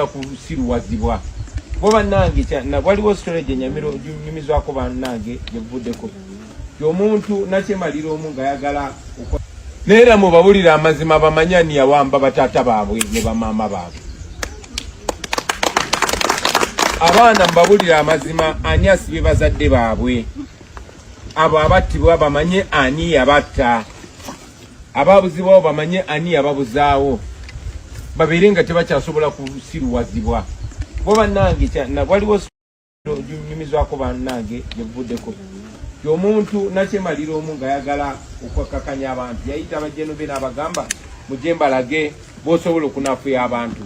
kusiruwazibwa boba nange na waliwo storage nyamiro nyumizwako bannange yevuddeko y'omuntu nakyemalira omu nga yagala neera mubabulira amazima bamanyani yawamba batata baabwe ne bamaama baabwe. Abaana mbabulira amazima ani asibye bazadde baabwe, abo abattibwa bamanye ani yabatta, ababuzibwawo bamanye ani yababuzaawo, babeere nga tebakyasobola kusiruwazibwa. Boba nange na waliwo nyumizwako bannange yevuddeko y'omuntu nakyemalira omu nga yagala okwakakanya abantu, yayita abajjeno be n'abagamba mujje mbalage b'osobola okunafuya abantu,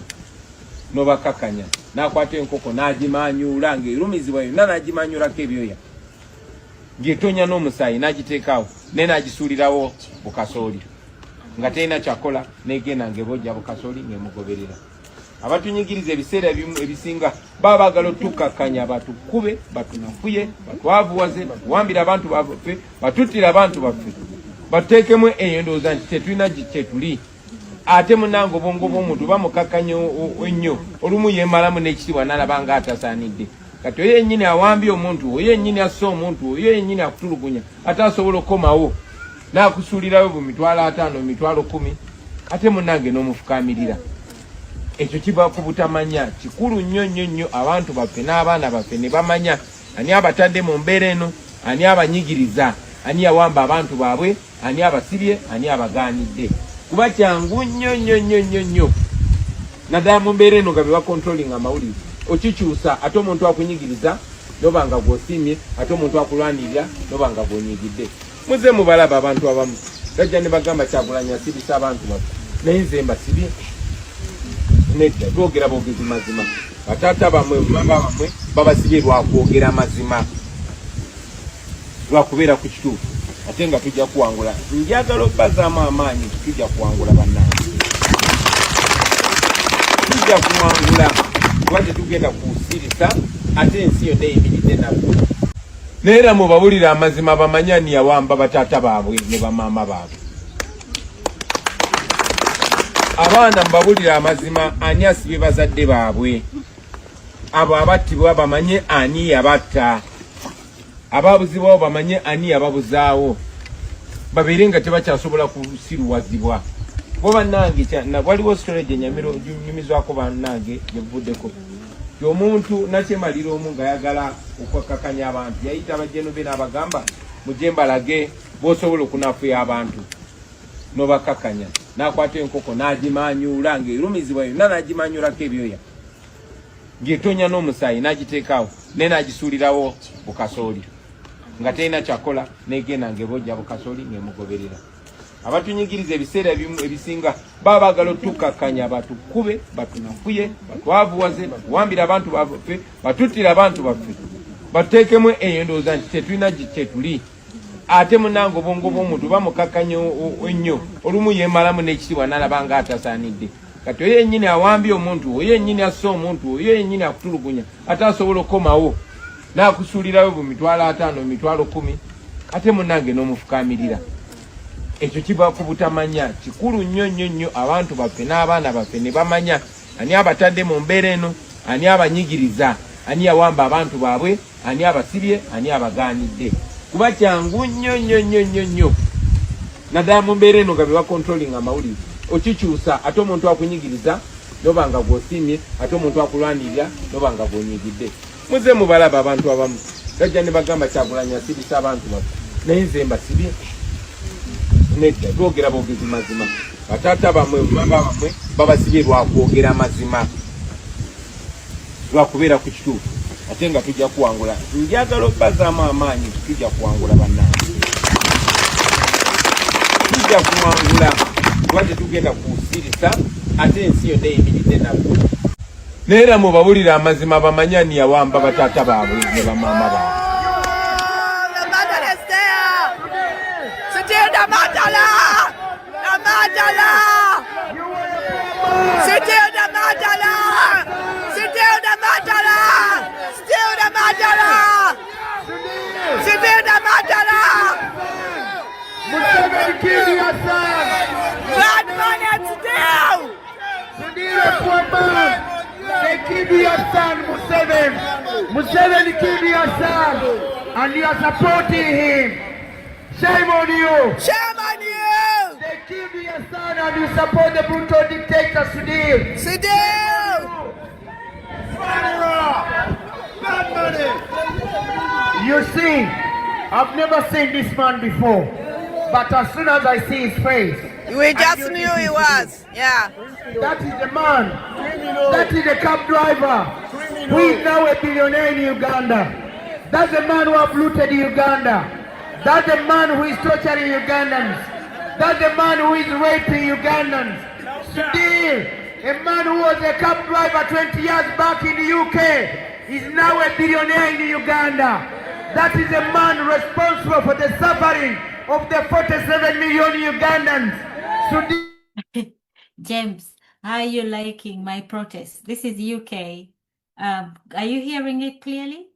n'obakakanya n'akwata enkoko n'agimanyuula ng'erumizibwa yonna n'agimanyuulako ebyoya ng'etonya n'omusaayi n'agiteekaawo naye n'agisuulirawo bukasooli nga terina kyakola n'egenda ng'ebojja bukasooli ng'emugoberera. Abatunyigiriza ebiseera ebisinga baba baagala otukakanya batukube, batunafuye, batwavuwaze, batuwambira abantu baffe, batuttira abantu baffe, batuteekemu endowooza nti tetulina kyetuli. Ate munange obwongo bw'omuntu bamukakanya ennyo, olumu yeemalamu n'ekitiibwa n'alaba nga atasaanidde. Kati oyo yennyini awambye omuntu, oyo yennyini asse omuntu, oyo yennyini akutulugunya, ate asobola okukomawo n'akusuulirayo bu mitwalo 5, mitwalo 10, ate munange n'omufukaamirira. Ekyo kiba ku butamanya kikulu nnyo abantu baffe n'abaana baffe ne bamanya ani abatadde mu mbeera eno, ani abanyigiriza, ani yawamba abantu baabwe, ani abasibye, ani abagaanidde. Kuba kyangu nnyo naddala mu mbeera eno nga bebakontrolinga amawulire okikyusa, ate omuntu akunyigiriza noba nga gw'osiimye, ate omuntu akulwanirira noba nga gw'onyigidde. Muze mubalaba abantu abamu gajja ne bagamba Kyagulanyi asibisa abantu baffe, naye nze mbasibye. Nedda twogera bogezi mazima, batata bamwe bamwe babasibye lwakwogera mazima, lwakubeera ku kituufu, ate nga tujja kuwangula. Njagala obbazaamu amaanyi, tujja kuwangula bannange, tujja kuwangula kuba tetugenda kusirisa, ate ensi yonna eyimiridde nabwo. Neera mubabulira amazima bamanyani yawamba batata baabwe ne bamaama baabwe. Abaana mbabulira amazima ani asibye bazadde baabwe, abo abattibwa bamanye ani yabatta, ababuzibwawo bamanye ani yababuzaawo, babeere nga tebakyasobola kusiruwazibwa. Boba nange na waliwo storage nyamiro nyumizwako bannange yevuddeko y'omuntu nakyemalira omu nga yagala okwakakanya abantu, yayita abajjeno be n'abagamba mujje mbalage b'osobola okunafuya abantu, n'obakakanya n'akwata enkoko n'agimanyuula ng'erumizibwa yonna n'agimanyuulako ebyoya ng'etonya n'omusaayi n'agiteekaawo naye n'agisuulirawo bukasooli nga terina kyakola n'egenda ng'ebojja bukasooli ng'emugoberera. Abatunyigiriza ebiseera ebisinga baba baagala otukakanya batukube, batunafuye, batwavuwaze, batuwambira abantu baffe, batuttira abantu baffe, batuteekemu endowooza nti tetulina kyetuli. Ate munange obwongo bw'omuntu bamukakanya ennyo, olumu yeemalamu n'ekitiibwa n'alaba nga atasaanidde. Kati oyo yennyini awambye omuntu, oyo yennyini asse omuntu, oyo yennyini akutulugunya, ate asobola okukomawo n'akusuulirayo bu mitwalo 5, mitwalo 10, ate munange n'omufukaamirira. Ekyo kiba ku butamanya kikulu nnyo abantu baffe n'abaana baffe ne bamanya ani abatadde mu mbeera eno, ani abanyigiriza, ani yawamba abantu baabwe, ani abasibye, ani abagaanidde. Kuba kyangu nnyo naddala mu mbeera eno nga bebakontrolinga amawulire okikyusa, ate omuntu akunyigiriza noba nga gw'osiimye, ate omuntu akulwanirira noba nga gw'onyigidde. Muze mubalaba abantu abamu gajja ne bagamba Kyagulanyi asibisa abantu baffe, naye nze mbasibye. Nedda twogera bogezi mazima, batata bamwe bamwe babasibye lwakwogera mazima, lwakubeera ku kituufu, ate nga tujja kuwangula. Njagala obbazaamu amaanyi, tujja kuwangula bannange, tujja kuwangula kuba tetugenda kusirisa, ate ensi yonna eyimiridde nabwo. Neera mubabulira amazima bamanyani yawamba batata baabwe ne bamaama baabwe. your son, Museveni. Museveni killed your son, and you are supporting him. Shame on you. Shame on you. They killed your son, and you support the brutal dictator, Sudil. Sudil. You see, I've never seen this man before, but as soon as I see his face, we just knew he was. Yeah. That is the man. That is the cab driver who is now a billionaire in Uganda. That's the man who have looted Uganda. That's the man who is torturing Ugandans. That's the man who is raping Ugandans. Still, a man who was a cab driver 20 years back in the UK is now a billionaire in Uganda. That is a man responsible for the suffering of the 47 million Ugandans. James, how are you liking my protest? This is UK. Are you hearing it clearly?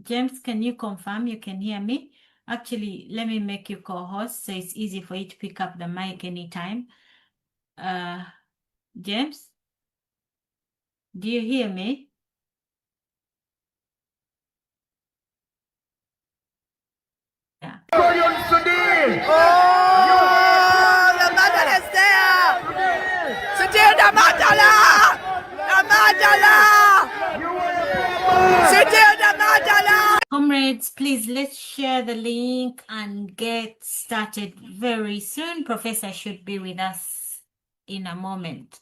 James, can you confirm you can hear me? Actually, let me make you co-host so it's easy for you to pick up the mic anytime. James, do you hear me? Yeah. The mother is there. Sudil, the Madala. The Madala. Sudil, the Madala. Comrades, please let's share the link and get started very soon. Professor should be with us in a moment.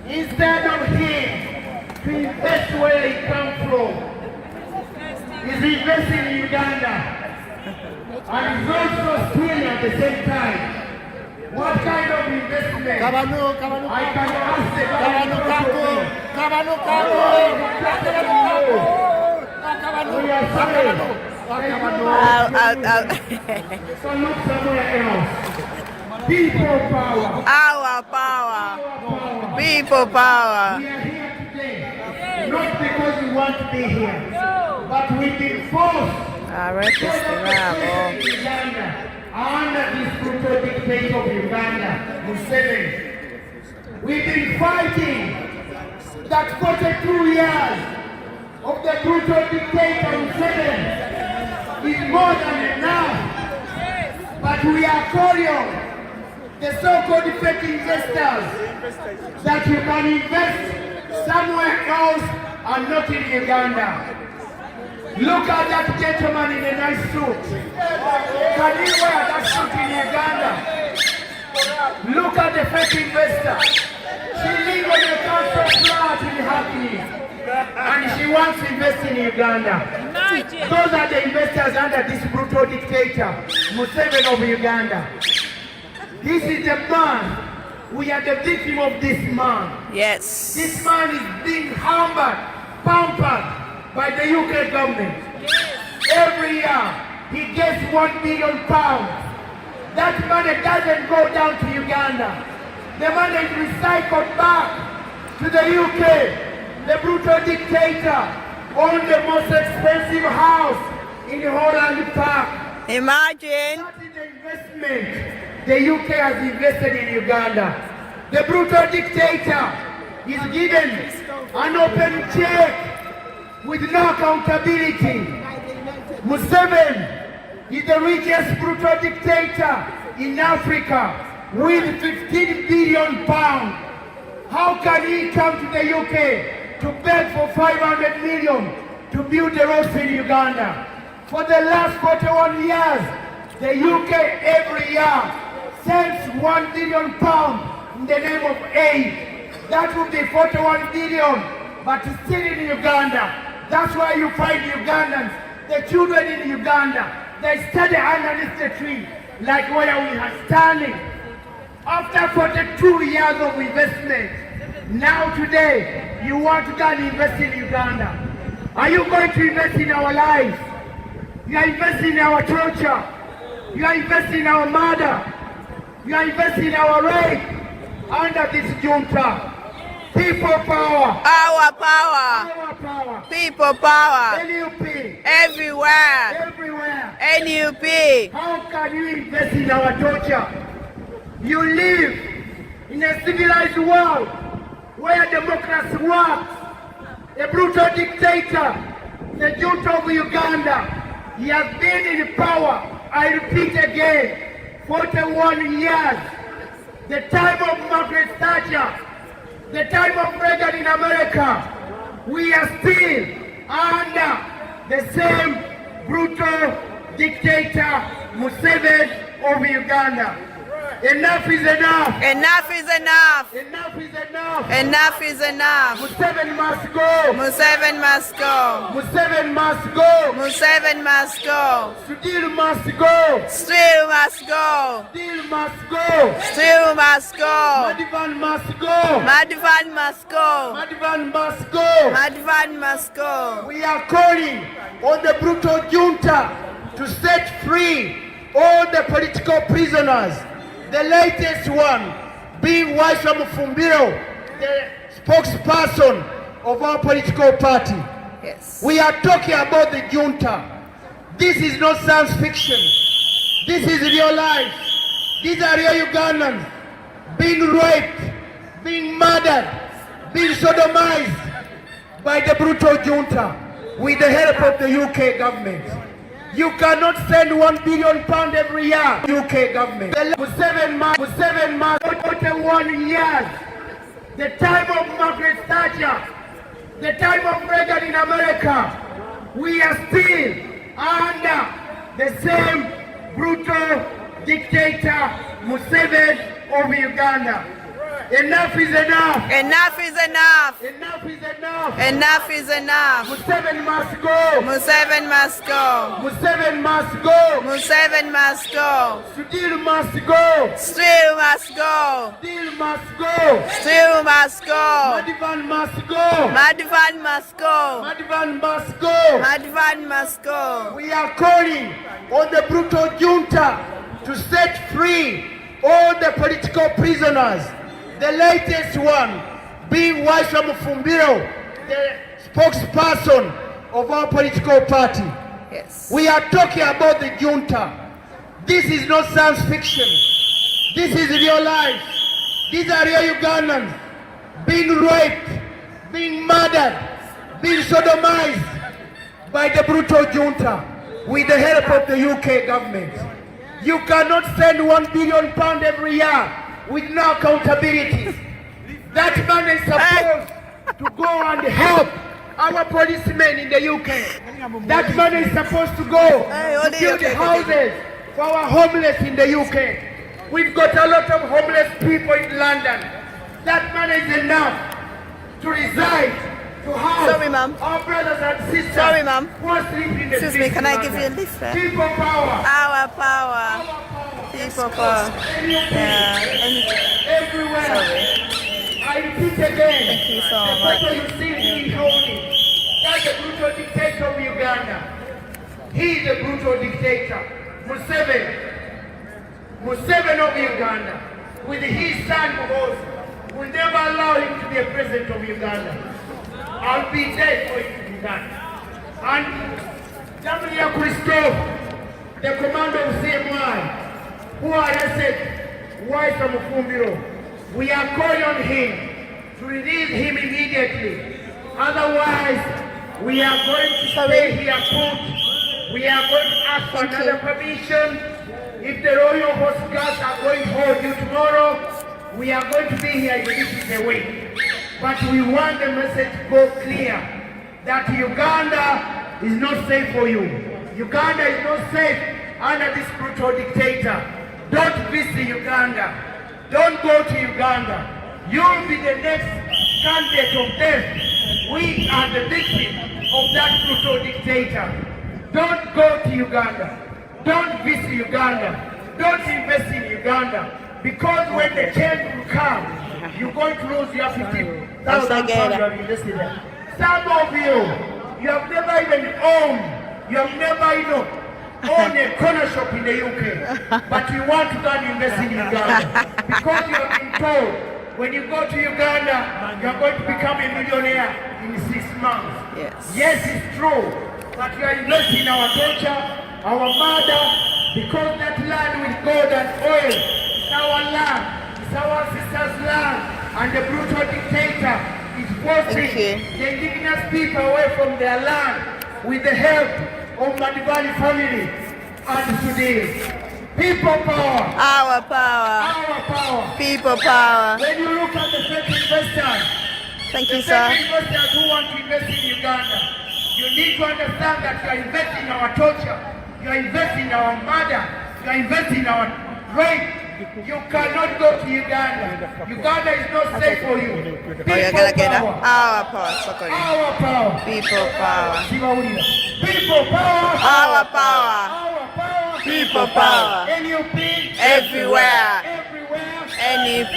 Instead of him to invest where he comes from, he's investing in Uganda. And he's also stealing at the same time. What kind of investment? I can ask the we are sorry. So look somewhere else. People power. Our power. People power. We are here today, not because we want to be here, but we've been forced under this brutal dictator of Uganda, Museveni. We've been fighting that 42 years of the brutal dictator Museveni is more than enough. But we are calling the so-called fake investors that you can invest somewhere else and not in Uganda. Look at that gentleman in a nice suit. Can he wear that suit in Uganda? Look at the fake investor. She lives on a council flat in Hackney, and she wants to invest in Uganda. Those are the investors under this brutal dictator, Museveni of Uganda. This is the man. We are the victim of this man. Yes. This man is being hammered, pampered by the UK government. Every year, he gets £1 billion. That money doesn't go down to Uganda. The money is recycled back to the UK. The brutal dictator owns the most expensive house in the Holland Park. Imagine. That is the investment the UK has invested in Uganda. The brutal dictator is given an open check with no accountability. Museveni is the richest brutal dictator in Africa with 15 billion pounds. How can he come to the UK to beg for 500 million to build the roads in Uganda? For the last 41 years, the UK every year sends 1 billion pounds in the name of aid. That would be 41 billion, but still in Uganda. That's why you find Ugandans, the children in Uganda, they study underneath the tree, like where we are standing. After 42 years of investment, now today, you want to go and invest in Uganda. Are you going to invest in our lives? You are investing in our torture. You are investing in our murder. You are investing in our rape under this junta. People power. Our power. Our power. People power. NUP. Everywhere. Everywhere. NUP. How can you invest in our torture? You live in a civilized world where democracy works. a brutal dictator, the junta of Uganda. He has been in power, I repeat again, 41 years. The time of Margaret Thatcher, the time of Reagan in America, we are still under the same brutal dictator, Museveni of Uganda. Enough is enough. Enough is enough. Enough is enough. Enough is enough. Museveni must go. Museveni must go. Museveni must go. Museveni must go. Still must go. Still must go. Still must go. Still must go. Madivan must go. Madivan must go. Madivan must go. Madivan must go. We are calling on the brutal junta to set free all the political prisoners. The latest one being Waisam Fumbiro, the spokesperson of our political party. Yes. We are talking about the junta. This is not science fiction. This is real life. These are real Ugandans being raped, being murdered, being sodomized by the brutal junta with the help of the UK government. You cannot send £1 billion every year, UK government. Museveni 41 years. The time of Margaret Thatcher, the time of Reagan in America, we are still under the same brutal dictator, Museveni of Uganda. Enough is enough. Enough is enough. Enough is enough. Enough is enough. Museveni must go. Museveni must go. Museveni must go. Museveni must go. Still must go. Still must go. Still must go. Still must go. Madivan must go. Madivan must go. Madivan must go. Madivan must go. We are calling on the brutal junta to set free all the political prisoners. The latest one being Waisam Fumbiro, the spokesperson of our political party. Yes. We are talking about the junta. This is not science fiction. This is real life. These are real Ugandans being raped, being murdered, being sodomized by the brutal junta with the help of the UK government. You cannot send £1 billion every year with no accountability. That money is supposed to go and help our policemen in the UK. That money is supposed to go to build houses for our homeless in the UK. We've got a lot of homeless people in London. That money is enough to reside, to house our brothers and sisters. Sorry, ma'am. Who are sleeping in the Excuse me, can I give you a lift there? People power. Our power. People power. Yeah. Everywhere. Sorry. I repeat again. Thank you so the much. person you see me holding, that's the brutal dictator of Uganda. He is the brutal dictator. Museveni. Museveni of Uganda. With his son Muhozi, will never allow him to be a president of Uganda. I'll be there for it to be done. And W. Christophe, the commander of CMI, who arrested Waisam Fumbiro, we are calling on him to release him immediately. Otherwise, we are going to stay here put. We are going to ask for another permission. If the Royal Horse Guards are going to hold you tomorrow, we are going to be here if this is the way. But we want the message to go clear that Uganda is not safe for you. Uganda is not safe under this brutal dictator. Don't visit Uganda. Don't go to Uganda. You'll be the next candidate of death. We are the victim of that brutal dictator. Don't go to Uganda. Don't visit Uganda. Don't invest in Uganda. Because when the change will come, you're going to lose your £50,000 you have invested there. Some of you have never even owned, you have never even own a corner shop in the UK, but you want to go and invest in Uganda because you have been told when you go to Uganda, you are going to become a millionaire in 6 months. Yes. Yes, it's true, but you are investing in our culture, our mother, because that land with gold and oil is our land, it's our sister's land, and the brutal dictator is forcing the indigenous people away from their land with the help of Museveni family and today. People power. Our power. Our power. People power. When you look at the fake investors, Thank you, the sir. fake investors who want to invest in Uganda, you need to understand that you are investing in our torture, you are investing in our murder, you are investing in our rape. You cannot go to Uganda. Uganda is not safe for you. People power. Our power. Our power. People power. People power. Our power. Our power. People power. NUP. Everywhere. Everywhere. NEP.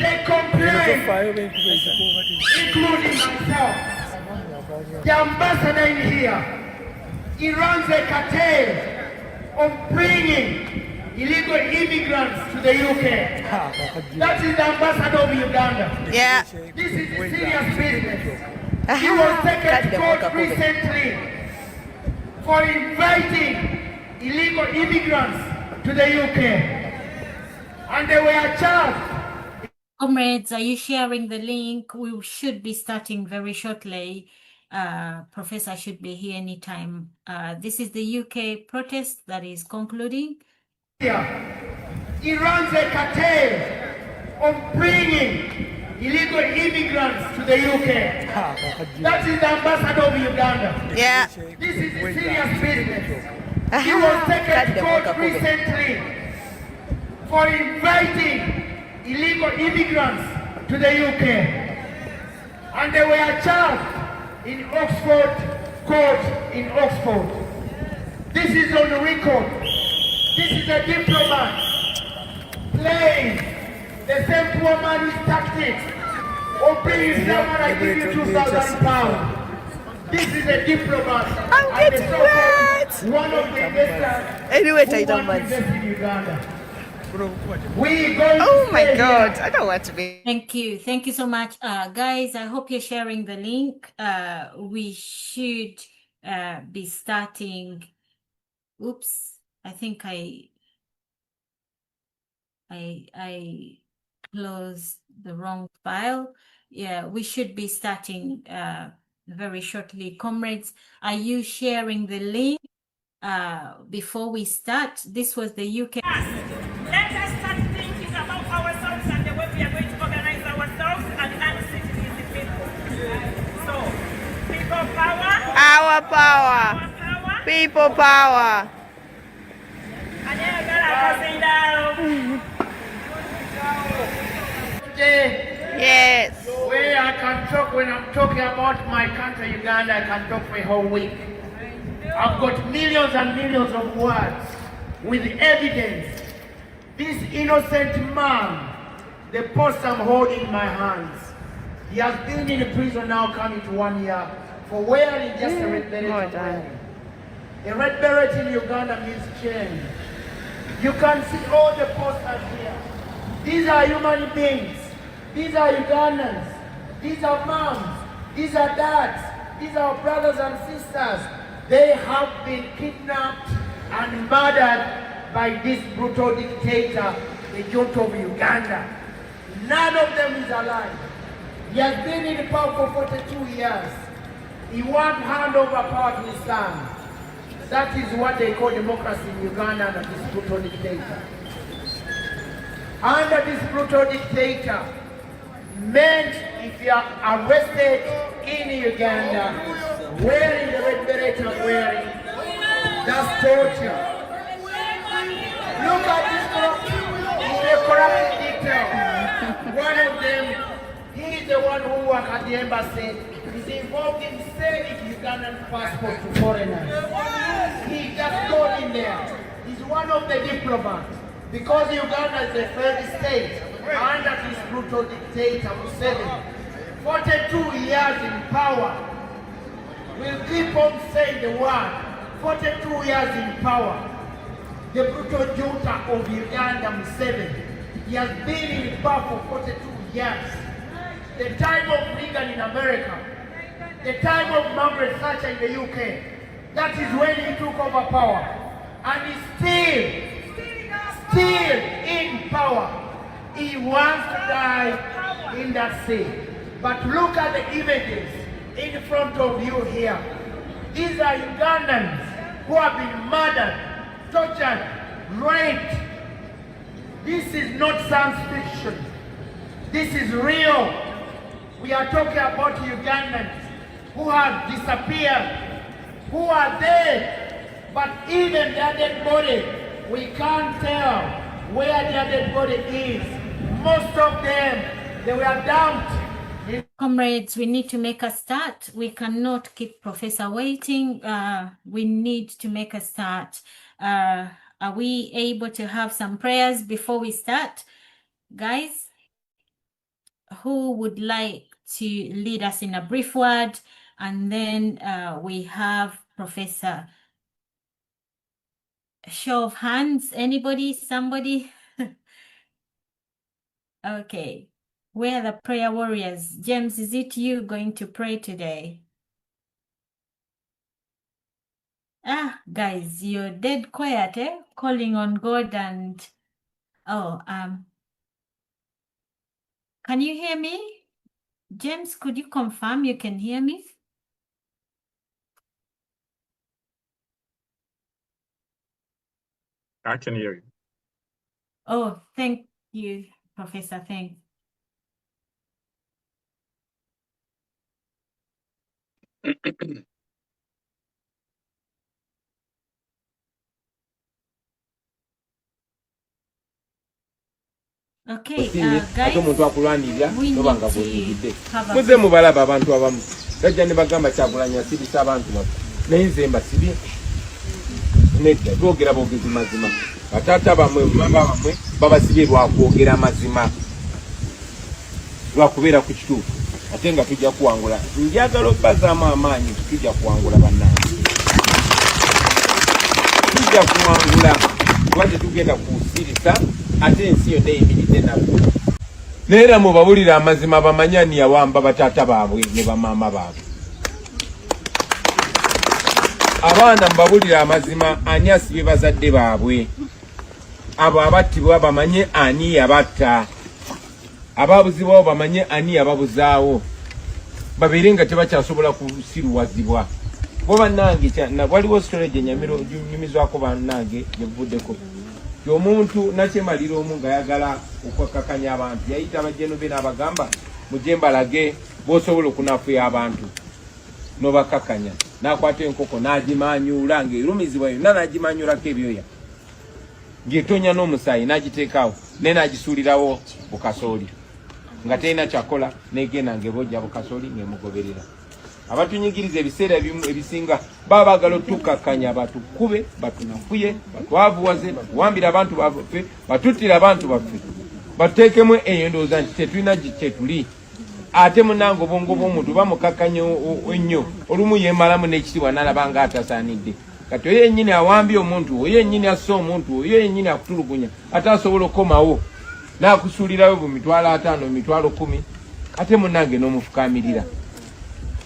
They complain, including myself. The ambassador in here, he runs a cartel of bringing illegal immigrants to the UK. That is the ambassador of Uganda. Yeah. This is a serious business. He was taken to court recently for inviting illegal immigrants to the UK. And they were charged. Comrades, are you sharing the link? We should be starting very shortly. Professor should be here anytime. This is the UK protest that is concluding. He runs a cartel of bringing illegal immigrants to the UK. That is the ambassador of Uganda. Yeah. This is a serious business. He was taken to court recently for inviting illegal immigrants to the UK. And they were charged in Oxford court in Oxford. This is on the record. This is a diplomat playing the same poor man's tactics of bringing someone and give you 2,000 pounds. This is a diplomat. I'm getting wet. One of the investors Anyway, who I don't want to want. invest in Uganda. Oh my God, I don't want to be. Thank you so much, guys. I hope you're sharing the link. We should be starting. Oops, I think I closed the wrong file. Yeah, we should be starting very shortly. Comrades, are you sharing the link before we start? This was the UK. Let us start thinking about ourselves and the way we are going to organize ourselves and citizens the people. So, people power. Our power. Our power. People power. Today, Yes. where I can talk when I'm talking about my country, Uganda, I can talk for a whole week. I've got millions and millions of words with evidence. This innocent man, the post I'm holding in my hands, he has been in prison now coming to 1 year for wearing just a red beret. A red beret in Uganda means change. You can see all the posters here. These are human beings. These are Ugandans. These are moms. These are dads. These are brothers and sisters. They have been kidnapped and murdered by this brutal dictator, the junta of Uganda. None of them is alive. He has been in power for 42 years. He won't hand over power to his son. That is what they call democracy in Uganda under this brutal dictator. Under this brutal dictator, meant if you are arrested in Uganda, wearing the red beret I'm wearing, that's torture. Look at this corrupt detail. One of them, he is the one who works at the embassy. He's involved in selling Ugandan passport to foreigners. He just got in there. He's one of the diplomats. Because Uganda is a failed state under this brutal dictator Museveni, 42 years in power. We'll keep on saying the word. 42 years in power. The brutal junta of Uganda, Museveni, he has been in power for 42 years. The time of Reagan in America, the time of Margaret Thatcher in the UK, that is when he took over power. And he's still in power. He wants to die in that sea. But look at the images in front of you here. These are Ugandans who have been murdered, tortured, raped. This is not science fiction. This is real. We are talking about Ugandans who have disappeared, who are dead, but even their dead body, we can't tell where their dead body is. Most of them, they were dumped. Comrades, we need to make a start. We cannot keep Professor waiting. We need to make a start. Are we able to have some prayers before we start? Guys, who would like to lead us in a brief word? And then we have Professor. Show of hands. Anybody? Somebody? Okay. Where are the prayer warriors? James, is it you going to pray today? Guys, you're dead quiet, eh? Calling on God and... Oh, can you hear me? James, could you confirm you can hear me? I can hear you. Oh, thank you, Professor. Thanks. Okay, guys, omuntu akulwanirira we need nobanga to bwenyigidde have a muze mubalaba abantu abamu gajja ne bagamba Kyagulanyi asibisa abantu baffe naye nze mbasibye nedda twogera boogezi mazima bataata bamwe baba bamwe babasibye lwakwogera mazima lwakubeera ku kituufu ate nga tujja kuwangula njagala obbazaamu amaanyi tujja kuwangula bannange tujja kuwangula kuba tetugenda kusirisa ate ensi yonna eyimiridde nabwo neera mubabulira amazima bamanya ani yawamba bataata baabwe ne bamaama baabwe abaana mbabulira amazima ani asibye bazadde baabwe abo abattibwa bamanye ani yabatta ababuzibwawo bamanye ani yababuzaawo babeere nga tebakyasobola kusiruwazibwa bo bannange waliwo sitole gye nyumizwako bannange gyevuddeko omuntu nakyemalira omu nga yagala okwakakanya abantu yayita abajjeno be n'abagamba mujje mbalage b'osobola okunafuya abantu n'obakakanya n'akwata enkoko n'agimanyuula ng'erumizibwa yonna n'agimanyuulako ebyoya ng'etonya n'omusaayi n'agiteekaawo naye n'agisuulirawo bukasooli nga terina kyakola n'egenda ng'ebojja bukasooli ng'emugoberera abatunyigiriza ebiseera ebisinga baba baagala otukakanya batukube batunafuye batwavuwaze batuwambira abantu baffe batuttira abantu baffe batuteekemu eyo endowooza nti tetulina kyetuli ate munange obwongo bw'omuntu bamukakanya ennyo olumu yeemalamu n'ekitiibwa n'alaba nga atasaanidde kati oyo yennyini awambye omuntu oyo yennyini asse omuntu oyo yennyini akutulugunya ate asobola okukomawo n'akusuulirawo bu mitwalo 5 mitwalo 10 ate munange n'omufukaamirira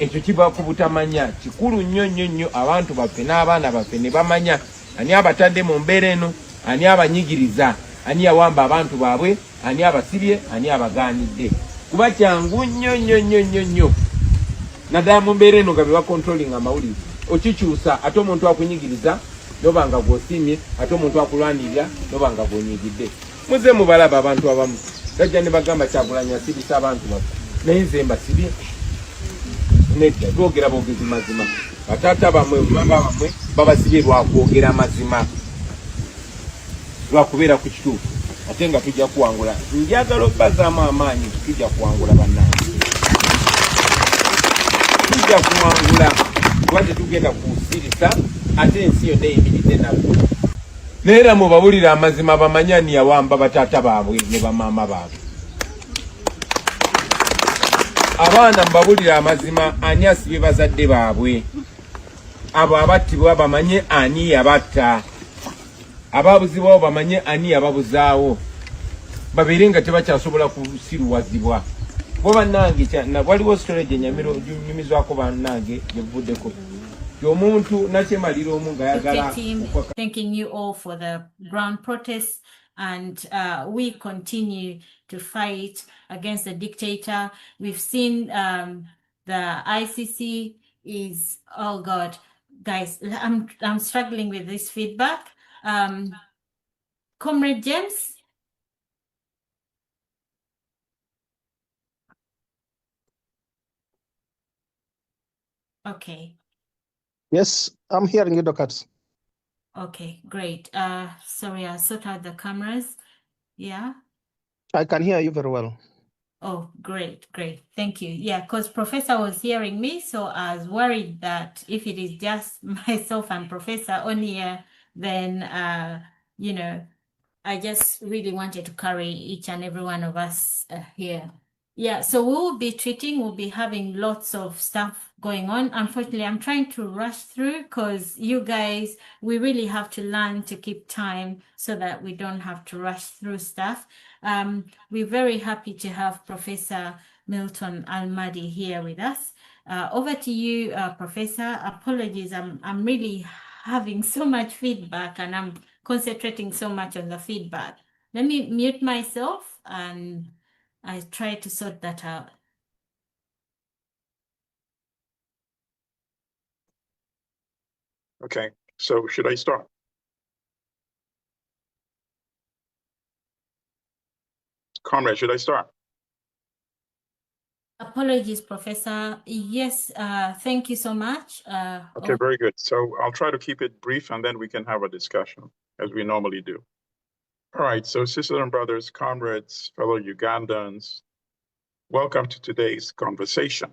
ekyo kiva ku butamanya kikulu nnyo abantu baffe n'abaana baffe ne bamanya ani abatadde mu mbeera eno ani abanyigiriza ani yawamba abantu baabwe ani abasibye ani abagaanidde kuba kyangu nnyo naddala mu mbeera eno nga be bakontrolinga amawulire okikyusa ate omuntu akunyigiriza noba nga gw'osiimye ate omuntu akulwanirira noba nga gw'onyigidde muze mubalaba abantu abamu gajja ne bagamba Kyagulanyi asibisa abantu baffe naye nze mbasibye nedda twogera boogezi mazima bataata bamwe baba bamwe babasibye lwakwogera mazima lwakubeera ku kituufu ate nga tujja kuwangula njagala obbazaamu amaanyi tujja kuwangula bannange tujja kuwangula kuba tetugenda kusirisa ate ensi yonna eyimiridde nabwo neera mubabulira amazima bamanya ani yawamba bataata baabwe ne bamaama baabwe abaana mbabulira amazima ani asibye bazadde baabwe abo abattibwa bamanye ani yabatta ababuzibwawo bamanye ani yababuzaawo babeere nga tebakyasobola kusiruwazibwa bo bannange waliwo sitole gye nyumizwako bannange gyevuddeko omuntu nakyemalira omu nga yagala thanking you all for the ground protests and we continue to fight against the dictator. We've seen the ICC is, oh God, guys, I'm struggling with this feedback. Comrade James? Okay. Yes, I'm hearing you, Dr. Okay, great. Sorry, I'll sort out the cameras. Yeah. I can hear you very well. Oh, great. Thank you. Yeah, because Professor was hearing me, so I was worried that if it is just myself and Professor on here, then, you know, I just really wanted to carry each and every one of us here. Yeah, so we'll be having lots of stuff going on. Unfortunately, I'm trying to rush through because you guys, we really have to learn to keep time so that we don't have to rush through stuff. We're very happy to have Professor Milton Almadi here with us. Over to you, Professor. Apologies, I'm really having so much feedback and I'm concentrating so much on the feedback. Let me mute myself and I try to sort that out. Okay, so should I start? Comrade, should I start? Apologies, Professor. Yes, thank you so much. Okay, very good. So I'll try to keep it brief and then we can have a discussion as we normally do. All right, so sisters and brothers, comrades, fellow Ugandans, welcome to today's conversation.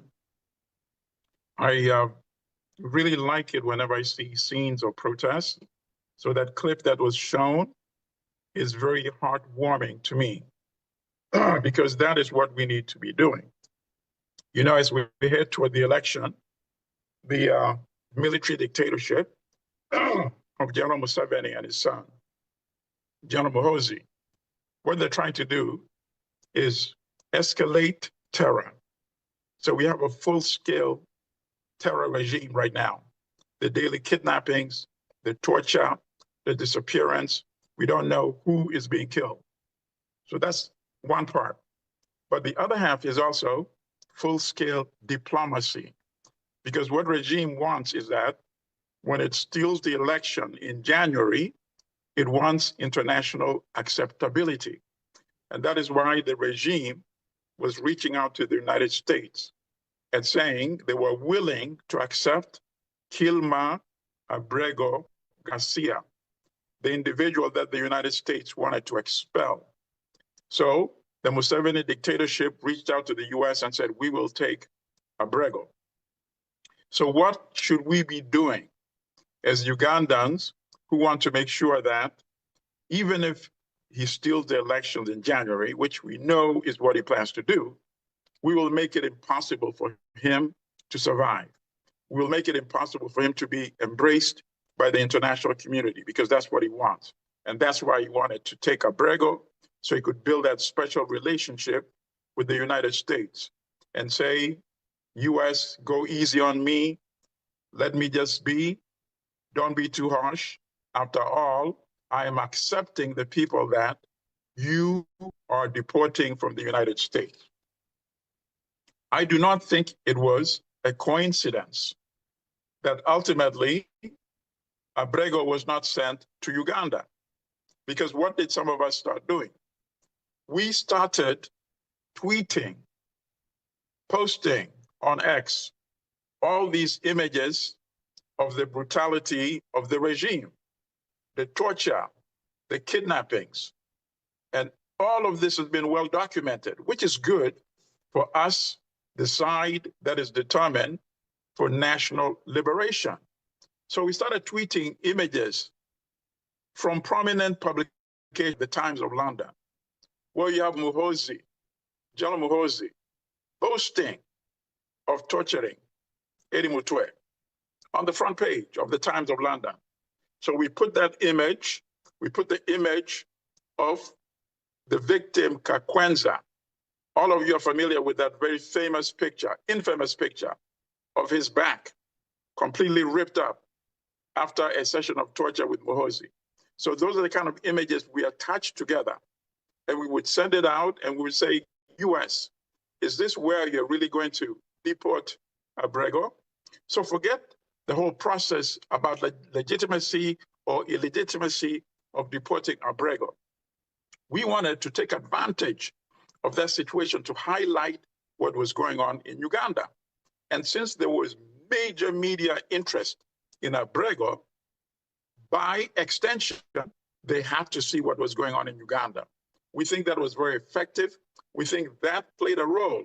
I really like it whenever I see scenes of protest. So that clip that was shown is very heartwarming to me because that is what we need to be doing. You know, as we head toward the election, the military dictatorship of General Museveni and his son, General Muhoozi, what they're trying to do is escalate terror. So we have a full-scale terror regime right now. The daily kidnappings, the torture, the disappearance, we don't know who is being killed. So that's one part. But the other half is also full-scale diplomacy. Because what regime wants is that when it steals the election in January, it wants international acceptability. And that is why the regime was reaching out to the United States and saying they were willing to accept Kilma Abrego Garcia, the individual that the United States wanted to expel. So the Museveni dictatorship reached out to the US and said, we will take Abrego. So what should we be doing as Ugandans who want to make sure that even if he steals the elections in January, which we know is what he plans to do, we will make it impossible for him to survive. We will make it impossible for him to be embraced by the international community because that's what he wants. And that's why he wanted to take Abrego so he could build that special relationship with the United States and say, US, go easy on me. Let me just be. Don't be too harsh. After all, I am accepting the people that you are deporting from the United States. I do not think it was a coincidence that ultimately Abrego was not sent to Uganda. Because what did some of us start doing? We started tweeting, posting on X, all these images of the brutality of the regime, the torture, the kidnappings. And all of this has been well documented, which is good for us, the side that is determined for national liberation. So we started tweeting images from prominent publications, the Times of London, where you have Muhoozi, General Muhoozi, boasting of torturing Eddie Mutwe on the front page of the Times of London. So we put that image, we put the image of the victim Kakwenza. All of you are familiar with that very famous picture, infamous picture of his back completely ripped up after a session of torture with Muhoozi. So those are the kind of images we attach together. And we would send it out and we would say, US, is this where you're really going to deport Abrego? So forget the whole process about legitimacy or illegitimacy of deporting Abrego. We wanted to take advantage of that situation to highlight what was going on in Uganda. And since there was major media interest in Abrego, by extension, they had to see what was going on in Uganda. We think that was very effective. We think that played a role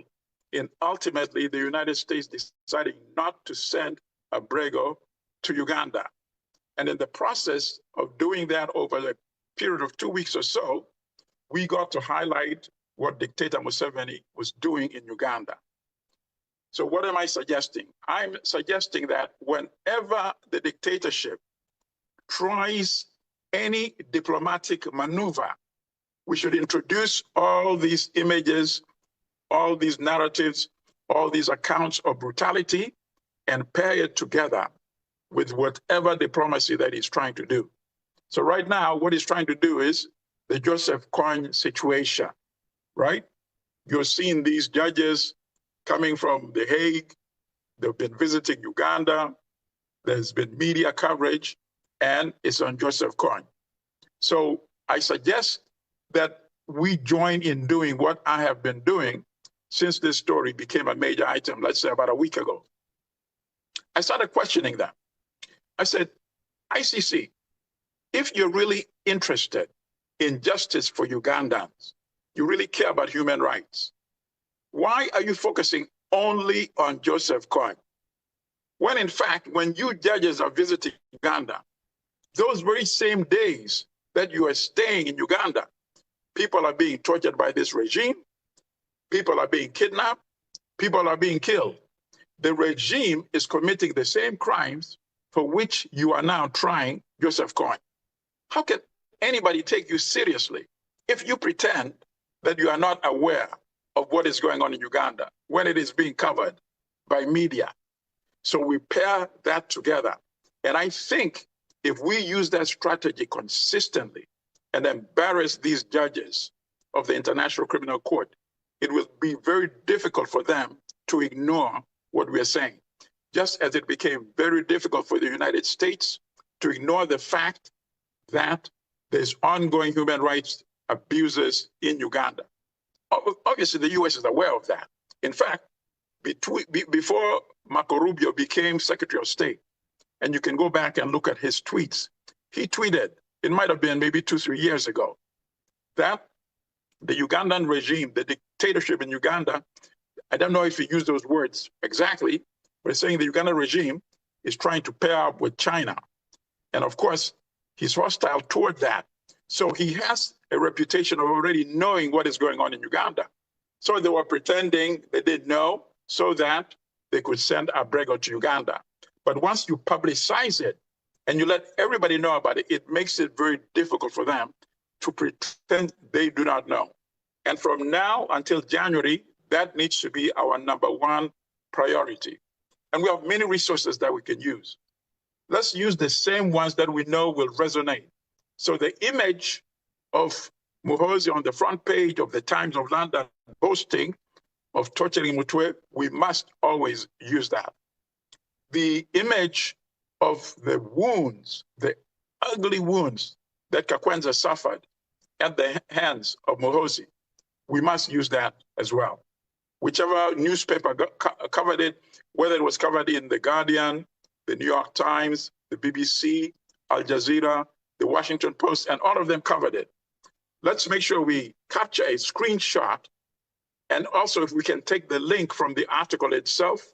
in ultimately the United States deciding not to send Abrego to Uganda. And in the process of doing that over a period of 2 weeks or so, we got to highlight what dictator Museveni was doing in Uganda. So what am I suggesting? I'm suggesting that whenever the dictatorship tries any diplomatic maneuver, we should introduce all these images, all these narratives, all these accounts of brutality, and pair it together with whatever diplomacy that he's trying to do. So right now, what he's trying to do is the Joseph Kony situation, right? You're seeing these judges coming from The Hague. They've been visiting Uganda. There's been media coverage, and it's on Joseph Kony. So I suggest that we join in doing what I have been doing since this story became a major item, let's say about a week ago. I started questioning them. I said, ICC, if you're really interested in justice for Ugandans, you really care about human rights, why are you focusing only on Joseph Kony? When in fact, when you judges are visiting Uganda, those very same days that you are staying in Uganda, people are being tortured by this regime, people are being kidnapped, people are being killed. The regime is committing the same crimes for which you are now trying Joseph Kony. How can anybody take you seriously if you pretend that you are not aware of what is going on in Uganda when it is being covered by media? So we pair that together. And I think if we use that strategy consistently and embarrass these judges of the International Criminal Court, it will be very difficult for them to ignore what we are saying. Just as it became very difficult for the United States to ignore the fact that there's ongoing human rights abuses in Uganda. Obviously, the US is aware of that. In fact, before Marco Rubio became Secretary of State, and you can go back and look at his tweets, he tweeted, it might have been maybe 2-3 years ago, that the Ugandan regime, the dictatorship in Uganda, I don't know if he used those words exactly, but he's saying the Ugandan regime is trying to pair up with China. And of course, he's hostile toward that. So he has a reputation of already knowing what is going on in Uganda. So they were pretending they didn't know so that they could send Abrego to Uganda. But once you publicize it and you let everybody know about it, it makes it very difficult for them to pretend they do not know. And from now until January, that needs to be our #1 priority. And we have many resources that we can use. Let's use the same ones that we know will resonate. So the image of Muhoozi on the front page of the Times of London boasting of torturing Mutwe, we must always use that. The image of the wounds, the ugly wounds that Kakwenza suffered at the hands of Muhoozi, we must use that as well. Whichever newspaper covered it, whether it was covered in The Guardian, the New York Times, the BBC, Al Jazeera, the Washington Post, and all of them covered it. Let's make sure we capture a screenshot. And also, if we can take the link from the article itself,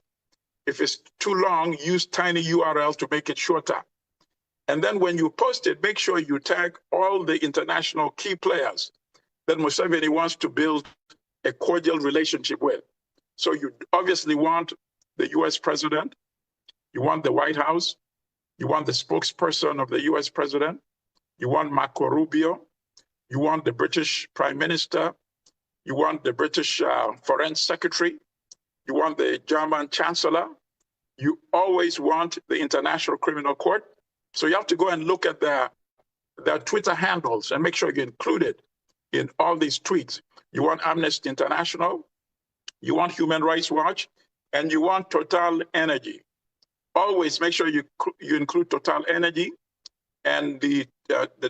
if it's too long, use tiny URL to make it shorter. And then when you post it, make sure you tag all the international key players that Museveni wants to build a cordial relationship with. So you obviously want the US president, you want the White House, you want the spokesperson of the US president, you want Marco Rubio, you want the British Prime Minister, you want the British Foreign Secretary, you want the German Chancellor, you always want the International Criminal Court. So you have to go and look at the their Twitter handles and make sure you include it in all these tweets. You want Amnesty International, you want Human Rights Watch, and you want Total Energy. Always make sure you include Total Energy and the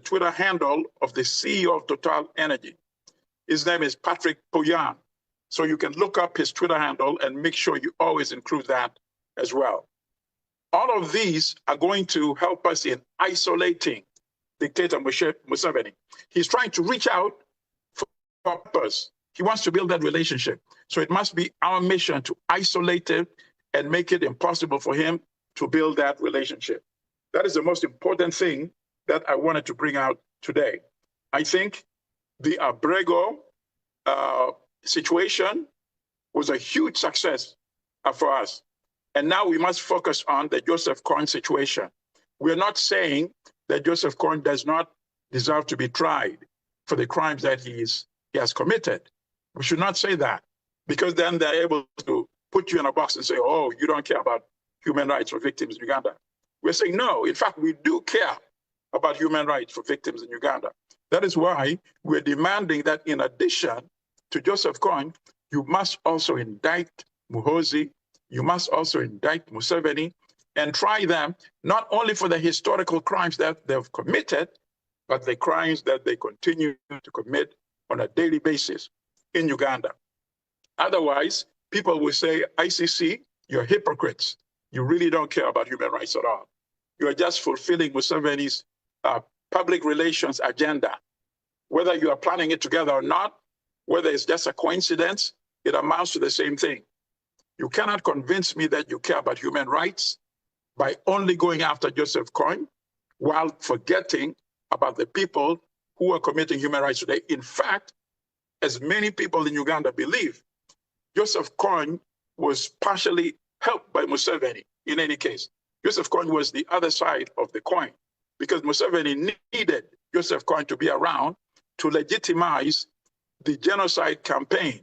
Twitter handle of the CEO of Total Energy. His name is Patrick Poyan. So you can look up his Twitter handle and make sure you always include that as well. All of these are going to help us in isolating dictator Museveni. He's trying to reach out for purpose. He wants to build that relationship. So it must be our mission to isolate it and make it impossible for him to build that relationship. That is the most important thing that I wanted to bring out today. I think the Abrego situation was a huge success for us. And now we must focus on the Joseph Kony situation. We're not saying that Joseph Kony does not deserve to be tried for the crimes that he has committed. We should not say that, because then they're able to put you in a box and say, oh, you don't care about human rights for victims in Uganda. We're saying, no, in fact, we do care about human rights for victims in Uganda. That is why we're demanding that in addition to Joseph Kony, you must also indict Muhoozi, you must also indict Museveni, and try them not only for the historical crimes that they've committed, but the crimes that they continue to commit on a daily basis in Uganda. Otherwise, people will say, ICC, you're hypocrites. You really don't care about human rights at all. You're just fulfilling Museveni's public relations agenda. Whether you are planning it together or not, whether it's just a coincidence, it amounts to the same thing. You cannot convince me that you care about human rights by only going after Joseph Kony while forgetting about the people who are committing human rights today. In fact, as many people in Uganda believe, Joseph Kony was partially helped by Museveni in any case. Joseph Kony was the other side of the coin because Museveni needed Joseph Kony to be around to legitimize the genocide campaign,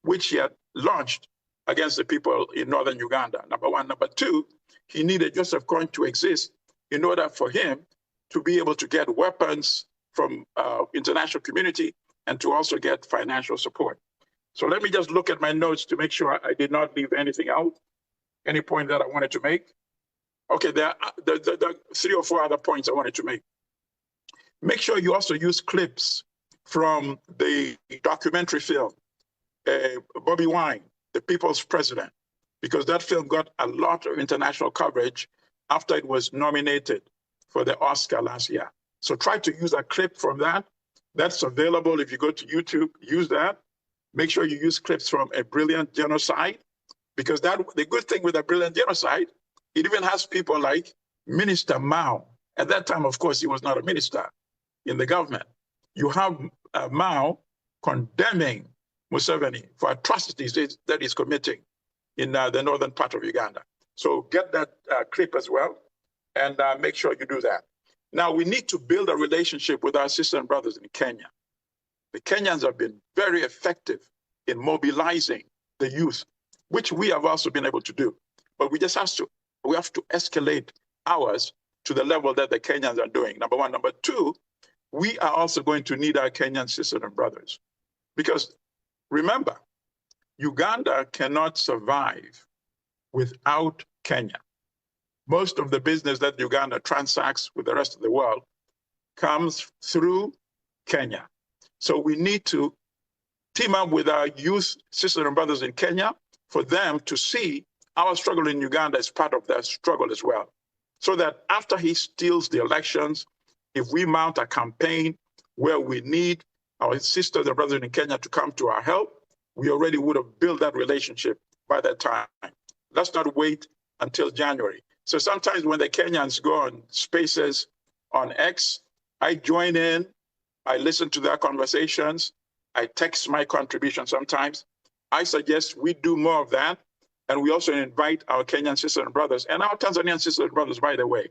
which he had launched against the people in northern Uganda, number one. Number two, he needed Joseph Kony to exist in order for him to be able to get weapons from international community and to also get financial support. So let me just look at my notes to make sure I did not leave anything out, any point that I wanted to make. Okay, there are 3 or 4 other points I wanted to make. Make sure you also use clips from the documentary film, Bobi Wine, The People's President, because that film got a lot of international coverage after it was nominated for the Oscar last year. So try to use a clip from that. That's available if you go to YouTube, use that. Make sure you use clips from A Brilliant Genocide, because the good thing with A Brilliant Genocide, it even has people like Minister Mao. At that time, of course, he was not a minister in the government. You have Mao condemning Museveni for atrocities that he's committing in the northern part of Uganda. So get that clip as well, and make sure you do that. Now, we need to build a relationship with our sisters and brothers in Kenya. The Kenyans have been very effective in mobilizing the youth, which we have also been able to do. But we have to escalate ours to the level that the Kenyans are doing, number one. Number two, we are also going to need our Kenyan sisters and brothers. Because remember, Uganda cannot survive without Kenya. Most of the business that Uganda transacts with the rest of the world comes through Kenya. So we need to team up with our youth sisters and brothers in Kenya for them to see our struggle in Uganda as part of their struggle as well. So that after he steals the elections, if we mount a campaign where we need our sisters and brothers in Kenya to come to our help, we already would have built that relationship by that time. Let's not wait until January. So sometimes when the Kenyans go on spaces on X, I join in, I listen to their conversations, I text my contribution sometimes. I suggest we do more of that. And we also invite our Kenyan sisters and brothers, and our Tanzanian sisters and brothers, by the way,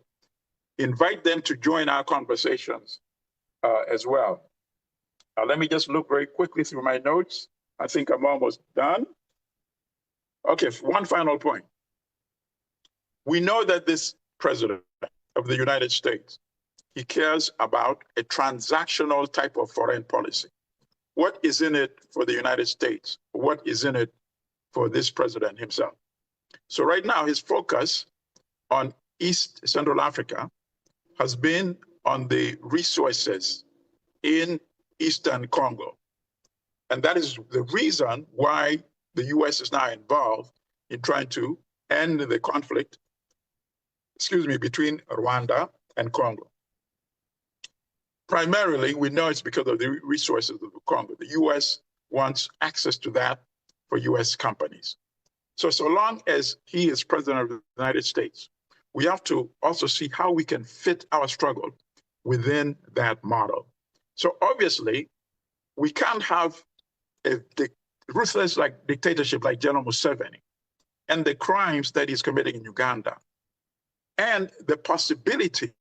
invite them to join our conversations as well. Let me just look very quickly through my notes. I think I'm almost done. Okay, one final point. We know that this president of the United States he cares about a transactional type of foreign policy. What is in it for the United States? What is in it for this president himself? So right now, his focus on East Central Africa has been on the resources in Eastern Congo. And that is the reason why the US is now involved in trying to end the conflict, between Rwanda and Congo. Primarily, we know it's because of the resources of the Congo. The US wants access to that for US companies. So long as he is president of the United States, we have to also see how we can fit our struggle within that model. So obviously, we can't have a ruthless dictatorship like General Museveni and the crimes that he's committing in Uganda, and the possibility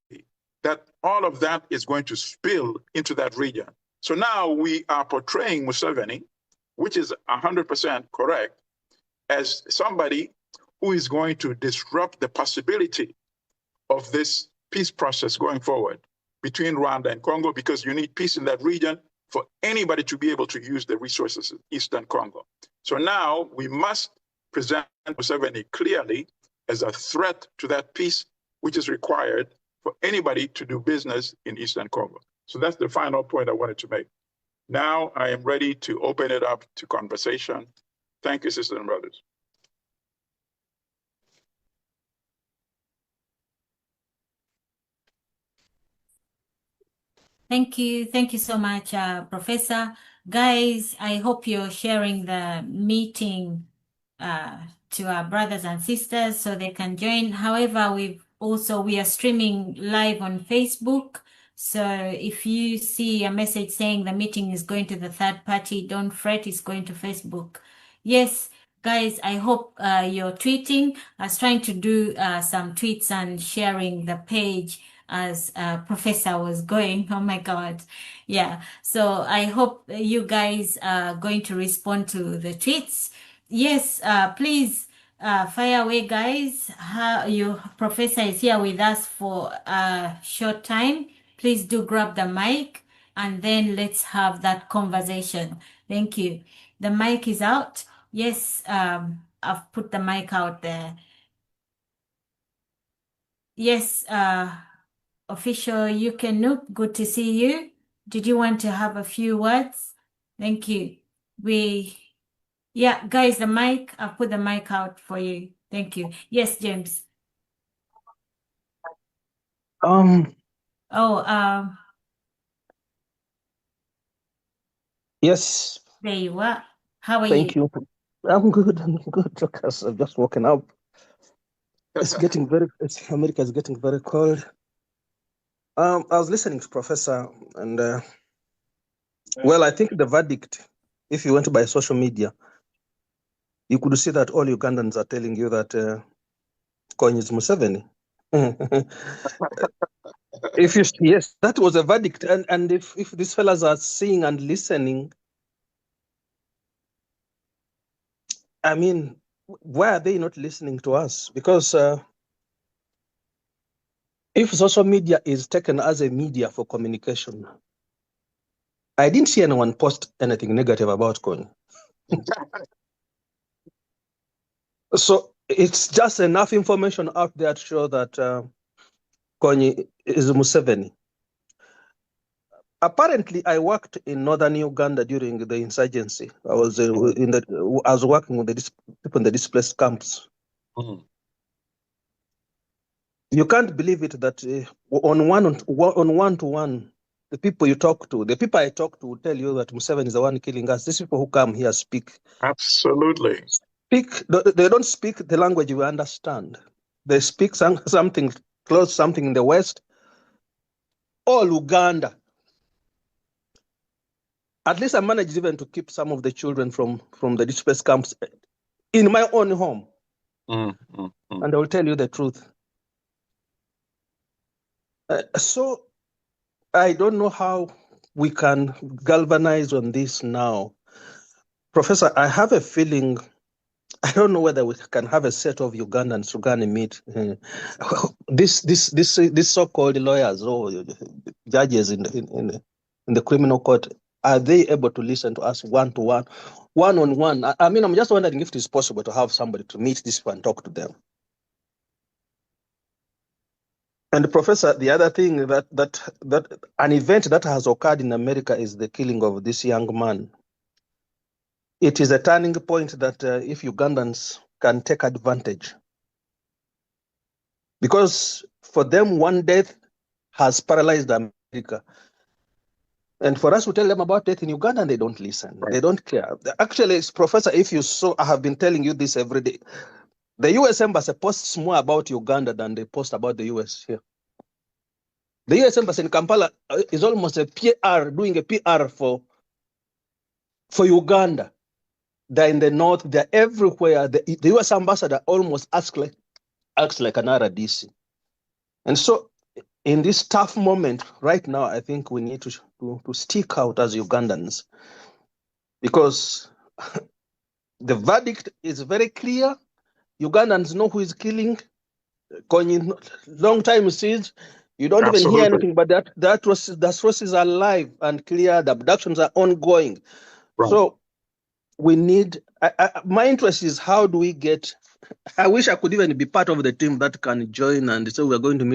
that all of that is going to spill into that region. So now we are portraying Museveni, which is 100% correct, as somebody who is going to disrupt the possibility of this peace process going forward between Rwanda and Congo, because you need peace in that region for anybody to be able to use the resources in Eastern Congo. So now we must present Museveni clearly as a threat to that peace, which is required for anybody to do business in Eastern Congo. So that's the final point I wanted to make. Now I am ready to open it up to conversation. Thank you, sisters and brothers. Thank you. Thank you so much, Professor. Guys, I hope you're sharing the meeting to our brothers and sisters so they can join. However, we are streaming live on Facebook. So if you see a message saying the meeting is going to the third party, don't fret, it's going to Facebook. Yes, guys, I hope you're tweeting. I was trying to do some tweets and sharing the page as Professor was going. Oh my God. Yeah. So I hope you guys are going to respond to the tweets. Yes, please fire away, guys. Your professor is here with us for a short time. Please do grab the mic and then let's have that conversation. Thank you. The mic is out. Yes, I've put the mic out there. Yes, Official Nuke, good to see you. Did you want to have a few words? Thank you. Yeah, guys, the mic, I've put the mic out for you. Thank you. Yes, James. Yes. There you are. How are you? Thank you. I'm good. Lucas. I've just woken up. America is getting very cold. I was listening to Professor, and well, I think the verdict, if you went by social media, you could see that all Ugandans are telling you that Kony is Museveni. Yes, that was a verdict. And if these fellas are seeing and listening, I mean, why are they not listening to us? Because if social media is taken as a media for communication, I didn't see anyone post anything negative about Kony. So it's just enough information out there to show that Kony is Museveni. Apparently, I worked in northern Uganda during the insurgency. I was working with the people in the displaced camps. Mm-hmm. You can't believe it that on one-to-one, the people I talk to will tell you that Museveni is the one killing us. These people who come here speak. Absolutely. They don't speak the language we understand. They speak something close, something in the West. All Uganda. At least I managed even to keep some of the children from the displaced camps in my own home. And I will tell you the truth. So I don't know how we can galvanize on this now. Professor, I have a feeling, I don't know whether we can have a set of Ugandans to go and meet this so-called lawyers or judges in the criminal court. Are they able to listen to us one-to-one, one-on-one? I mean, I'm just wondering if it is possible to have somebody to meet this and talk to them. And Professor, the other thing that an event that has occurred in America is the killing of this young man. It is a turning point that if Ugandans can take advantage, because for them one death has paralyzed America, and for us to tell them about death in Uganda, they don't listen. Right. They don't care. Actually, Professor, if you saw, I have been telling you this every day. The U.S. Embassy posts more about Uganda than they post about the U.S. here. The U.S. Embassy in Kampala is almost a PR, doing a PR for Uganda. They're in the north, they're everywhere. The U.S. ambassador almost acts like an RDC. And so in this tough moment right now, I think we need to stick out as Ugandans, because the verdict is very clear. Ugandans know who is killing. Long time since, you don't Absolutely. Even hear anything, but the atrocities are live and clear. The abductions are ongoing. Right. So we need, my interest is how do we get, I wish I could even be part of the team that can join and say we're going to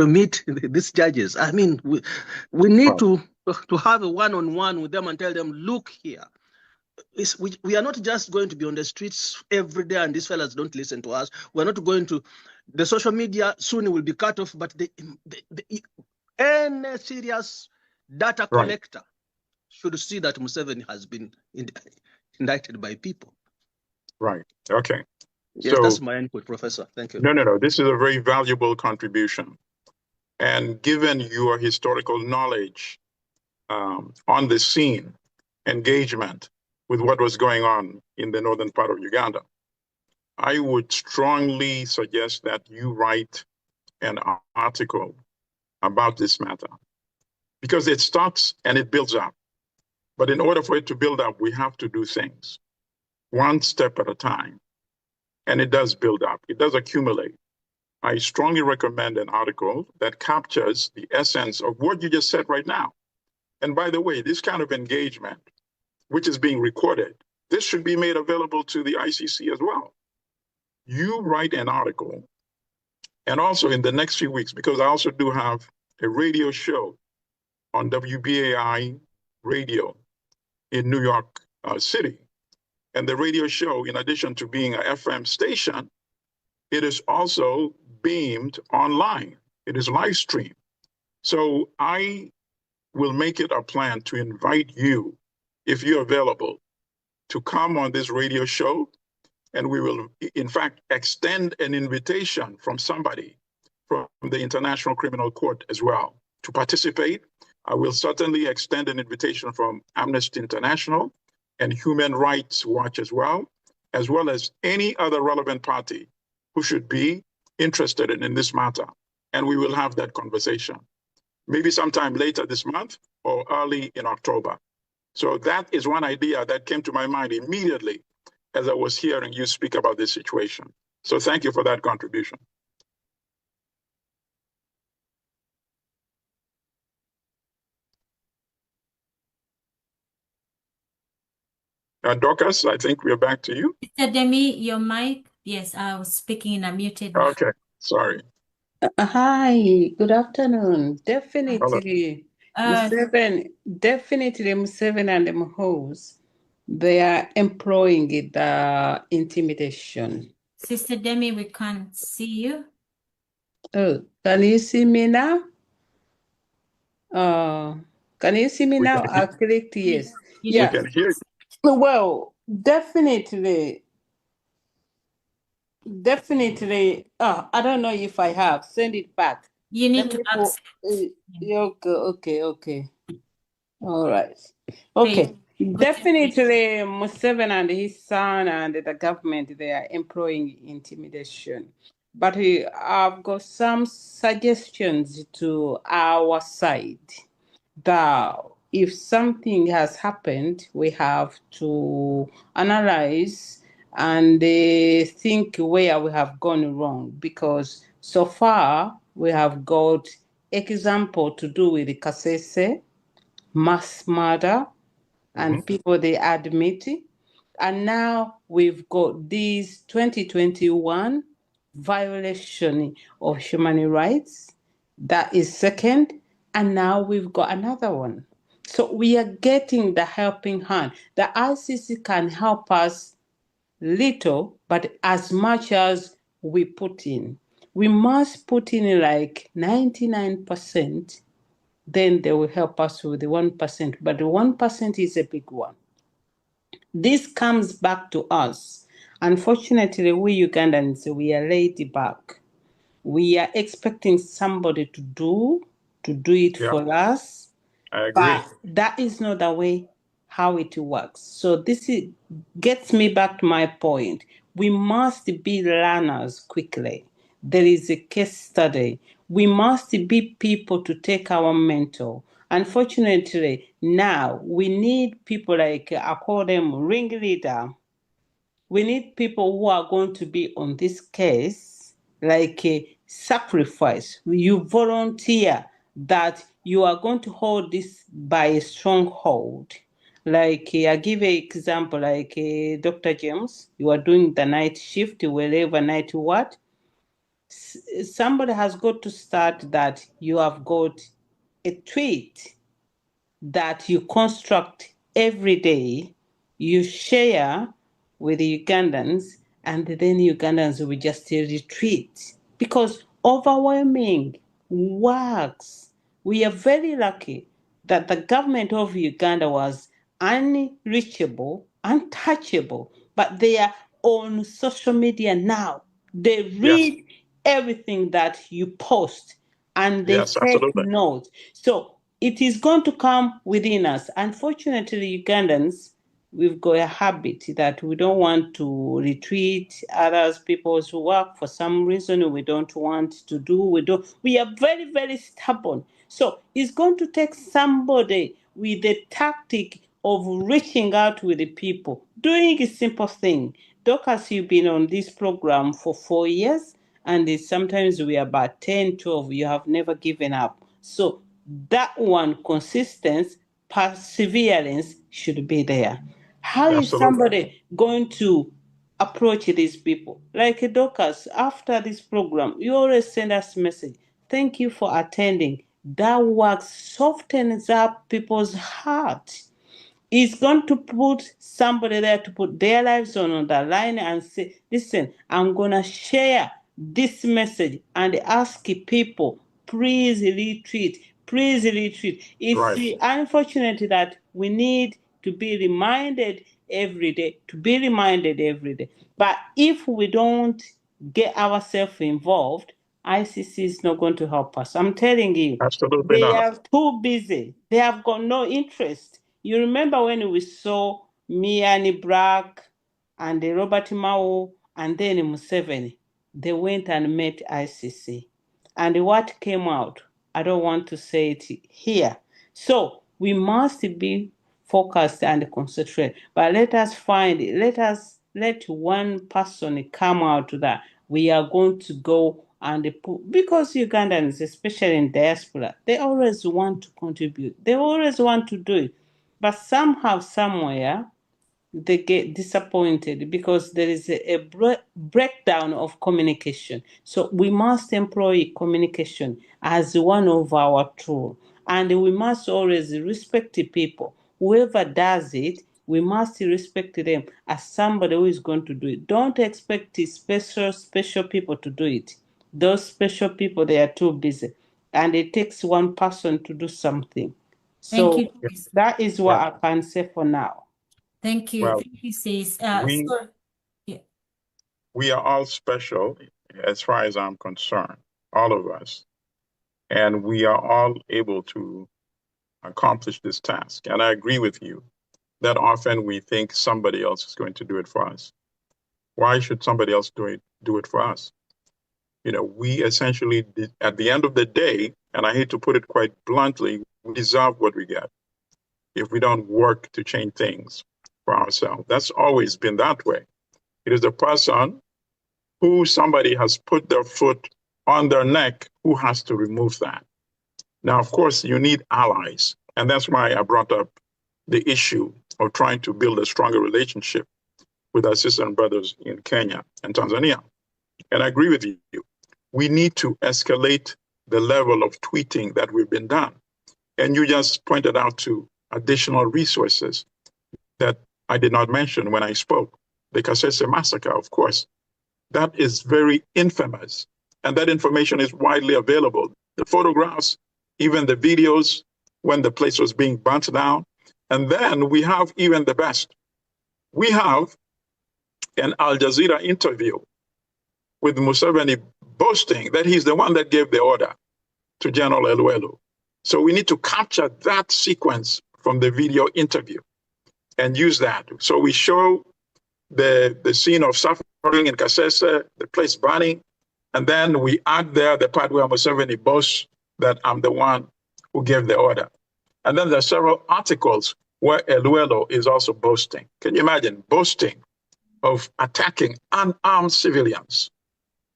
meet these judges. I mean, we need to have a one-on-one with them and tell them, look here, we are not just going to be on the streets every day and these fellas don't listen to us. We're not going to, the social media soon will be cut off, but any serious data collector should see that Museveni has been indicted by people. Right. Okay. Yes, so, that's my input, Professor. Thank you. No. This is a very valuable contribution. And given your historical knowledge on the scene, engagement with what was going on in the northern part of Uganda, I would strongly suggest that you write an article about this matter, because it starts and it builds up. But in order for it to build up, we have to do things one step at a time. And it does build up, it does accumulate. I strongly recommend an article that captures the essence of what you just said right now. And by the way, this kind of engagement, which is being recorded, this should be made available to the ICC as well. You write an article, and also in the next few weeks, because I also do have a radio show on WBAI radio in New York City. And the radio show, in addition to being an FM station, it is also beamed online. It is live streamed. So I will make it a plan to invite you, if you're available, to come on this radio show. And we will, in fact, extend an invitation from somebody from the International Criminal Court as well to participate. I will certainly extend an invitation from Amnesty International and Human Rights Watch as well as any other relevant party who should be interested in this matter. And we will have that conversation, maybe sometime later this month or early in October. So that is one idea that came to my mind immediately as I was hearing you speak about this situation. So thank you for that contribution. Dorcas, I think we're back to you. Mr. Demi, your mic. Yes, I was speaking in a muted. Okay, sorry. Hi, good afternoon. Definitely, Museveni and the Mohos, they are employing the intimidation. Sister Demi, we can't see you. Oh, can you see me now? Can you see me now? I clicked yes. Yeah. We can hear you. Well, definitely. I don't know if I have. Send it back. You need to accept. Okay. All right. Okay. Definitely, Museveni and his son and the government, they are employing intimidation. But I've got some suggestions to our side that if something has happened, we have to analyze and think where we have gone wrong, because so far we have got example to do with the Kasese, mass murder, and people they admit it. And now we've got this 2021 violation of human rights. That is second. And now we've got another one. So we are getting the helping hand. The ICC can help us little, but as much as we put in. We must put in like 99%, then they will help us with the 1%. But the 1% is a big one. This comes back to us. Unfortunately, we Ugandans, we are laid back. We are expecting somebody to do it for us. I agree. But that is not the way how it works. So gets me back to my point. We must be learners quickly. There is a case study. We must be people to take our mentor. Unfortunately, now we need people like, I call them ringleader. We need people who are going to be on this case, like a sacrifice. You volunteer that you are going to hold this by a stronghold. Like I give an example, like Dr. James, you are doing the night shift, wherever night what. Somebody has got to start that you have got a tweet that you construct every day, you share with the Ugandans, and then Ugandans will just retreat because overwhelming works. We are very lucky that the government of Uganda was unreachable, untouchable, but they are on social media now. They read everything that you post and they take note. So it is going to come within us. Unfortunately, Ugandans, we've got a habit that we don't want to retreat others people's work for some reason we don't want to do. We are very, very stubborn. So it's going to take somebody with the tactic of reaching out with the people, doing a simple thing. Dorcas, you've been on this program for 4 years, and sometimes we are about 10, 12. You have never given up. So that one, consistency, perseverance should be there. How is somebody going to approach these people? Like Dorcas, after this program, you always send us a message. Thank you for attending. That work softens up people's hearts. It's going to put somebody there to put their lives on the line and say, listen, I'm going to share this message and ask people, please retreat. Please retreat. It's unfortunate that we need to be reminded every day, But if we don't get ourselves involved, ICC is not going to help us. I'm telling you, they are too busy. They have got no interest. You remember when we saw Miani Brack and Robert Mao and then Museveni, they went and met ICC. And what came out, I don't want to say it here. So we must be focused and concentrate. But let one person come out that we are going to go and because Ugandans, especially in diaspora, they always want to contribute. They always want to do it. But somehow, somewhere, they get disappointed because there is a breakdown of communication. So we must employ communication as one of our tools. And we must always respect the people. Whoever does it, we must respect them as somebody who is going to do it. Don't expect the special people to do it. Those special people, they are too busy. And it takes one person to do something. So that is what I can say for now. Thank you. Well, thank you, sis. We are all special as far as I'm concerned, all of us. And we are all able to accomplish this task. And I agree with you that often we think somebody else is going to do it for us. Why should somebody else do it for us? You know, we essentially, at the end of the day, and I hate to put it quite bluntly, we deserve what we get if we don't work to change things for ourselves. That's always been that way. It is the person who somebody has put their foot on their neck who has to remove that. Now, of course, you need allies. And that's why I brought up the issue of trying to build a stronger relationship with our sisters and brothers in Kenya and Tanzania. And I agree with you. We need to escalate the level of tweeting that we've been done. And you just pointed out to additional resources that I did not mention when I spoke. The Kasese massacre, of course, that is very infamous. And that information is widely available. The photographs, even the videos when the place was being burnt down. And then we have even the best. We have an Al Jazeera interview with Museveni boasting that he's the one that gave the order to General Eluelu. So we need to capture that sequence from the video interview and use that. So we show the scene of suffering in Kasese, the place burning, and then we add there the part where Museveni boasts that I'm the one who gave the order. And then there are several articles where Eluelu is also boasting. Can you imagine boasting of attacking unarmed civilians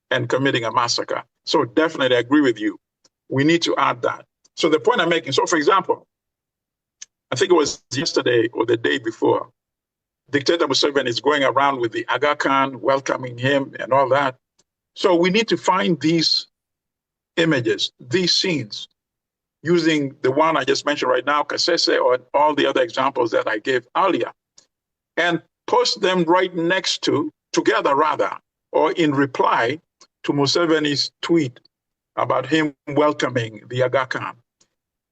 and committing a massacre? So definitely I agree with you. We need to add that. So the point I'm making, so for example, I think it was yesterday or the day before, Dictator Museveni is going around with the Aga Khan, welcoming him and all that. So we need to find these images, these scenes, using the one I just mentioned right now, Kasese, or all the other examples that I gave earlier, and post them right next to, together rather, or in reply to Museveni's tweet about him welcoming the Aga Khan.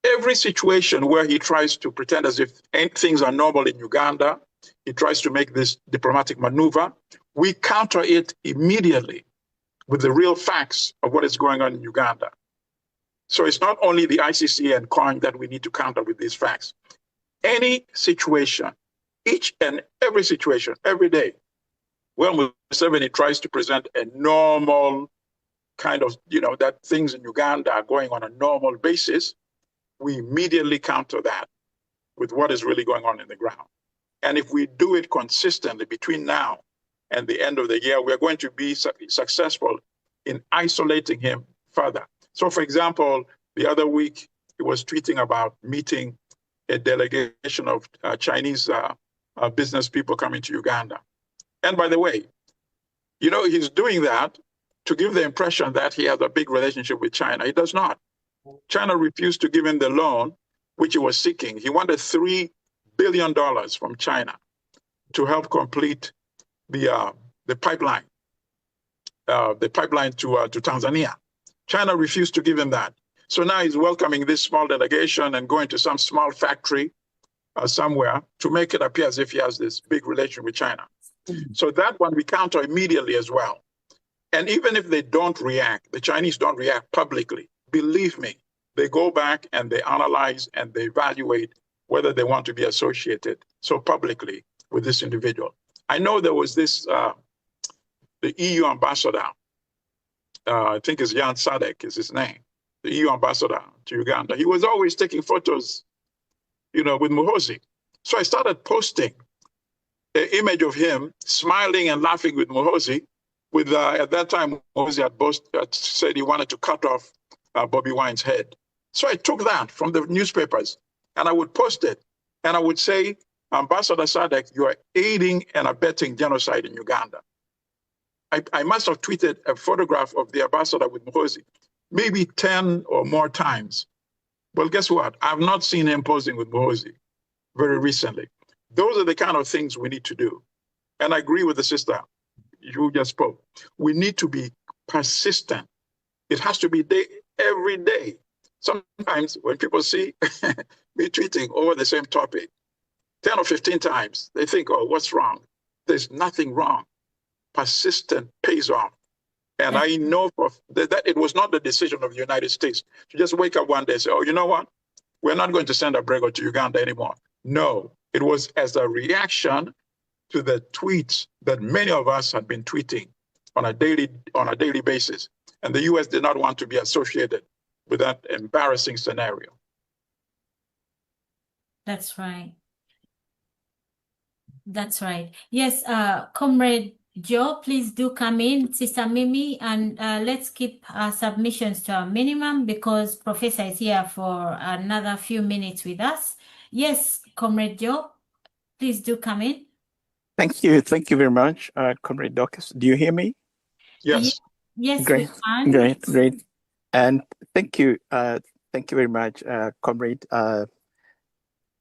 Every situation where he tries to pretend as if things are normal in Uganda, he tries to make this diplomatic maneuver, we counter it immediately with the real facts of what is going on in Uganda. So it's not only the ICC and COIN that we need to counter with these facts. Any situation, each and every situation, every day, where Museveni tries to present a normal kind of, that things in Uganda are going on a normal basis, we immediately counter that with what is really going on in the ground. And if we do it consistently between now and the end of the year, we're going to be successful in isolating him further. So for example, the other week, he was tweeting about meeting a delegation of Chinese business people coming to Uganda. And by the way, he's doing that to give the impression that he has a big relationship with China. He does not. China refused to give him the loan, which he was seeking. He wanted $3 billion from China to help complete the pipeline to Tanzania. China refused to give him that. So now he's welcoming this small delegation and going to some small factory somewhere to make it appear as if he has this big relation with China. So that one we counter immediately as well. And even if they don't react, the Chinese don't react publicly, believe me, they go back and they analyze and they evaluate whether they want to be associated so publicly with this individual. I know there was this, the EU ambassador, I think it's Jan Sadek is his name, the EU ambassador to Uganda. He was always taking photos, with Muhoozi. So I started posting an image of him smiling and laughing with Muhoozi. With at that time, Muhoozi had said he wanted to cut off Bobi Wine's head. So I took that from the newspapers and I would post it. And I would say, Ambassador Sadek, you are aiding and abetting genocide in Uganda. I must have tweeted a photograph of the ambassador with Muhoozi maybe 10 or more times. Well, guess what? I've not seen him posing with Muhoozi very recently. Those are the kind of things we need to do. And I agree with the sister you just spoke. We need to be persistent. It has to be every day. Sometimes when people see me tweeting over the same topic 10 or 15 times, they think, oh, what's wrong? There's nothing wrong. Persistent pays off. And I know that it was not the decision of the United States to just wake up one day and say, oh, you know what? We're not going to send Abrego to Uganda anymore. No, it was as a reaction to the tweets that many of us had been tweeting on a daily basis. And the US did not want to be associated with that embarrassing scenario. That's right. That's right. Yes, Comrade Joe, please do come in, Sister Mimi, and let's keep our submissions to a minimum because Professor is here for another few minutes with us. Yes, Comrade Joe, please do come in. Thank you. Thank you very much, Comrade Dorcas. Do you hear me? Yes. Yes, Great. we can. Great. And thank you. Thank you very much, Comrade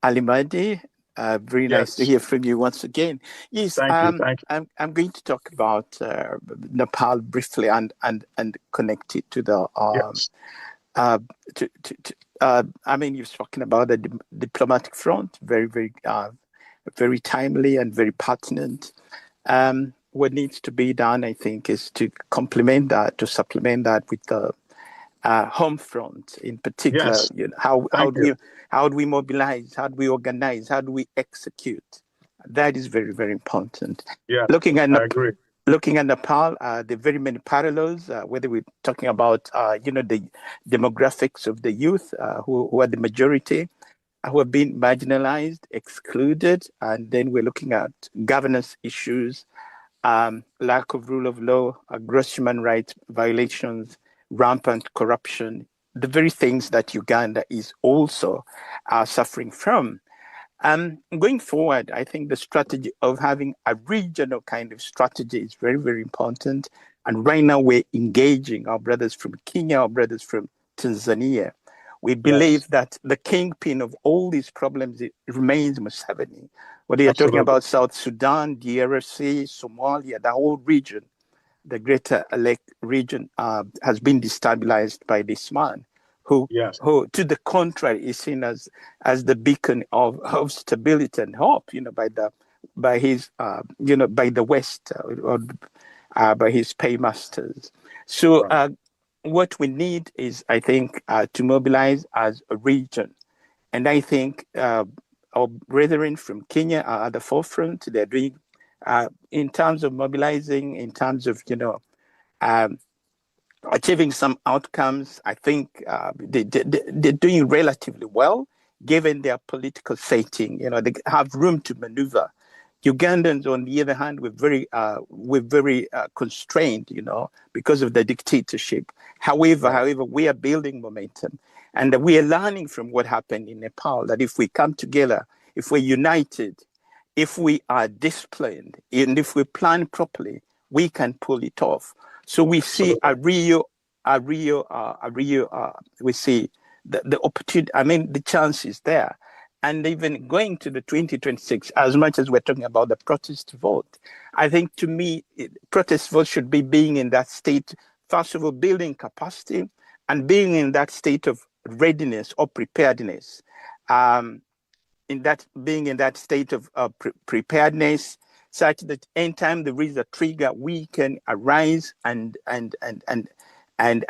Alimadi. Very nice to hear from you once again. Yes, Thank you. I'm going to talk about Nepal briefly and connect it to the Yes. I mean, you've spoken about the diplomatic front, very timely and very pertinent. What needs to be done, I think, is to complement that, to supplement that with the home front in particular. Yes. You know, how do we mobilize? How do we organize? How do we execute? That is very, very important. Yeah, I agree. Looking at Nepal, there are very many parallels, whether we're talking about, the demographics of the youth who are the majority, who have been marginalized, excluded, and then we're looking at governance issues, lack of rule of law, gross human rights violations, rampant corruption, the very things that Uganda is also suffering from. Going forward, I think the strategy of having a regional kind of strategy is very, very important. And right now we're engaging our brothers from Kenya, our brothers from Tanzania. We believe that the kingpin of all these problems remains Museveni. Whether you're talking about South Sudan, DRC, Somalia, the whole region, the greater Lake region has been destabilized by this man who, to the contrary, is seen as the beacon of stability and hope, by the West or by his paymasters. So what we need is, I think, to mobilize as a region. And I think our brethren from Kenya are at the forefront. They're doing, in terms of mobilizing, in terms of, achieving some outcomes. I think they're doing relatively well, given their political setting. They have room to maneuver. Ugandans, on the other hand, we're very constrained, because of the dictatorship. However, we are building momentum, and we are learning from what happened in Nepal. That if we come together, if we're united, if we are disciplined, and if we plan properly, we can pull it off. So we see we see the opportunity. I mean, the chance is there. And even going to the 2026, as much as we're talking about the protest vote, I think to me, protest vote should be being in that state, first of all, building capacity and being in that state of readiness or preparedness. Being in that state of preparedness, such that anytime there is a trigger, we can arise and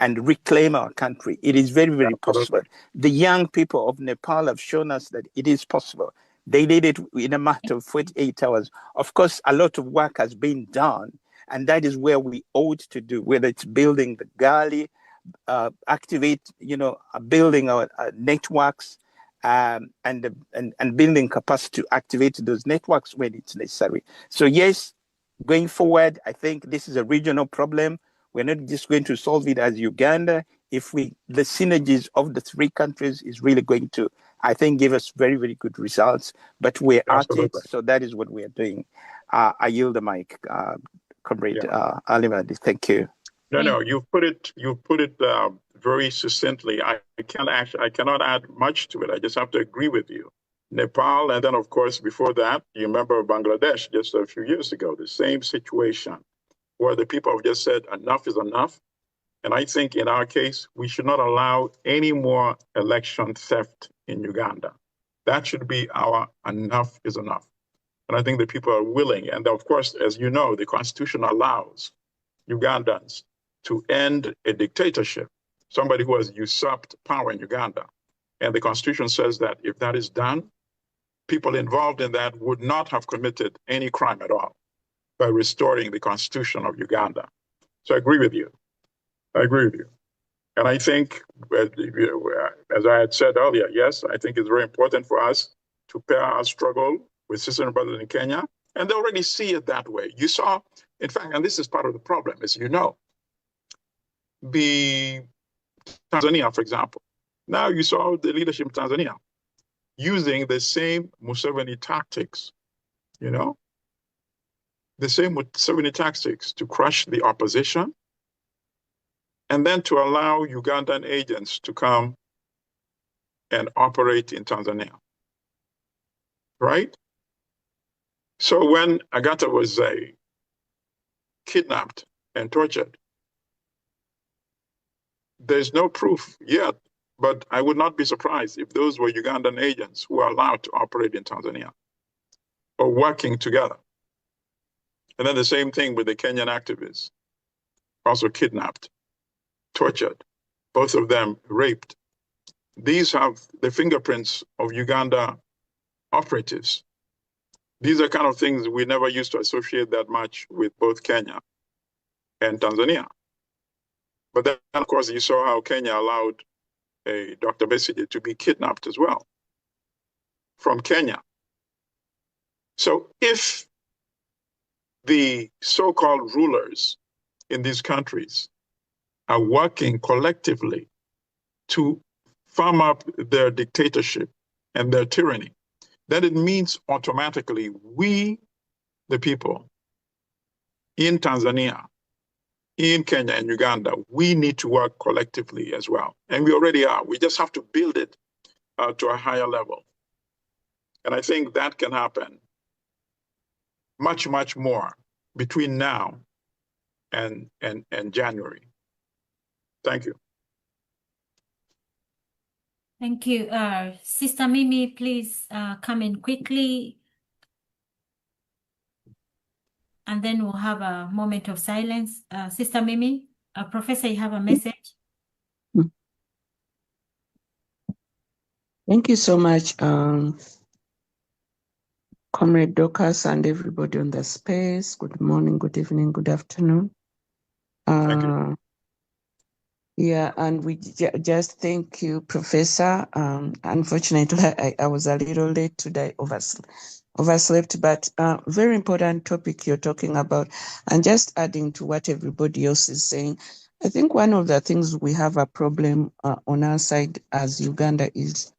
reclaim our country. It is very, very possible. The young people of Nepal have shown us that it is possible. They did it in a matter of 48 hours. Of course, a lot of work has been done, and that is where we ought to do, whether it's building the Gali, building our networks, and building capacity to activate those networks when it's necessary. So yes, going forward, I think this is a regional problem. We're not just going to solve it as Uganda. The synergies of the three countries is really going to, I think, give us very, very good results. But we're at it, so that is what we are doing. I yield the mic, Comrade Alimadi. Thank you. No, you put it very succinctly. I cannot add much to it. I just have to agree with you. Nepal, and then of course before that, you remember Bangladesh just a few years ago, the same situation where the people have just said enough is enough. And I think in our case, we should not allow any more election theft in Uganda. That should be our enough is enough. And I think the people are willing. And of course, as you know, the Constitution allows Ugandans to end a dictatorship, somebody who has usurped power in Uganda. And the Constitution says that if that is done, people involved in that would not have committed any crime at all by restoring the Constitution of Uganda. So I agree with you. And I think, as I had said earlier, yes, I think it's very important for us to pair our struggle with sisters and brothers in Kenya. And they already see it that way. You saw In fact, and this is part of the problem, as you know, the Tanzania, for example. Now you saw the leadership in Tanzania using the same Museveni tactics, you know, the same Museveni tactics to crush the opposition and then to allow Ugandan agents to come and operate in Tanzania, right? So when Agatha was kidnapped and tortured, there's no proof yet, but I would not be surprised if those were Ugandan agents who were allowed to operate in Tanzania or working together. And then the same thing with the Kenyan activists, also kidnapped, tortured, both of them raped. These have the fingerprints of Uganda operatives. These are kind of things we never used to associate that much with both Kenya and Tanzania. But then, of course, you saw how Kenya allowed a Dr. Besigye to be kidnapped as well from Kenya. So if the so-called rulers in these countries are working collectively to firm up their dictatorship and their tyranny, then it means automatically we, the people in Tanzania, in Kenya and Uganda, we need to work collectively as well. And we already are. We just have to build it to a higher level. And I think that can happen much, much more between now and January. Thank you. Thank you. Sister Mimi, please come in quickly. And then we'll have a moment of silence. Sister Mimi, Professor, you have a message? Thank you so much, Comrade Dorcas and everybody on the space. Good morning, good evening, good afternoon. Thank you. Yeah, and we just thank you, Professor. Unfortunately, I was a little late today, overslept, but very important topic you're talking about. And just adding to what everybody else is saying, I think one of the things we have a problem on our side as Uganda is,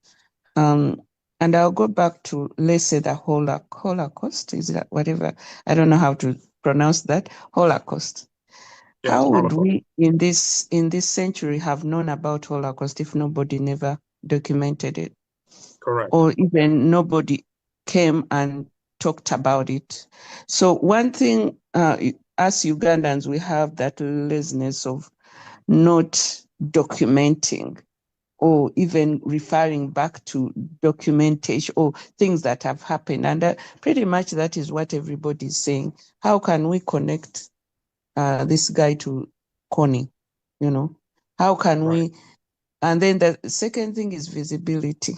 and I'll go back to, let's say, the Holocaust, is that whatever, I don't know how to pronounce that, Holocaust. Yes, How would we in this century have known about Holocaust if nobody never documented it? Correct. Or even nobody came and talked about it. So one thing, as Ugandans, we have that laziness of not documenting or even referring back to documentation or things that have happened. And pretty much that is what everybody is saying. How can we connect this guy to Connie, you know? How can we? And then the second thing is visibility.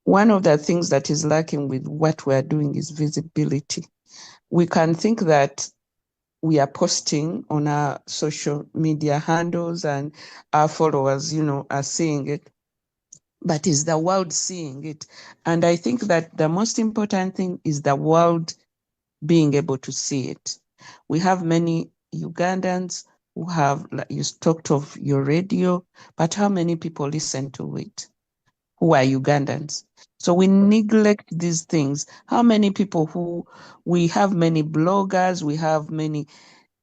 One of the things that is lacking with what we're doing is visibility. We can think that we are posting on our social media handles and our followers, you know, are seeing it, but is the world seeing it? And I think that the most important thing is the world being able to see it. We have many Ugandans who have, like you talked of your radio, but how many people listen to it who are Ugandans? So we neglect these things. How many people we have many bloggers, we have many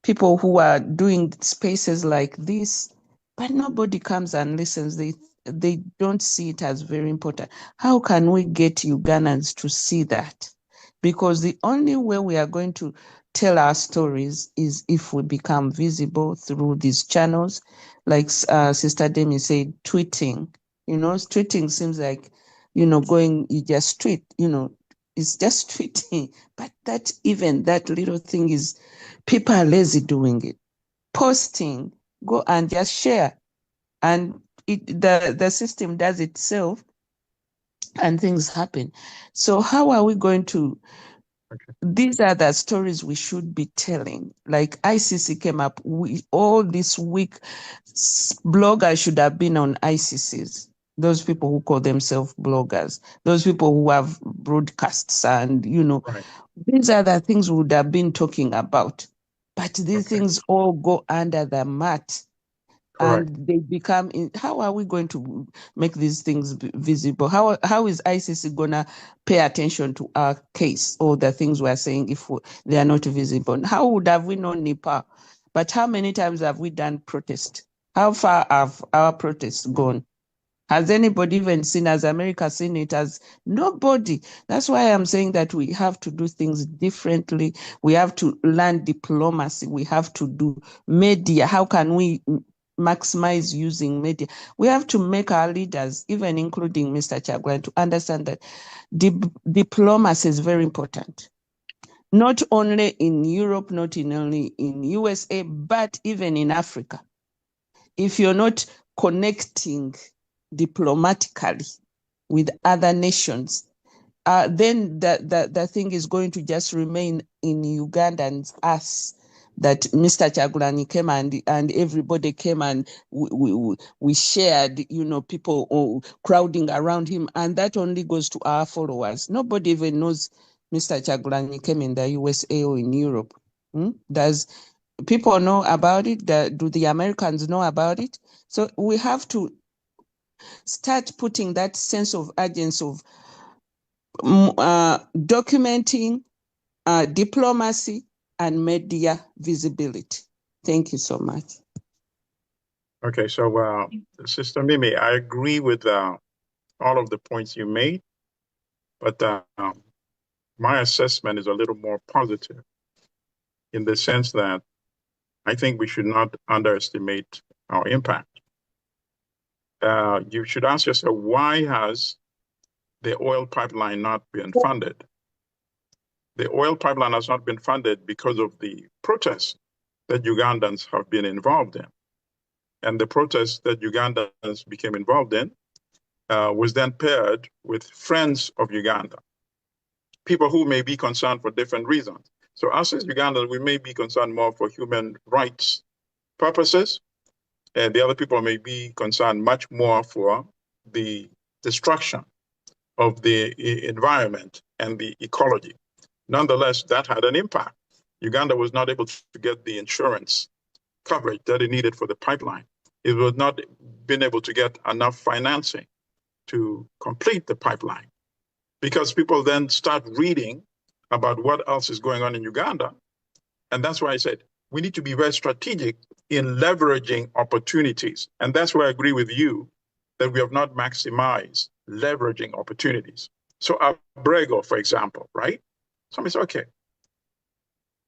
people who are doing spaces like this, but nobody comes and listens. They don't see it as very important. How can we get Ugandans to see that? Because the only way we are going to tell our stories is if we become visible through these channels. Like Sister Demi said, tweeting. You know, tweeting seems like, you know, you just tweet, you know, it's just tweeting. But that little thing is, people are lazy doing it. Posting, go and just share. And the system does itself and things happen. So how are we going to, these are the stories we should be telling. Like ICC came up, all this week, bloggers should have been on ICCs. those people who call themselves bloggers, those people who have broadcasts, and Right. these are the things we would have been talking about. But these Okay. things all go under the mat. Correct. And they become, how are we going to make these things visible? How is ICC going to pay attention to our case or the things we're saying if they are not visible? How would have we known Nepal? But how many times have we done protest? How far have our protests gone? Has anybody even seen, has America seen it? As nobody. That's why I'm saying that we have to do things differently. We have to learn diplomacy. We have to do media. How can we maximize using media? We have to make our leaders, even including Mr. Chagwan, to understand that diplomacy is very important. Not only in Europe, not only in USA, but even in Africa. If you're not connecting diplomatically with other nations, then the thing is going to just remain in Ugandans, us, that Mr. Chagulani came and everybody came and we shared, people crowding around him, and that only goes to our followers. Nobody even knows Mr. Chagulani came in the USA or in Europe. Does people know about it? Do the Americans know about it? So we have to start putting that sense of urgency of documenting diplomacy and media visibility. Thank you so much. Okay, so Sister Mimi, I agree with all of the points you made, but my assessment is a little more positive in the sense that I think we should not underestimate our impact. You should ask yourself, why has the oil pipeline not been funded? The oil pipeline has not been funded because of the protests that Ugandans have been involved in. And the protests that Ugandans became involved in was then paired with friends of Uganda, people who may be concerned for different reasons. So us as Ugandans, we may be concerned more for human rights purposes, and the other people may be concerned much more for the destruction of the environment and the ecology. Nonetheless, that had an impact. Uganda was not able to get the insurance coverage that it needed for the pipeline. It was not been able to get enough financing to complete the pipeline, because people then start reading about what else is going on in Uganda. And that's why I said, we need to be very strategic in leveraging opportunities. And that's where I agree with you that we have not maximized leveraging opportunities. So Abrego, for example, right? Somebody said, okay,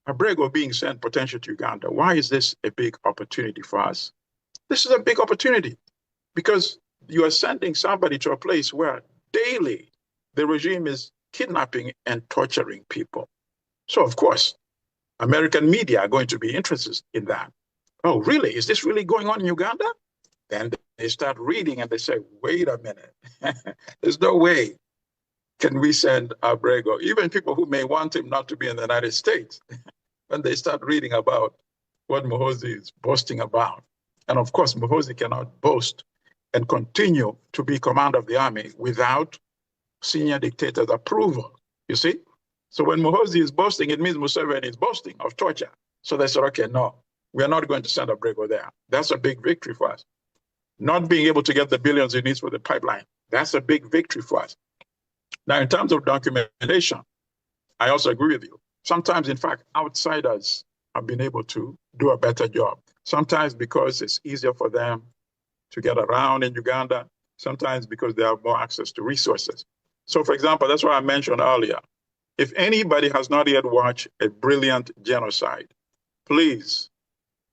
Abrego being sent potential to Uganda, why is this a big opportunity for us? This is a big opportunity because you are sending somebody to a place where daily the regime is kidnapping and torturing people. So of course, American media are going to be interested in that. Oh, really? Is this really going on in Uganda? Then they start reading and they say, wait a minute, there's no way can we send Abrego, even people who may want him not to be in the United States, when they start reading about what Muhoozi is boasting about. And of course, Muhoozi cannot boast and continue to be commander of the army without senior dictator's approval, you see? So when Muhoozi is boasting, it means Museveni is boasting of torture. So they said, okay, no, we are not going to send Abrego there. That's a big victory for us. Not being able to get the billions it needs for the pipeline, that's a big victory for us. Now, in terms of documentation, I also agree with you. Sometimes, in fact, outsiders have been able to do a better job. Sometimes because it's easier for them to get around in Uganda, sometimes because they have more access to resources. So, for example, that's why I mentioned earlier, if anybody has not yet watched A Brilliant Genocide, please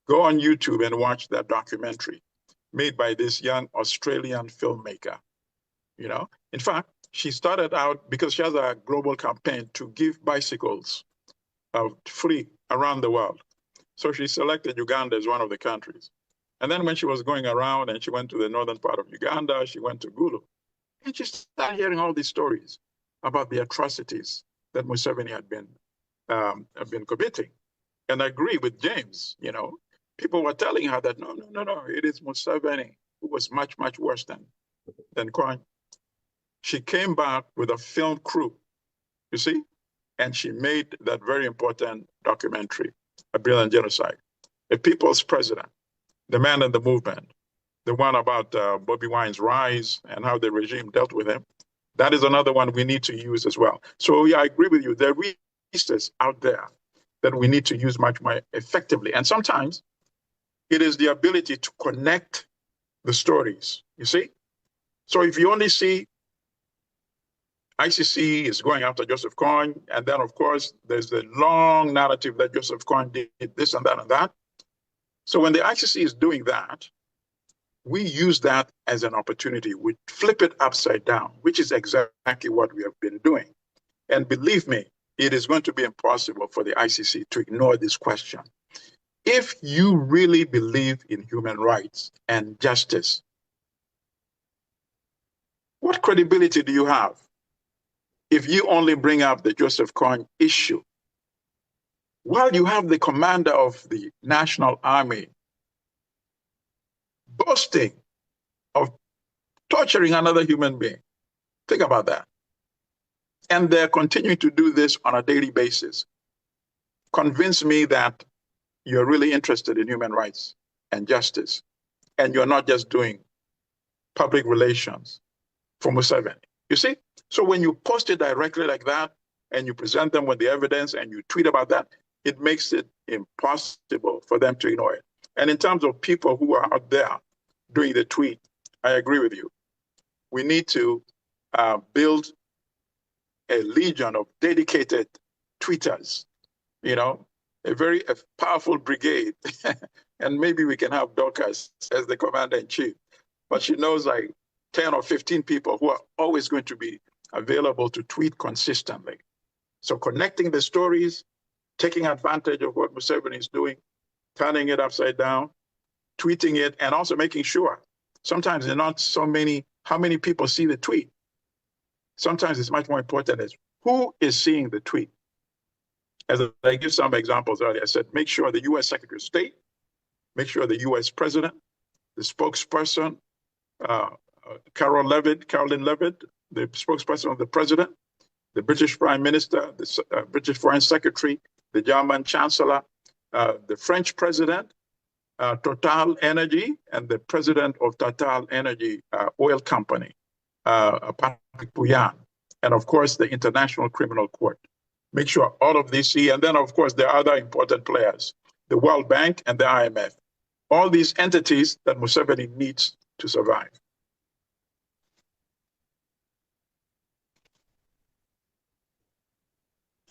go on YouTube and watch that documentary made by this young Australian filmmaker. You know, in fact, she started out because she has a global campaign to give bicycles free around the world. So she selected Uganda as one of the countries. And then when she was going around and she went to the northern part of Uganda, she went to Gulu, and she started hearing all these stories about the atrocities that Museveni had been committing. And I agree with James, you know, people were telling her that, no, it is Museveni who was much, much worse than than coin. She came back with a film crew, you see, and she made that very important documentary, A Brilliant Genocide. A People's President, The Man and the Movement, the one about Bobby Wine's rise and how the regime dealt with him. That is another one we need to use as well. So yeah, I agree with you. There are resources out there that we need to use much more effectively. And sometimes it is the ability to connect the stories, you see? So if you only see ICC is going after Joseph Kony, and then of course, there's the long narrative that Joseph Kony did this and that and that. So when the ICC is doing that, we use that as an opportunity. We flip it upside down, which is exactly what we have been doing. And believe me, it is going to be impossible for the ICC to ignore this question. If you really believe in human rights and justice, what credibility do you have if you only bring up the Joseph Kony issue while you have the commander of the National Army boasting of torturing another human being? Think about that. And they're continuing to do this on a daily basis. Convince me that you're really interested in human rights and justice, and you're not just doing public relations for Museveni. You see? So when you post it directly like that, and you present them with the evidence, and you tweet about that, it makes it impossible for them to ignore it. And in terms of people who are out there doing the tweet, I agree with you. We need to build a legion of dedicated tweeters, you know, a very powerful brigade. And maybe we can have Dorcas as the commander-in-chief. But she knows like 10 or 15 people who are always going to be available to tweet consistently. So connecting the stories, taking advantage of what Museveni is doing, turning it upside down, tweeting it, and also making sure. Sometimes they're not so many, how many people see the tweet. Sometimes it's much more important as who is seeing the tweet. As I give some examples earlier, I said, make sure the US Secretary of State, make sure the US President, the spokesperson, Caroline Levitt, the spokesperson of the President, the British Prime Minister, the British Foreign Secretary, the German Chancellor, the French President, Total Energy, and the President of Total Energy Oil Company, Patrick Pouyan, and of course the International Criminal Court. Make sure all of these see, and then of course there are other important players, the World Bank and the IMF, all these entities that Museveni needs to survive.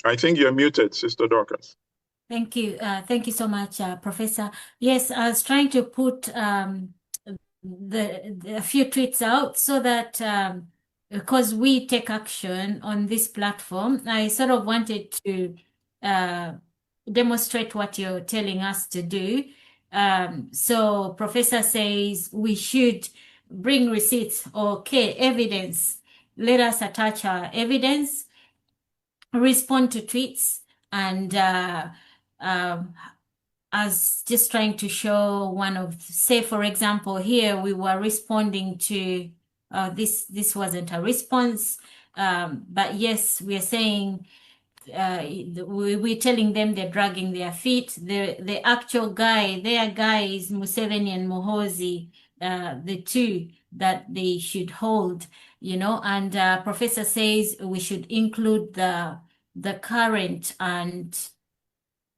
I think you're muted, Sister Dorcas. Thank you. Thank you so much, Professor. Yes, I was trying to put a few tweets out so that because we take action on this platform, I sort of wanted to demonstrate what you're telling us to do. So Professor says we should bring receipts, okay, evidence. Let us attach our evidence, respond to tweets, and as just trying to show one of, say, for example, here we were responding to this wasn't a response, but yes, we are saying we're telling them they're dragging their feet. The actual guy, their guy is Museveni and Muhoozi, the two that they should hold, you know. And Professor says we should include the current and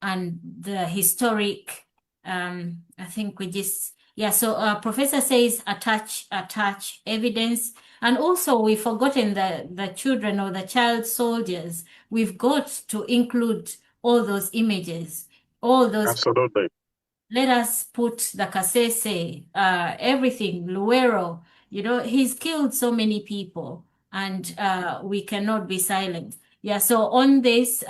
the historic. I think we just, yeah. So Professor says attach evidence, and also we've forgotten the children or the child soldiers. We've got to include all those images, all those. Absolutely. Let us put the Kasese, everything, Luero. You know, he's killed so many people, and we cannot be silent. Yeah. So on this,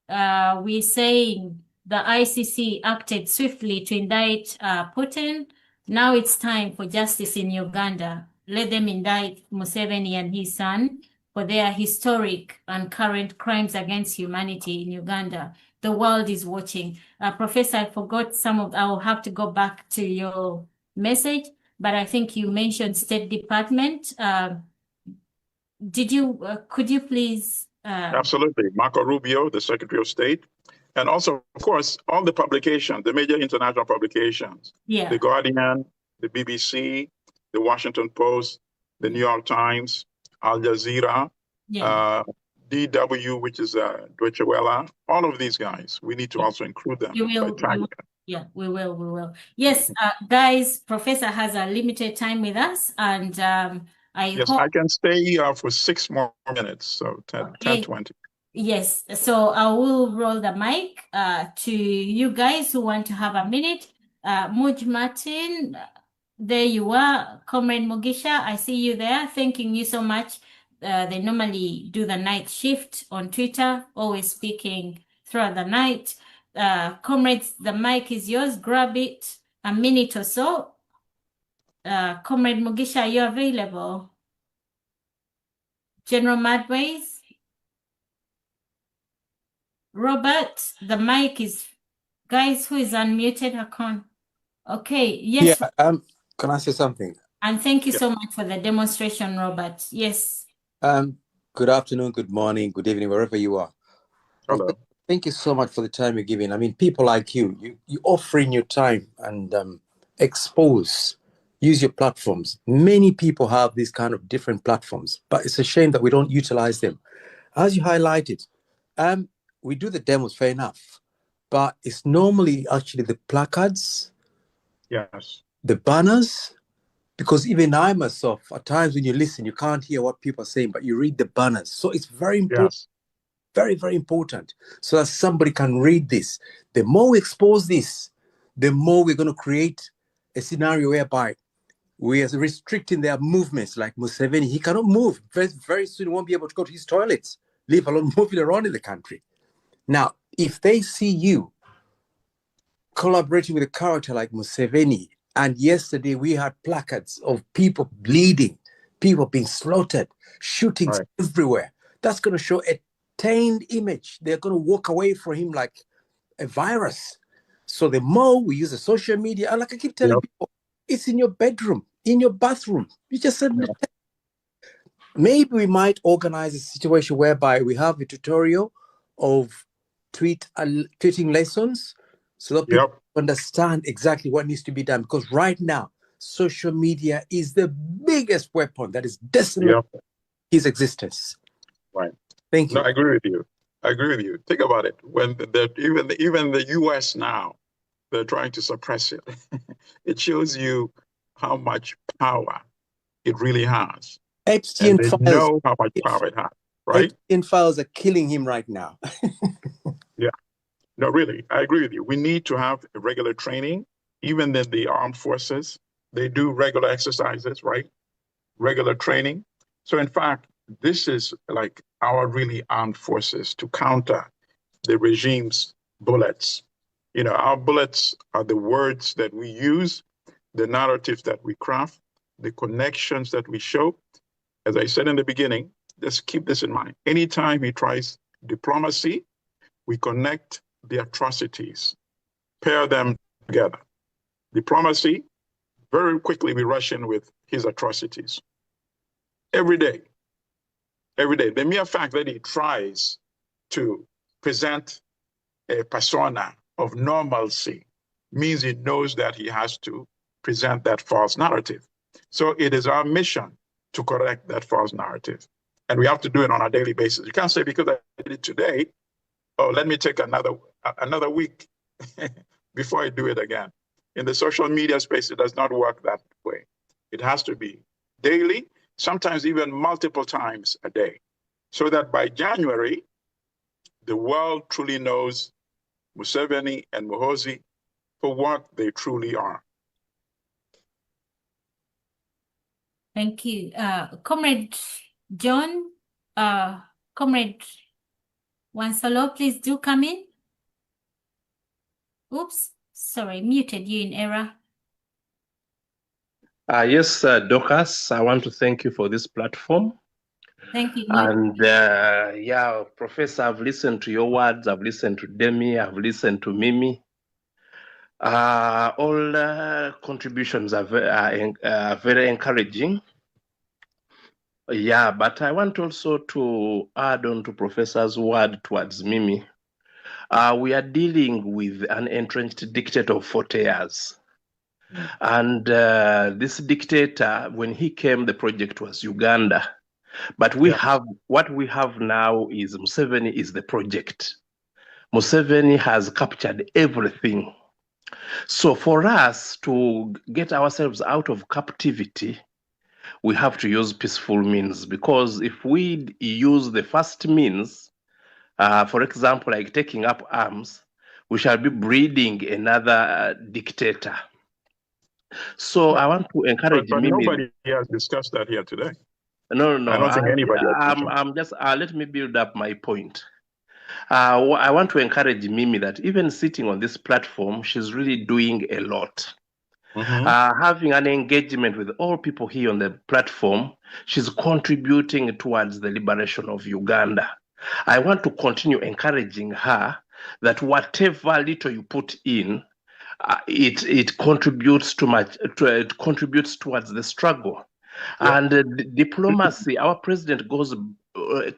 we're saying the ICC acted swiftly to indict Putin. Now it's time for justice in Uganda. Let them indict Museveni and his son for their historic and current crimes against humanity in Uganda. The world is watching. Professor, I forgot some of, I'll have to go back to your message, but I think you mentioned State Department. Could you please? Absolutely. Marco Rubio, the Secretary of State. And also, of course, all the publications, the major international publications, The Guardian, the BBC, the Washington Post, the New York Times, Al Jazeera, DW, which is Deutsche Welle, all of these guys, we need to also include them. We will. Yes, guys, Professor has a limited time with us, and I can stay here for 6 more minutes, so 10, 20. Yes, so I will roll the mic to you guys who want to have a minute. Muj Martin, there you are. Comrade Mugisha, I see you there. Thanking you so much. They normally do the night shift on Twitter, always speaking throughout the night. Comrades, the mic is yours. Grab it, a minute or so. Comrade Mugisha, are you available? General Madways? Robert, the mic is, guys, who is unmuted? I can't. Okay, yes. Yeah, can I say something? And thank you so much for the demonstration, Robert. Yes. Good afternoon, good morning, good evening, wherever you are. Hello. Thank you so much for the time you're giving. I mean, people like you offering your time and use your platforms. Many people have these kind of different platforms, but it's a shame that we don't utilize them. As you highlighted, we do the demos, fair enough, but it's normally actually the placards, the banners, because even I myself, at times when you listen, you can't hear what people are saying, but you read the banners. So it's very important, very, very important, so that somebody can read this. The more we expose this, the more we're going to create a scenario whereby we are restricting their movements. Like Museveni, he cannot move. Very soon he won't be able to go to his toilets, leave alone moving around in the country. Now, if they see you collaborating with a character like Museveni, and yesterday we had placards of people bleeding, people being slaughtered, shootings everywhere, that's going to show a tainted image. They're going to walk away from him like a virus. So the more we use the social media, and like I keep telling people, it's in your bedroom, in your bathroom. You just send the text. Maybe we might organize a situation whereby we have a tutorial of tweeting lessons so that people understand exactly what needs to be done. Because right now, social media is the biggest weapon that is decimating his existence. Right. Thank you. No, I agree with you. Think about it. When even the US now, they're trying to suppress it. It shows you how much power it really has. Epstein files know how much power it has, right? Epstein files are killing him right now. No, really, I agree with you. We need to have regular training. Even in the armed forces, they do regular exercises, right? Regular training. So in fact, this is like our really armed forces to counter the regime's bullets. You know, our bullets are the words that we use, the narratives that we craft, the connections that we show. As I said in the beginning, just keep this in mind. Anytime he tries diplomacy, we connect the atrocities, pair them together. Diplomacy, very quickly we rush in with his atrocities. Every day. The mere fact that he tries to present a persona of normalcy means he knows that he has to present that false narrative. So it is our mission to correct that false narrative. And we have to do it on a daily basis. You can't say because I did it today, oh, let me take another week before I do it again. In the social media space, it does not work that way. It has to be daily, sometimes even multiple times a day, so that by January, the world truly knows Museveni and Muhoozi for what they truly are. Thank you. Comrade John, Comrade Wansalo, please do come in. Oops, sorry, muted you in error. Yes, Dorcas, I want to thank you for this platform. Thank you. And yeah, Professor, I've listened to your words. I've listened to Demi. I've listened to Mimi. All contributions are very encouraging. Yeah, but I want also to add on to Professor's word towards Mimi. We are dealing with an entrenched dictator of 40 years. And this dictator, when he came, the project was Uganda. But what we have now is Museveni is the project. Museveni has captured everything. So for us to get ourselves out of captivity, we have to use peaceful means, because if we use the first means, for example, like taking up arms, we shall be breeding another dictator. So I want to encourage but Mimi. nobody has discussed that here today. No. I don't think anybody has. I'm just let me build up my point. I want to encourage Mimi that even sitting on this platform, she's really doing a lot. Having an engagement with all people here on the platform, she's contributing towards the liberation of Uganda. I want to continue encouraging her that whatever little you put in, it contributes too much. It contributes towards the struggle. And diplomacy, our president goes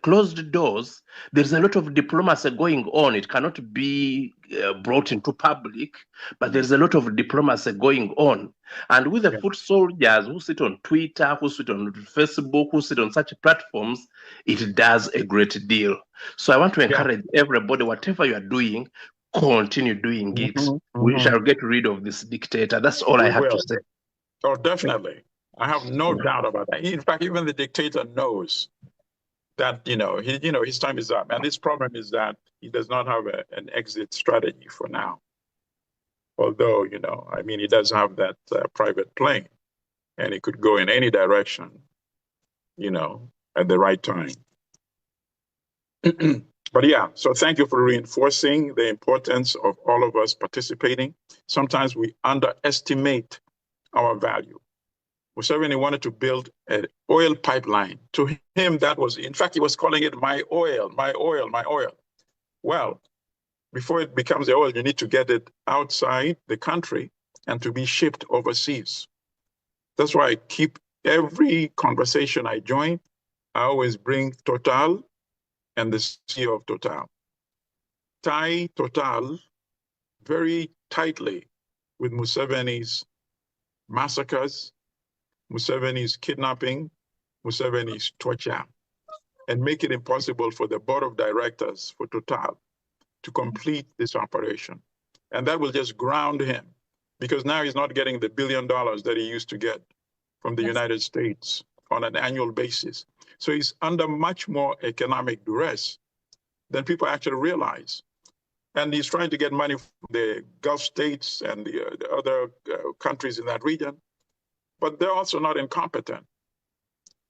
closed doors. There's a lot of diplomacy going on. It cannot be brought into public, but there's a lot of diplomacy going on. And with the foot soldiers who sit on Twitter, who sit on Facebook, who sit on such platforms, it does a great deal. So I want to encourage everybody, whatever you are doing, continue doing it. We shall get rid of this dictator. That's all I have to say. Oh, definitely. I have no doubt about that. In fact, even the dictator knows that his time is up, and his problem is that he does not have an exit strategy for now. Although he does have that private plane, and it could go in any direction, at the right time. But yeah, so thank you for reinforcing the importance of all of us participating. Sometimes we underestimate our value. Museveni wanted to build an oil pipeline. To him, that was, in fact, he was calling it my oil, my oil, my oil. Well, before it becomes the oil, you need to get it outside the country and to be shipped overseas. That's why I keep every conversation I join, I always bring Total and the CEO of Total. Tie Total very tightly with Museveni's massacres, Museveni's kidnapping, Museveni's torture, and make it impossible for the board of directors for Total to complete this operation. And that will just ground him, because now he's not getting the $1 billion that he used to get from the United States on an annual basis. So he's under much more economic duress than people actually realize. And he's trying to get money from the Gulf states and the other countries in that region, but they're also not incompetent.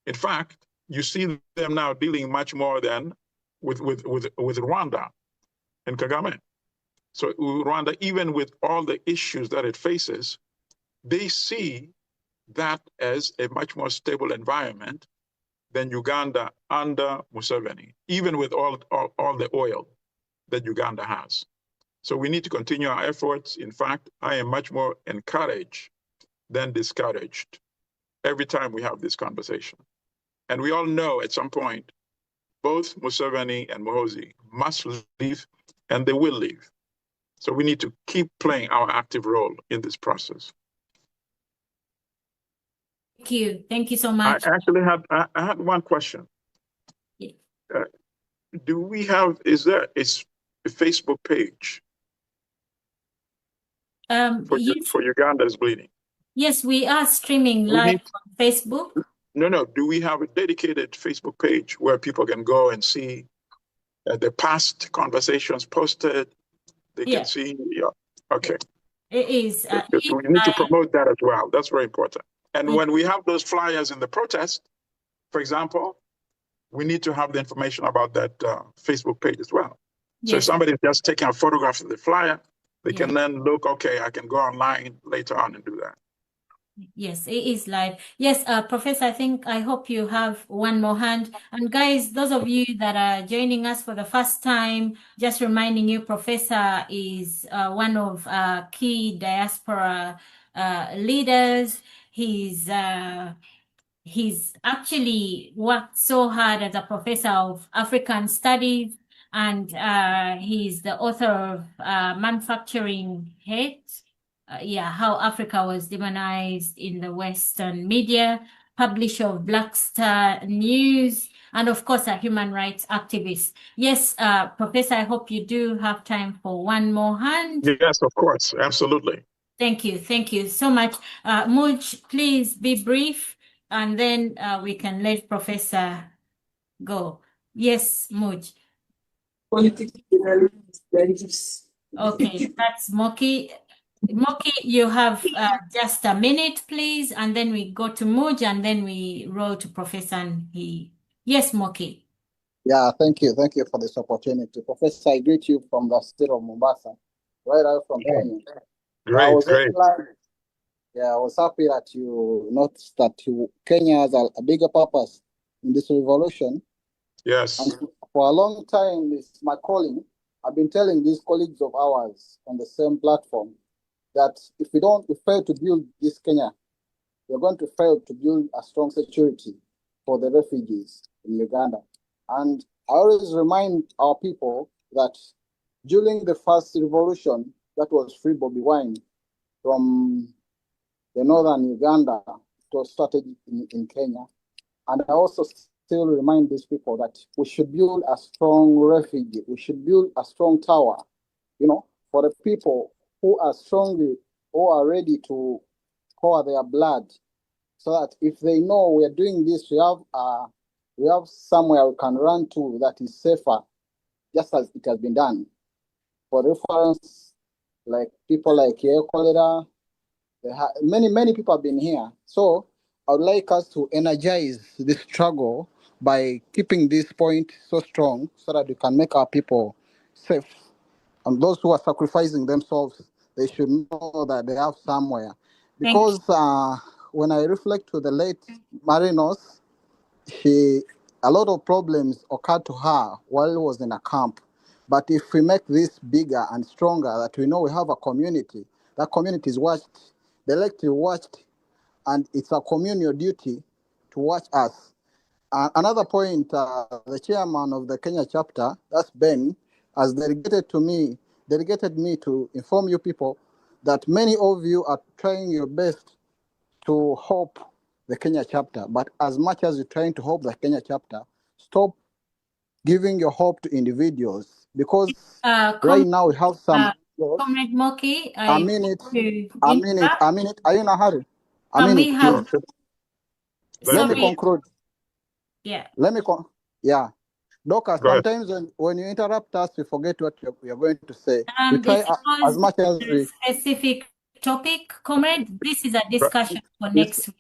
In fact, you see them now dealing much more than with Rwanda and Kagame. So Rwanda, even with all the issues that it faces, they see that as a much more stable environment than Uganda under Museveni, even with all the oil that Uganda has. So we need to continue our efforts. In fact, I am much more encouraged than discouraged every time we have this conversation. And we all know at some point, both Museveni and Muhoozi must leave, and they will leave. So we need to keep playing our active role in this process. Thank you. Thank you so much. I actually had one question. Yeah. Is there a Facebook page for Uganda's bleeding? Yes, we are streaming live on Facebook. No. Do we have a dedicated Facebook page where people can go and see the past conversations posted? They can see. Yeah. Okay. It is. We need to promote that as well. That's very important. And when we have those flyers in the protest, for example, we need to have the information about that Facebook page as well. So if somebody's just taking a photograph of the flyer, they can then look, okay, I can go online later on and do that. Yes, it is live. Yes, Professor, I hope you have one more hand. And guys, those of you that are joining us for the first time, just reminding you, Professor is one of key diaspora leaders. He's actually worked so hard as a professor of African studies, and he's the author of Manufacturing Hate. How Africa was demonized in the Western media, publisher of Black Star News, and of course, a human rights activist. Yes, Professor, I hope you do have time for one more hand. Yes, of course. Absolutely. Thank you. Thank you so much. Muj, please be brief, and then we can let Professor go. Yes, Muj. Okay, that's Moki. Moki, you have just a minute, please, and then we go to Muj, and then we roll to Professor. And yes, Moki. Yeah, thank you. Thank you for this opportunity. Professor, I greet you from the state of Mombasa, right out from Kenya. Great, great. I was happy that you noticed that Kenya has a bigger purpose in this revolution. Yes. And for a long time, it's my calling. I've been telling these colleagues of ours on the same platform that if we fail to build this Kenya, we're going to fail to build a strong security for the refugees in Uganda. And I always remind our people that during the first revolution, that was Free Bobi Wine from the northern Uganda, it was started in Kenya. And I also still remind these people that we should build a strong refugee. We should build a strong tower, for the people who are ready to pour their blood, so that if they know we are doing this, we have somewhere we can run to that is safer, just as it has been done. For reference, like people like Kolera, many people have been here. So I would like us to energize this struggle by keeping this point so strong so that we can make our people safe. And those who are sacrificing themselves, they should know that they have somewhere. Because when I reflect to the late Marinos, a lot of problems occurred to her while she was in a camp. But if we make this bigger and stronger, that we know we have a community, that community is watched, the electorate watched, and it's a communal duty to watch us. Another point, the chairman of the Kenya chapter, that's Ben, has delegated me to inform you people that many of you are trying your best to help the Kenya chapter. But as much as you're trying to help the Kenya chapter, stop giving your hope to individuals, because right now we have some. Comrade Moki, a minute. Are you in a hurry? Let me conclude. Yeah. Doctor, sometimes when you interrupt us, we forget what you're going to say. We try as much as we. Specific topic, comrade. This is a discussion for next week.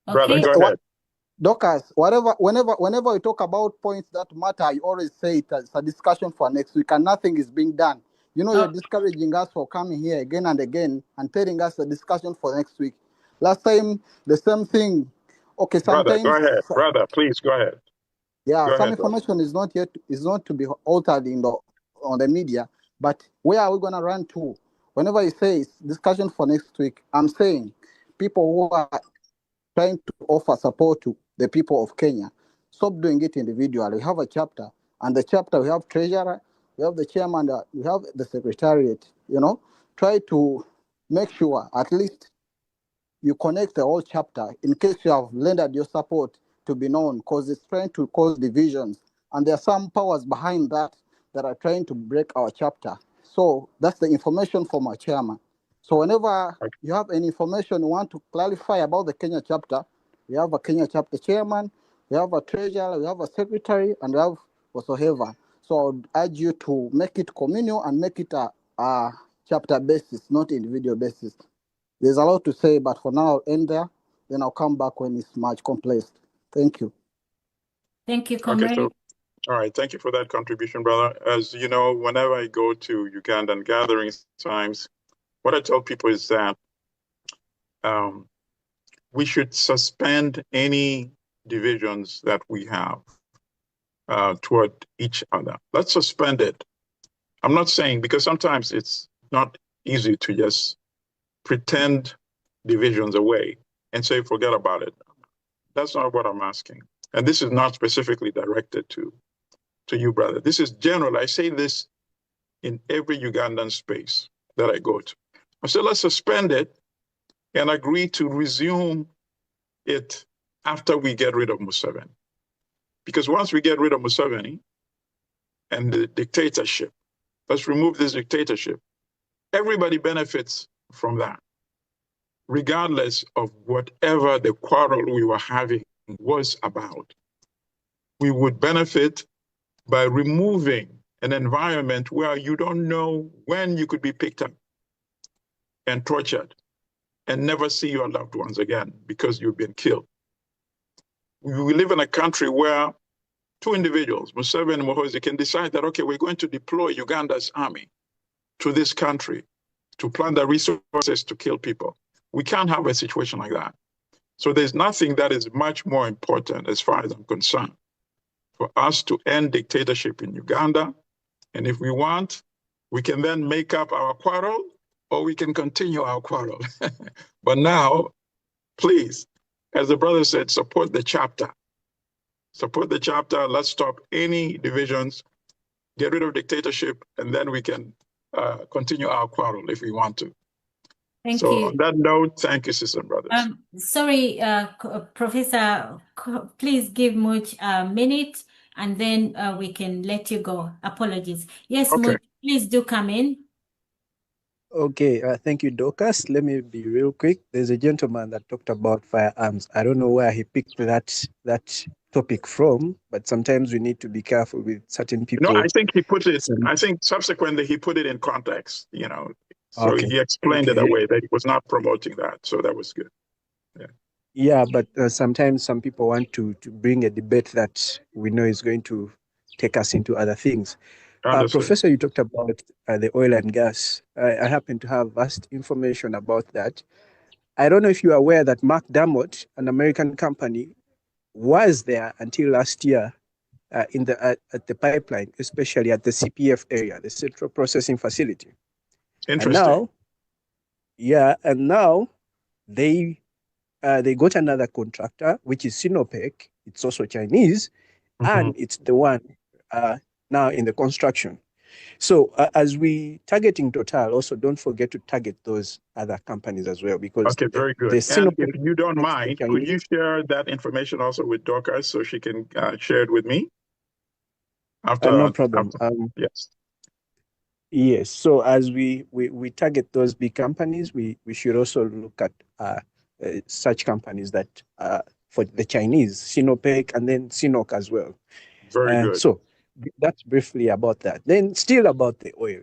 Okay. Brother, go ahead. Doctors, whenever we talk about points that matter, you always say it's a discussion for next week, and nothing is being done. You're discouraging us for coming here again and again and telling us a discussion for next week. Last time, the same thing. Okay, sometimes. Brother, go ahead. Brother, please go ahead. Yeah, some information is not to be altered on the media. But where are we going to run to? Whenever you say it's discussion for next week, I'm saying people who are trying to offer support to the people of Kenya, stop doing it individually. We have a chapter, and the chapter we have treasurer, we have the chairman, we have the secretariat. Try to make sure at least you connect the whole chapter in case you have lended your support to be known, because it's trying to cause divisions, and there are some powers behind that are trying to break our chapter. So that's the information from our chairman. So whenever you have any information you want to clarify about the Kenya chapter, we have a Kenya chapter chairman, we have a treasurer, we have a secretary, and we have whatsoever. So I would urge you to make it communal and make it a chapter basis, not individual basis. There's a lot to say, but for now I'll end there. Then I'll come back when it's much complex. Thank you. Thank you, comrade. Okay, all right, thank you for that contribution, brother. As you know, whenever I go to Ugandan gatherings times, what I tell people is that we should suspend any divisions that we have toward each other. Let's suspend it. I'm not saying, because sometimes it's not easy to just pretend divisions away and say, forget about it. That's not what I'm asking. And this is not specifically directed to you, brother. This is general. I say this in every Ugandan space that I go to. I said, let's suspend it and agree to resume it after we get rid of Museveni. Because once we get rid of Museveni and the dictatorship, let's remove this dictatorship, everybody benefits from that, regardless of whatever the quarrel we were having was about. We would benefit by removing an environment where you don't know when you could be picked up and tortured and never see your loved ones again because you've been killed. We live in a country where two individuals, Museveni and Muhoozi, can decide that, okay, we're going to deploy Uganda's army to this country to plant the resources to kill people. We can't have a situation like that. So there's nothing that is much more important, as far as I'm concerned, for us to end dictatorship in Uganda. And if we want, we can then make up our quarrel, or we can continue our quarrel. But now, please, as the brother said, support the chapter. Support the chapter. Let's stop any divisions, get rid of dictatorship, and then we can continue our quarrel if we want to. Thank you. On that note, thank you, sisters and brothers. Sorry, Professor, please give Much a minute, and then we can let you go. Apologies. Yes, Okay. Much, please do come in. Okay, thank you, Dorcas. Let me be real quick. There's a gentleman that talked about firearms. I don't know where he picked that topic from, but sometimes we need to be careful with certain people. No, I think he put it, I think subsequently he put it in context, you know. So Okay. he explained it away that he was not promoting that. So that was good. Yeah. Yeah, but sometimes some people want to bring a debate that we know is going to take us into other things. Professor, you talked about the oil and gas. I happen to have vast information about that. I don't know if you are aware that Mark Dermott, an American company, was there until last year at the pipeline, especially at the CPF area, the Central Processing Facility. Interesting. And now they got another contractor, which is Sinopec. It's also Chinese, and it's the one now in the construction. So as we targeting Total, also don't forget to target those other companies as well, because okay, very good. And if you don't mind, could you share that information also with Dorcas so she can share it with me? After, no problem. Yes. Yes. So as we target those big companies, we should also look at such companies that for the Chinese, Sinopec, and then Sinok as well. Very good. So that's briefly about that. Then still about the oil.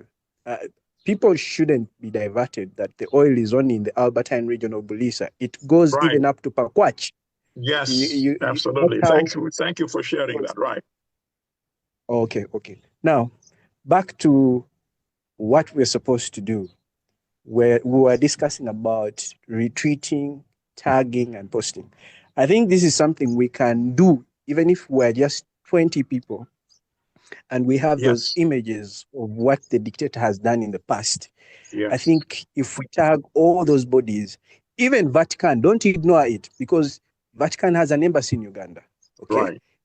People shouldn't be diverted that the oil is only in the Albertine region of Bulisa. It goes even up to Pakwach. Yes, absolutely. Thank you for sharing that, right. Okay. Now, back to what we're supposed to do. Where we were discussing about retweeting, tagging, and posting. I think this is something we can do even if we're just 20 people and we have those images of what the dictator has done in the past. I think if we tag all those bodies, even Vatican, don't ignore it, because Vatican has an embassy in Uganda,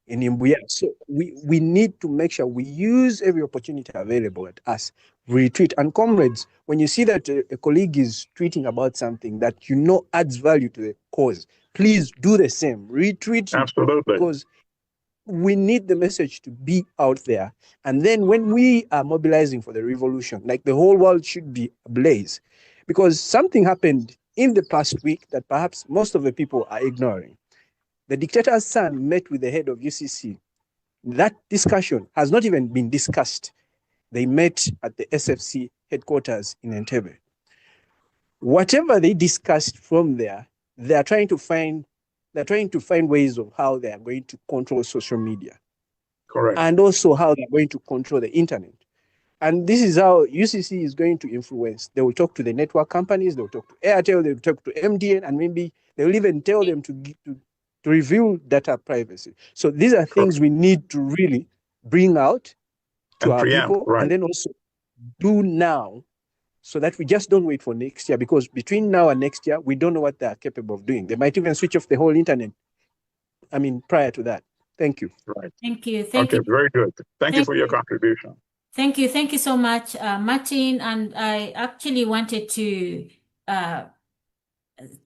in Imbuya. So we need to make sure we use every opportunity available at us. Retweet. And comrades, when you see that a colleague is tweeting about something that adds value to the cause, please do the same. Retweet it, because we need the message to be out there. And then when we are mobilizing for the revolution, like the whole world should be ablaze, because something happened in the past week that perhaps most of the people are ignoring. The dictator's son met with the head of UCC. That discussion has not even been discussed. They met at the SFC headquarters in Entebbe. Whatever they discussed from there, they're trying to find ways of how they are going to control social media. Correct. And also how they're going to control the internet. And this is how UCC is going to influence. They will talk to the network companies, they'll talk to Airtel, they'll talk to MDN, and maybe they'll even tell them to reveal data privacy. So these are things we need to really bring out to And our preempt, people, right. and then also do now, so that we just don't wait for next year, because between now and next year, we don't know what they're capable of doing. They might even switch off the whole internet. I mean, prior to that. Thank you. Right. Thank you. Thank Okay, you. very good. Thank you for your you. contribution. Thank you. Thank you so much, Martin. And I actually wanted to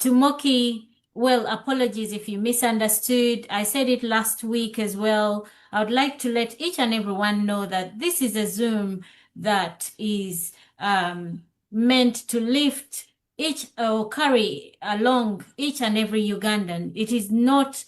Moki, well, apologies if you misunderstood. I said it last week as well. I would like to let each and everyone know that this is a Zoom that is meant to lift each or carry along each and every Ugandan. It is not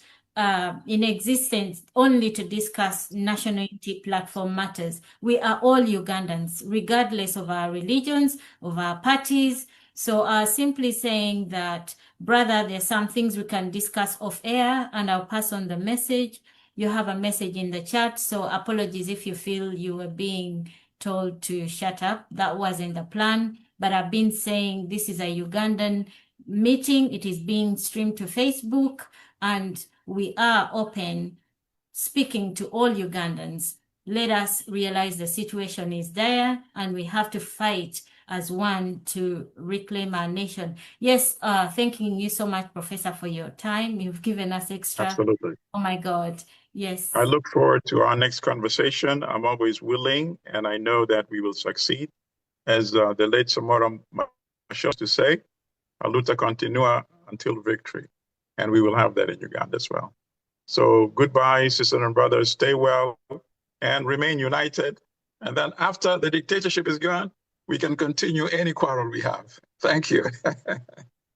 in existence only to discuss national unity platform matters. We are all Ugandans, regardless of our religions, of our parties. So simply saying that, brother, there's some things we can discuss off air, and I'll pass on the message. You have a message in the chat, so apologies if you feel you were being told to shut up. That wasn't the plan, but I've been saying this is a Ugandan meeting. It is being streamed to Facebook, and we are open speaking to all Ugandans. Let us realize the situation is dire, and we have to fight as one to reclaim our nation. Yes, thanking you so much, Professor, for your time. You've given us extra. Absolutely. Oh my God. Yes. I look forward to our next conversation. I'm always willing, and I know that we will succeed. As the late Samora used to say, a luta continua until victory. And we will have that in Uganda as well. So goodbye, sisters and brothers. Stay well and remain united. And then after the dictatorship is gone, we can continue any quarrel we have. Thank you.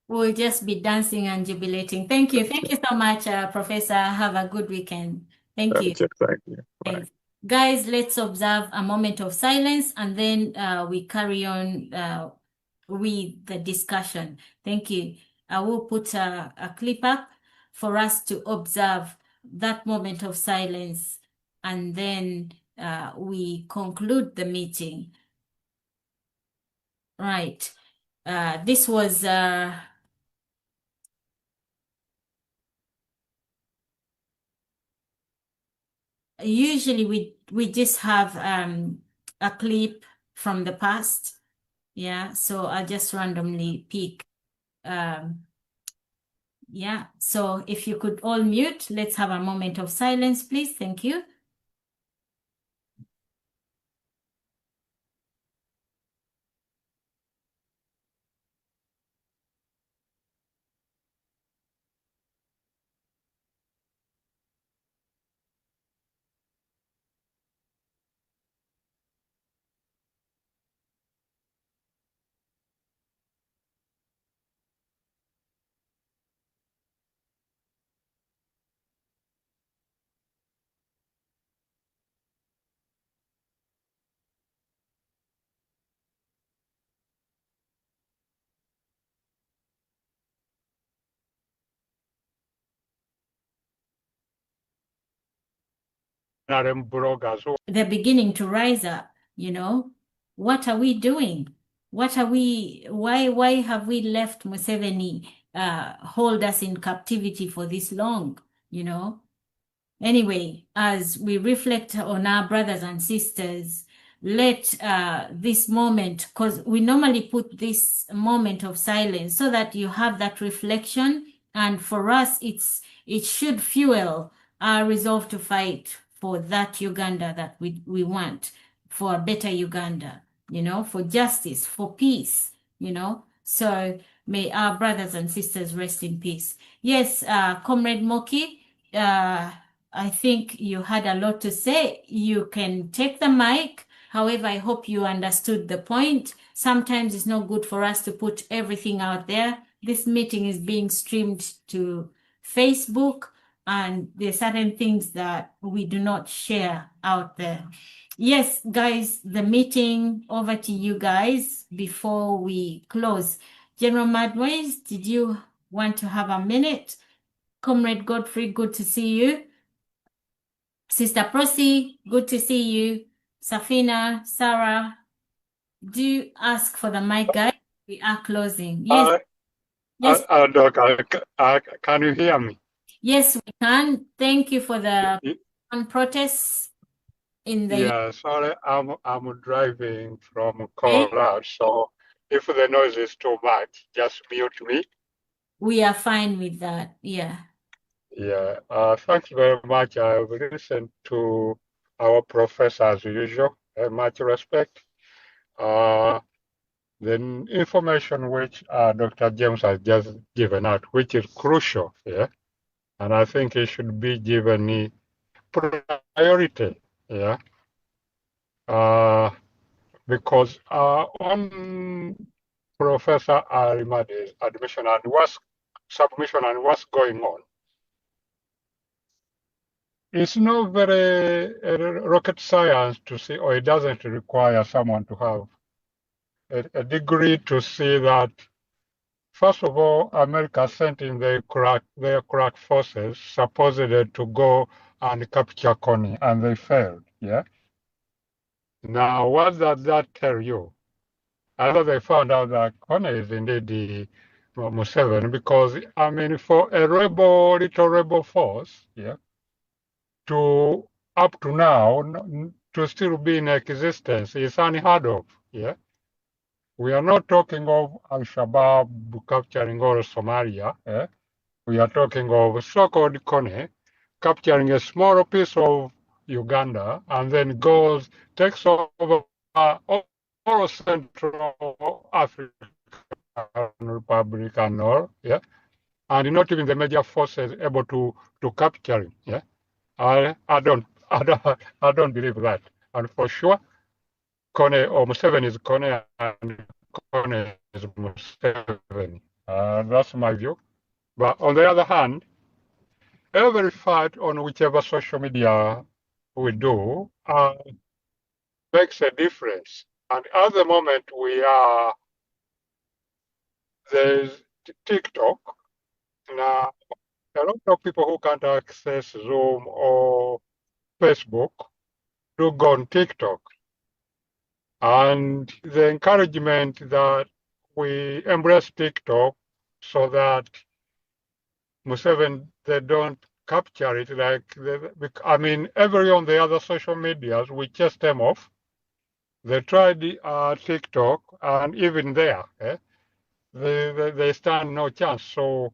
We'll just be dancing and jubilating. Thank you. Thank you so much, Professor. Have a good weekend. Thank you. Okay, thank you. Thanks. Guys, let's observe a moment of silence, and then we carry on with the discussion. Thank you. I will put a clip up for us to observe that moment of silence, and then we conclude the meeting. Right. This was usually we just have a clip from the past. Yeah, so I just randomly pick. Yeah, so if you could all mute, let's have a moment of silence, please. Thank you. They're beginning to rise up, you know. What are we doing? Why have we let Museveni hold us in captivity for this long, you know? Anyway, as we reflect on our brothers and sisters, let this moment, because we normally put this moment of silence so that you have that reflection, and for us it should fuel our resolve to fight for that Uganda that we want, for a better Uganda, you know, for justice, for peace, you know. So may our brothers and sisters rest in peace. Yes, Comrade Moki, I think you had a lot to say. You can take the mic. However, I hope you understood the point. Sometimes it's not good for us to put everything out there. This meeting is being streamed to Facebook, and there's certain things that we do not share out there. Yes, guys, the meeting, over to you guys before we close. General Madways, did you want to have a minute? Comrade Godfrey, good to see you. Sister Prosi, good to see you. Safina, Sarah, do ask for the mic, guys. We are closing. Yes. Yes. Doc, can you hear me? Yes, we can. Thank you for the protests in the. Yeah, sorry, I'm driving from Colorado, so if the noise is too much, just mute me. We are fine with that. Yeah. Yeah, thanks very much. I've listened to our professor as usual, much respect. The information which Dr. James has just given out, which is crucial, yeah, and I think it should be given priority, yeah, because on Professor Arimadi's admission and submission and what's going on, it's not very rocket science to see, or it doesn't require someone to have a degree to see that. First of all, America sent in their crack forces supposedly to go and capture Coney, and they failed. Yeah. Now, what does that tell you? Either they found out that Coney is indeed the Museveni, because I mean, for a little rebel force, yeah, to up to now to still be in existence is unheard of. Yeah. We are not talking of Al-Shabaab capturing all Somalia. We are talking of so-called Kone capturing a small piece of Uganda and then takes over all Central African Republic and all, yeah, and not even the major forces able to capture him. Yeah, I don't believe that, and for sure. Kone or Museveni is Kone and Kone is Museveni. That's my view. But on the other hand, every fight on whichever social media we do makes a difference. And at the moment there's TikTok. Now, a lot of people who can't access Zoom or Facebook do go on TikTok. And the encouragement that we embrace TikTok so that Museveni, they don't capture it I mean, every on the other social medias, we chase them off. They tried TikTok, and even there, they stand no chance. So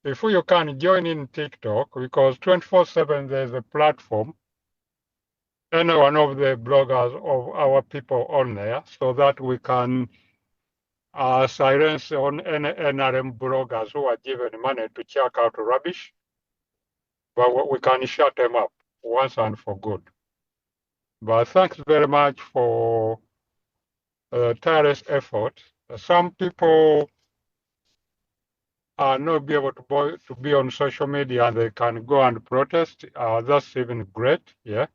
if you can join in TikTok, because 24/7 there's a platform, any one of the bloggers of our people on there, so that we can silence on NRM bloggers who are given money to check out rubbish, but we can shut them up once and for good. But thanks very much for tireless effort. Some people are not be able to be on social media and they can go and protest. That's even great, yeah.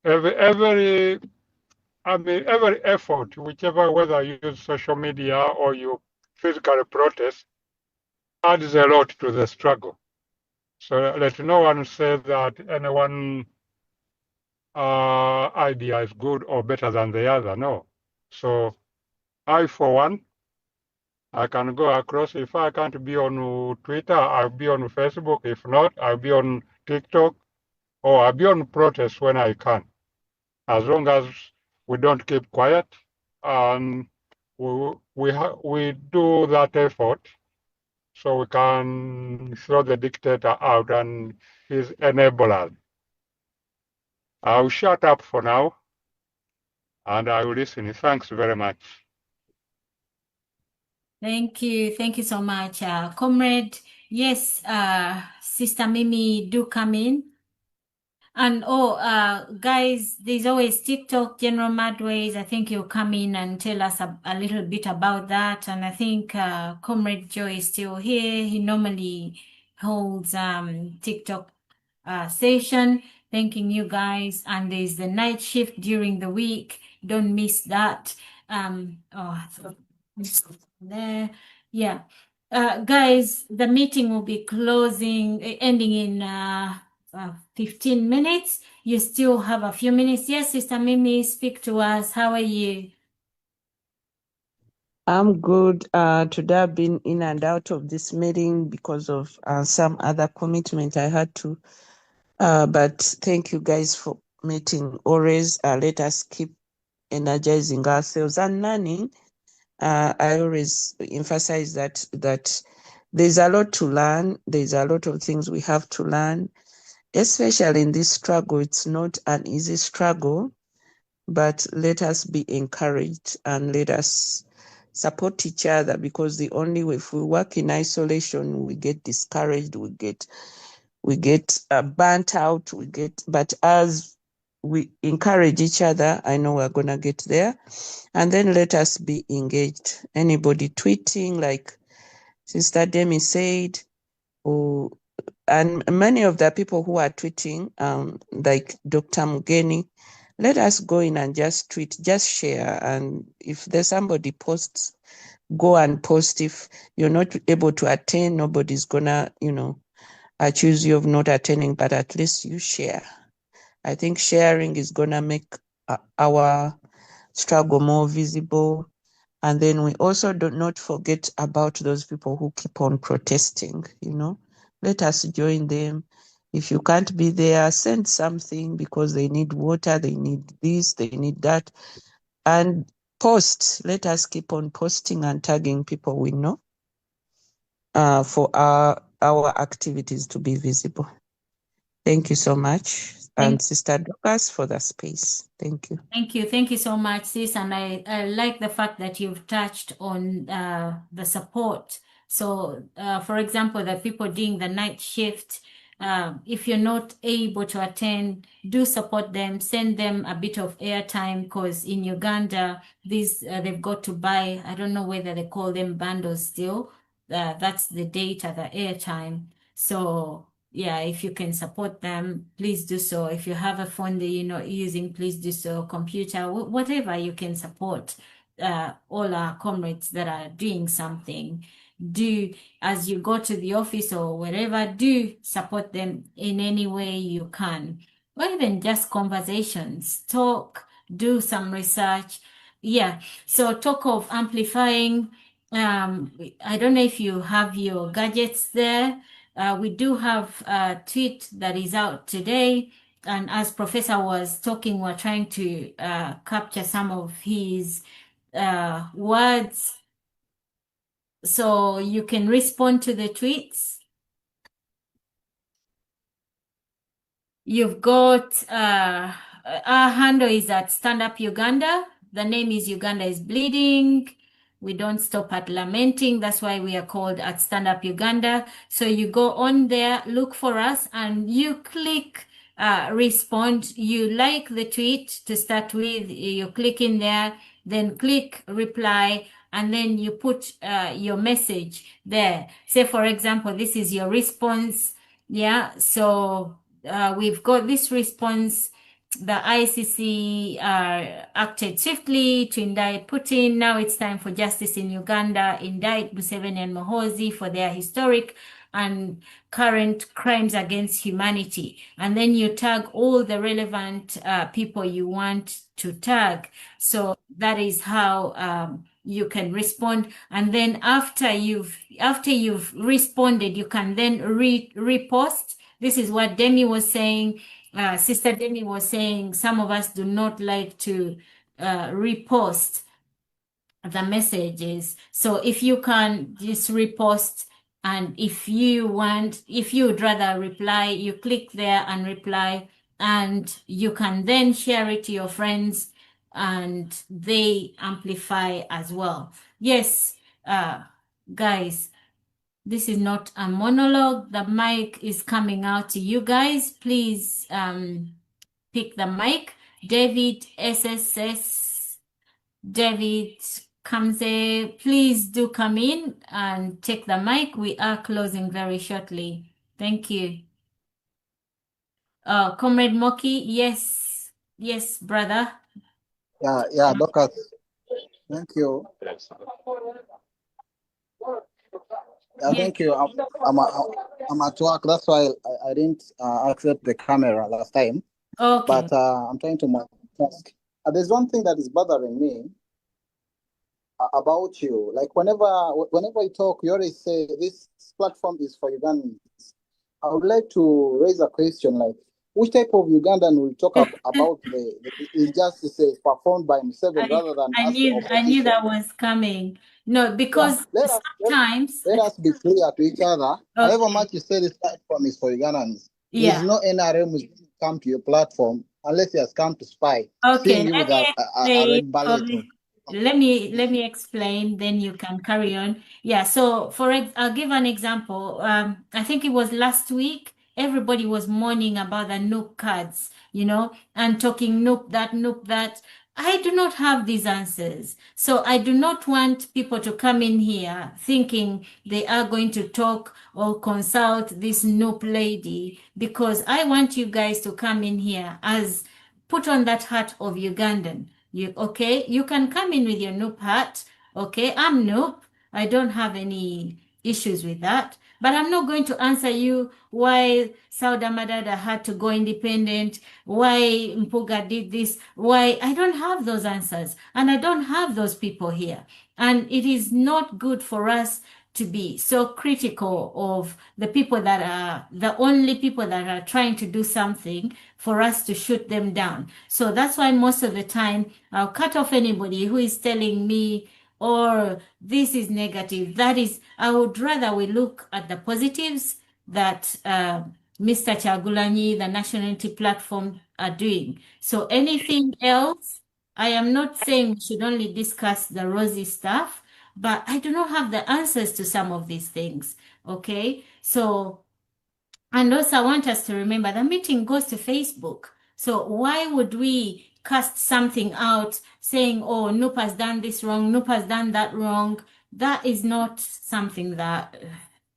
Every effort, whichever, whether you use social media or you physically protest, adds a lot to the struggle. So let no one say that anyone idea is good or better than the other. No. So I, for one, I can go across. If I can't be on Twitter, I'll be on Facebook. If not, I'll be on TikTok, or I'll be on protest when I can. As long as we don't keep quiet and we do that effort, so we can throw the dictator out and his enablers. I'll shut up for now, and I will listen. Thanks very much. Thank you so much, comrade. Yes, Sister Mimi, do come in. And guys, there's always TikTok, General Madways. I think you'll come in and tell us a little bit about that. And I think Comrade Joe is still here. He normally holds TikTok session. Thanking you guys. And there's the night shift during the week. Don't miss that. There, yeah. Guys, the meeting will be ending in 15 minutes. you still have a few minutes. Yes, Sister Mimi, speak to us. How are you? I'm good. Today I've been in and out of this meeting because of some other commitment I had to. But thank you guys for meeting. Always let us keep energizing ourselves and learning. I always emphasize that there's a lot to learn. There's a lot of things we have to learn, especially in this struggle. It's not an easy struggle, but let us be encouraged and let us support each other, because the only way, if we work in isolation, we get discouraged, we get burnt out, but as we encourage each other, I know we're gonna get there. And then let us be engaged. Anybody tweeting, like Sister Demi said, and many of the people who are tweeting, like Dr. Mugeni, let us go in and just tweet, just share. And if there's somebody posts, go and post. If you're not able to attend, nobody's gonna, accuse you of not attending, but at least you share. I think sharing is gonna make our struggle more visible. And then we also do not forget about those people who keep on protesting, Let us join them. If you can't be there, send something, because they need water, they need this, they need that. And post. Let us keep on posting and tagging people we know for our activities to be visible. Thank you so much. And Sister Dorcas for the space. Thank you. Thank you so much, sis. And I like the fact that you've touched on the support. So, for example, the people doing the night shift, if you're not able to attend, do support them, send them a bit of airtime, because in Uganda, they've got to buy, I don't know whether they call them bundles still. That's the data, the airtime. So yeah, if you can support them, please do so. If you have a phone that you're not using, please do so. Computer, whatever you can support all our comrades that are doing something. Do, as you go to the office or wherever, do support them in any way you can. Or even just conversations, talk, do some research. Yeah, so talk of amplifying. I don't know if you have your gadgets there. We do have a tweet that is out today. And as Professor was talking, we're trying to capture some of his words. So you can respond to the tweets. You've got, our handle is at Stand Up Uganda. The name is Uganda is Bleeding. We don't stop at lamenting. That's why we are called at Stand Up Uganda. So you go on there, look for us, and you click respond. You like the tweet to start with. You click in there, then click reply, and then you put your message there. Say, for example, this is your response. Yeah, so we've got this response. The ICC acted swiftly to indict Putin. Now it's time for justice in Uganda. Indict Museveni and Mohozi for their historic and current crimes against humanity. And then you tag all the relevant people you want to tag. So that is how you can respond. And then after you've responded, you can then repost. This is what Demi was saying. Sister Demi was saying some of us do not like to repost the messages. So if you can just repost, and if you would rather reply, you click there and reply, and you can then share it to your friends and they amplify as well. Yes, guys, this is not a monologue. The mic is coming out to you guys. Please pick the mic. David, SSS, David Kamze, please do come in and take the mic. We are closing very shortly. Thank you. Comrade Moki, yes, brother. Yeah, Doctor. Thank you. Thank you. I'm at work. That's why I didn't accept the camera last time. Okay. But I'm trying to multitask. There's one thing that is bothering me about you. Like whenever you talk, you always say this platform is for Ugandans. I would like to raise a question like, which type of Ugandan will talk about the injustices performed by Museveni rather than us, the opposition? I knew that was coming. No, because sometimes. Let us be clear to each other. However much you say this platform is for Ugandans, Yeah. there's no NRM who's going to come to your platform unless he has come to spy, Okay, seeing you with a red ballot. Let me explain, then you can carry on. Yeah, so I'll give an example. I think it was last week, everybody was mourning about the NUP cards, and talking NUP that. I do not have these answers. So I do not want people to come in here thinking they are going to talk or consult this NUP lady, because I want you guys to come in here as put on that hat of Ugandan. You can come in with your Noop hat. Okay, I'm Noop. I don't have any issues with that. But I'm not going to answer you why Sauda Madada had to go independent, why Mpuga did this, why. I don't have those answers. And I don't have those people here. And it is not good for us to be so critical of the people that are the only people that are trying to do something, for us to shoot them down. So that's why most of the time I'll cut off anybody who is telling me, or this is negative. That is, I would rather we look at the positives that Mr. Chagulanyi, the National Unity Platform, are doing. So anything else, I am not saying we should only discuss the rosy stuff, but I do not have the answers to some of these things. Okay, so, and also I want us to remember the meeting goes to Facebook. So why would we cast something out saying, oh, Noop has done this wrong, Noop has done that wrong? That is not something that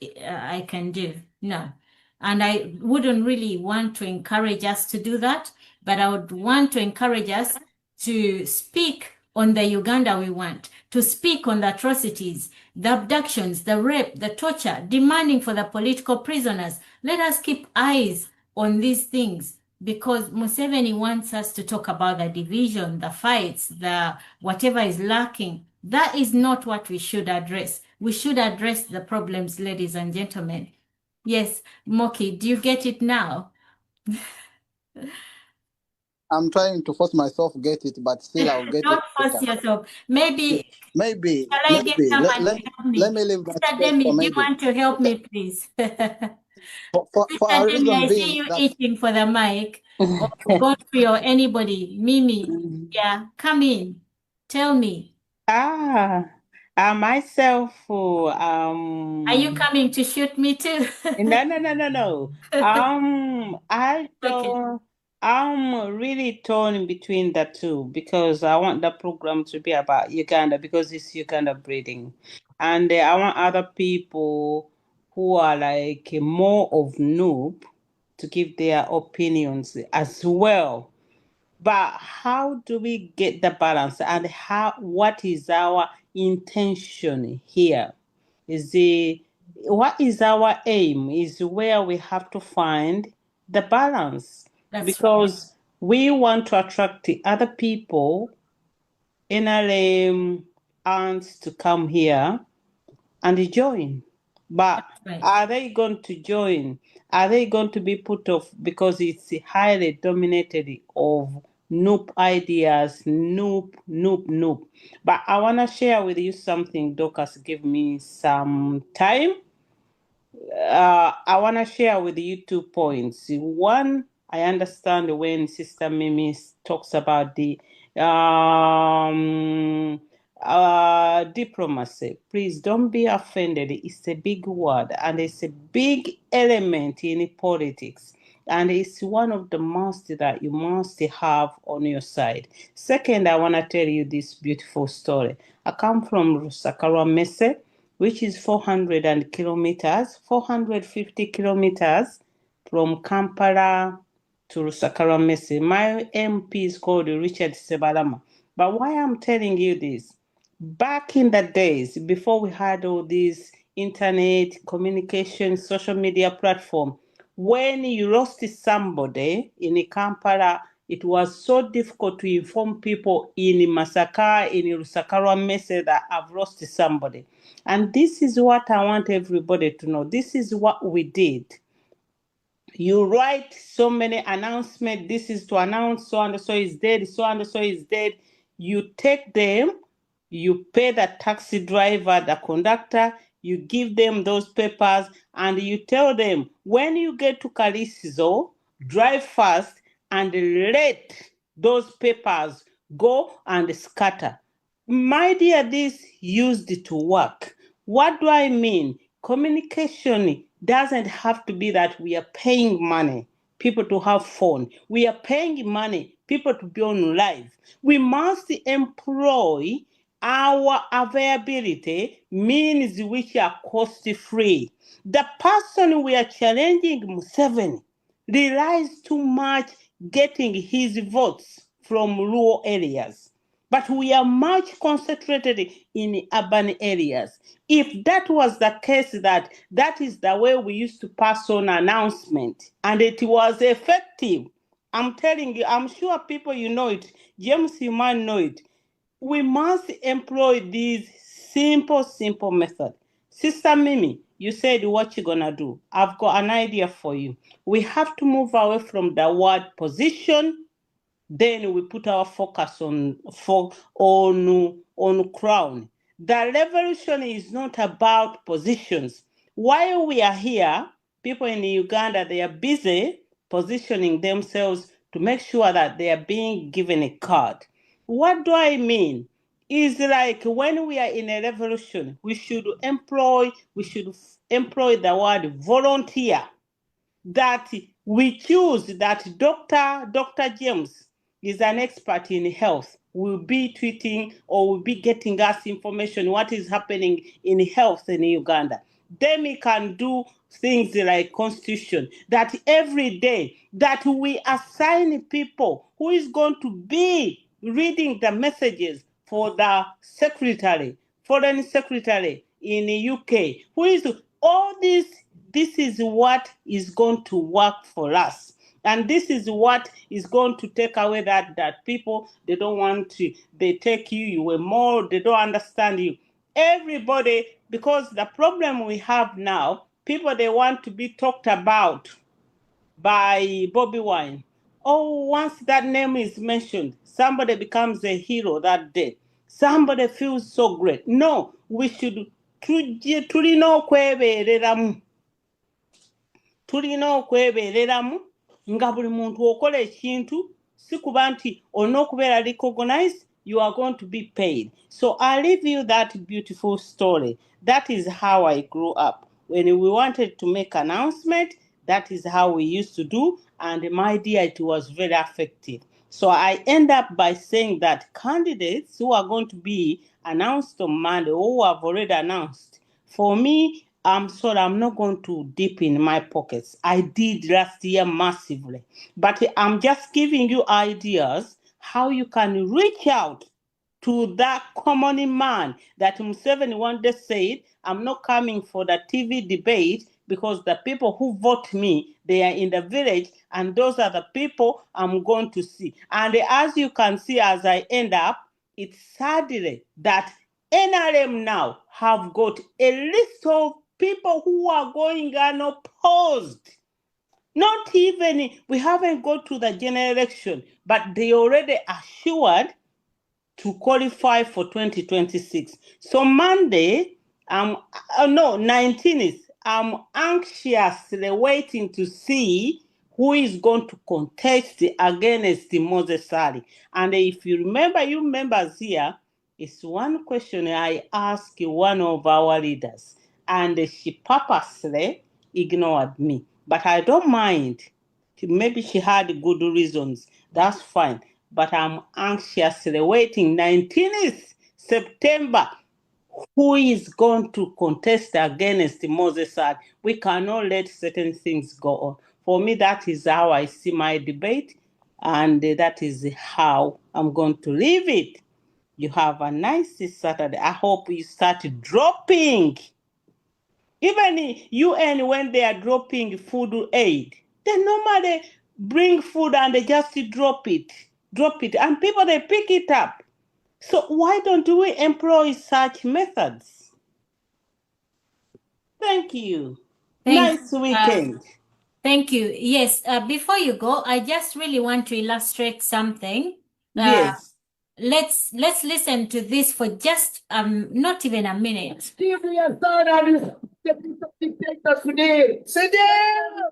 I can do. No. And I wouldn't really want to encourage us to do that, but I would want to encourage us to speak on the Uganda we want, to speak on the atrocities, the abductions, the rape, the torture, demanding for the political prisoners. Let us keep eyes on these things, because Museveni wants us to talk about the division, the fights, the whatever is lacking. That is not what we should address. We should address the problems, ladies and gentlemen. Yes, Moki, do you get it now? I'm trying to force myself to get it, but still I'll get Don't it. force yourself. Maybe. Maybe. Shall I get someone to help me? Let me leave that Mr. space Demi, for do you maybe. want to help me, please? For Mr. a Demi, reason I see being you that itching for the mic. Or Godfrey or anybody. Mimi, yeah, come in. Tell me. Myself, Are you coming to shoot me too? No. I don't. I'm really torn between the two, because I want the program to be about Uganda because it's Uganda breeding, and I want other people who are like more of noob to give their opinions as well. But how do we get the balance, and what is our intention here? What is our aim is where we have to find the balance. Because we want to attract the other people in our arms to come here and join. But are they going to join? Are they going to be put off because it's highly dominated of Noop ideas, Noop. But I want to share with you something. Dorcas, give me some time. I want to share with you 2 points. One, I understand when Sister Mimi talks about the diplomacy. Please don't be offended. It's a big word and it's a big element in politics. And it's one of the most that you must have on your side. Second, I want to tell you this beautiful story. I come from Rusakara Mese, which is 450 kilometers from Kampala to Rusakara Mese. My MP is called Richard Sebalama. But why I'm telling you this, back in the days, before we had all these internet communication, social media platform, when you lost somebody in Kampala, it was so difficult to inform people in Masaka, in Lusakara message that I've lost somebody. And this is what I want everybody to know. This is what we did. You write so many announcements. This is to announce so and so is dead, so and so is dead. You take them, you pay the taxi driver, the conductor, you give them those papers, and you tell them when you get to Kalisizo, drive fast and let those papers go and scatter. My dear, this used to work. What do I mean? Communication doesn't have to be that we are paying money people to have phone. We are paying money people to be on live. We must employ our availability means which are cost free. The person we are challenging, Museveni, relies too much getting his votes from rural areas. But we are much concentrated in urban areas. If that was the case, that is the way we used to pass on announcement, and it was effective. I'm telling you, I'm sure people you know it. James, you might know it. We must employ this simple method. Sister Mimi, you said what you're gonna do. I've got an idea for you. We have to move away from the word position. Then we put our focus on crown. The revolution is not about positions. While we are here, people in Uganda, they are busy positioning themselves to make sure that they are being given a card. What do I mean? Is like when we are in a revolution, we should employ the word volunteer. That we choose that Dr. James is an expert in health, will be tweeting or will be getting us information what is happening in health in Uganda. Then we can do things like constitution, that every day that we assign people who is going to be reading the messages for the foreign secretary in the UK, who is all this is what is going to work for us. And this is what is going to take away that people, they don't want to, they take you were more, they don't understand you. Everybody, because the problem we have now, people, they want to be talked about by Bobby Wine. Oh, once that name is mentioned, somebody becomes a hero that day. Somebody feels so great. No, we should tulina okwebereramu. Tulina okwebereramu nga buli muntu okola ekintu si kuba nti olina okubeera recognized, you are going to be paid. So I leave you that beautiful story. That is how I grew up. When we wanted to make announcement, that is how we used to do, and my dear, it was very effective. So I end up by saying that candidates who are going to be announced on Monday, who have already announced, for me, I'm sorry, I'm not going to dip in my pockets. I did last year massively. But I'm just giving you ideas how you can reach out to that common man that Museveni one day said, I'm not coming for the TV debate because the people who vote me, they are in the village, and those are the people I'm going to see. And as you can see, as I end up, it's sadly that NRM now have got a list of people who are going unopposed. Not even, we haven't got to the general election, but they already assured to qualify for 2026. So Monday, 19th, I'm anxiously waiting to see who is going to contest against Moses Ali. And if you remember here, it's one question I asked one of our leaders, and she purposely ignored me. But I don't mind. Maybe she had good reasons. That's fine. But I'm anxiously waiting 19th September. Who is going to contest against Moses? We cannot let certain things go on. For me, that is how I see my debate, and that is how I'm going to leave it. You have a nice Saturday. I hope you start dropping Even UN, when they are dropping food aid, they normally bring food and they just drop it, and people, they pick it up. So why don't we employ such methods? Thank you. Nice weekend. Thank you. Yes, before you go, I just really want to illustrate something. Yes. Let's listen to this for just not even a minute. Steve, your son and the dictator today. Sit down.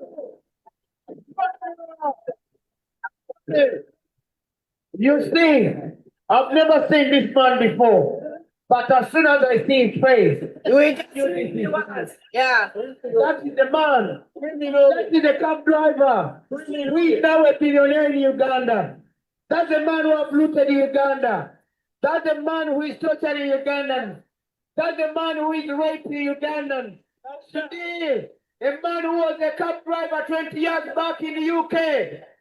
You see, I've never seen this man before. But as soon as I see his face, yeah, that is the man. That is the cab driver. He is now a billionaire in Uganda. That's the man who uprooted Uganda. That's the man who is torturing Ugandans. That's the man who is raping Ugandans. Today, a man who was a cab driver 20 years back in the UK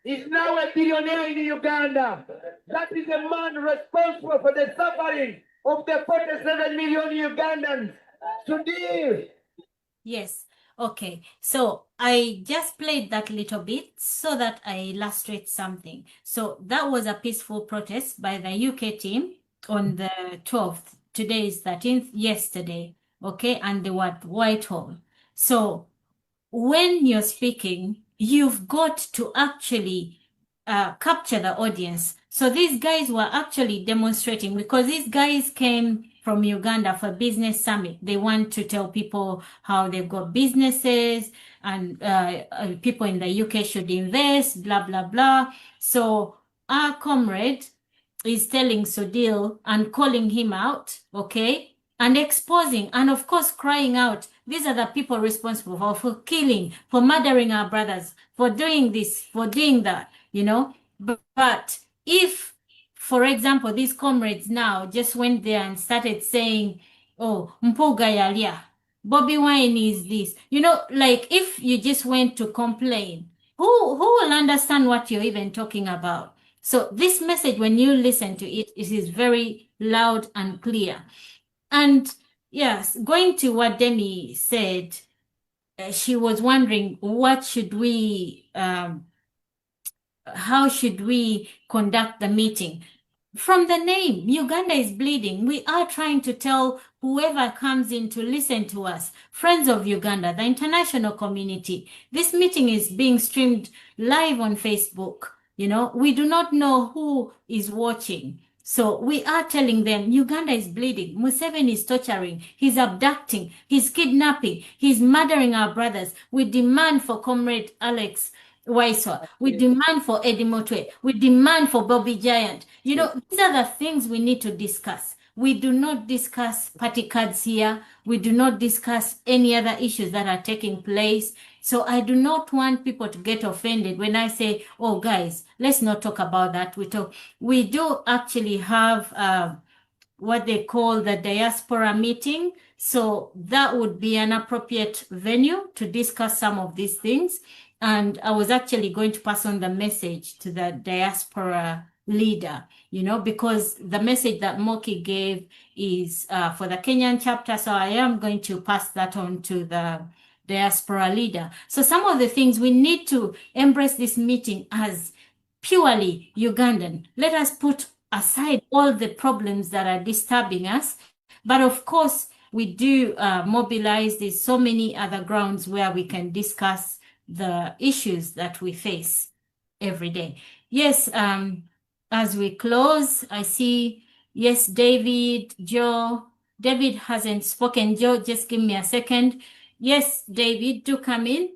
is now a billionaire in Uganda. That is a man responsible for the suffering of the 47 million Ugandans. Today. Yes. Okay. So I just played that little bit so that I illustrate something. So that was a peaceful protest by the UK team on the 12th. Today is 13th, yesterday. Okay. And they were at Whitehall. So when you're speaking, you've got to actually capture the audience. So these guys were actually demonstrating because these guys came from Uganda for business summit. They want to tell people how they've got businesses and people in the UK should invest, blah, blah, blah. So our comrade is telling Sudil and calling him out, okay, and exposing and of course crying out, these are the people responsible for killing, for murdering our brothers, for doing this, for doing that, you know. But if, for example, these comrades now just went there and started saying, oh, Mpuga Yalia, Bobby Wine is this, you know, like if you just went to complain, who will understand what you're even talking about? So this message, when you listen to it, it is very loud and clear. And yes, going to what Demi said, she was wondering what should we, how should we conduct the meeting? From the name, Uganda is bleeding. We are trying to tell whoever comes in to listen to us, friends of Uganda, the international community. This meeting is being streamed live on Facebook. You know, we do not know who is watching. So we are telling them Uganda is bleeding. Museveni is torturing. He's abducting. He's kidnapping. He's murdering our brothers. We demand for Comrade Alex Waiswa. We demand for Eddie Motwe. We demand for Bobby Giant. You know, these are the things we need to discuss. We do not discuss party cards here. We do not discuss any other issues that are taking place. So I do not want people to get offended when I say, oh, guys, let's not talk about that. We do actually have what they call the diaspora meeting. So that would be an appropriate venue to discuss some of these things. And I was actually going to pass on the message to the diaspora leader, you know, because the message that Moki gave is for the Kenyan chapter. So I am going to pass that on to the diaspora leader. So some of the things we need to embrace this meeting as purely Ugandan. Let us put aside all the problems that are disturbing us. But of course, we do mobilize. There's so many other grounds where we can discuss the issues that we face every day. Yes, as we close, I see, yes, David, Joe. David hasn't spoken. Joe, just give me a second. Yes, David, do come in.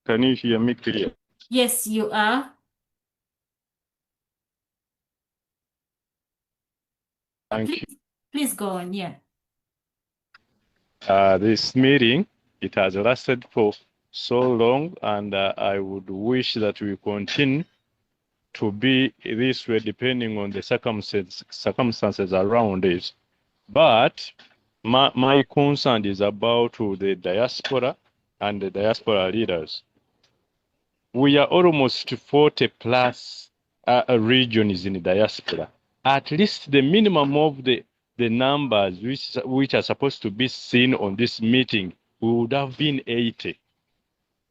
Can you hear me clear? Yes, you are. Thank you. Please go on, yeah. This meeting, it has lasted for so long, and I would wish that we continue to be this way depending on the circumstances around it. But my concern is about the diaspora and the diaspora leaders. We are almost 40 plus regions in the diaspora. At least the minimum of the the numbers which are supposed to be seen on this meeting, we would have been 80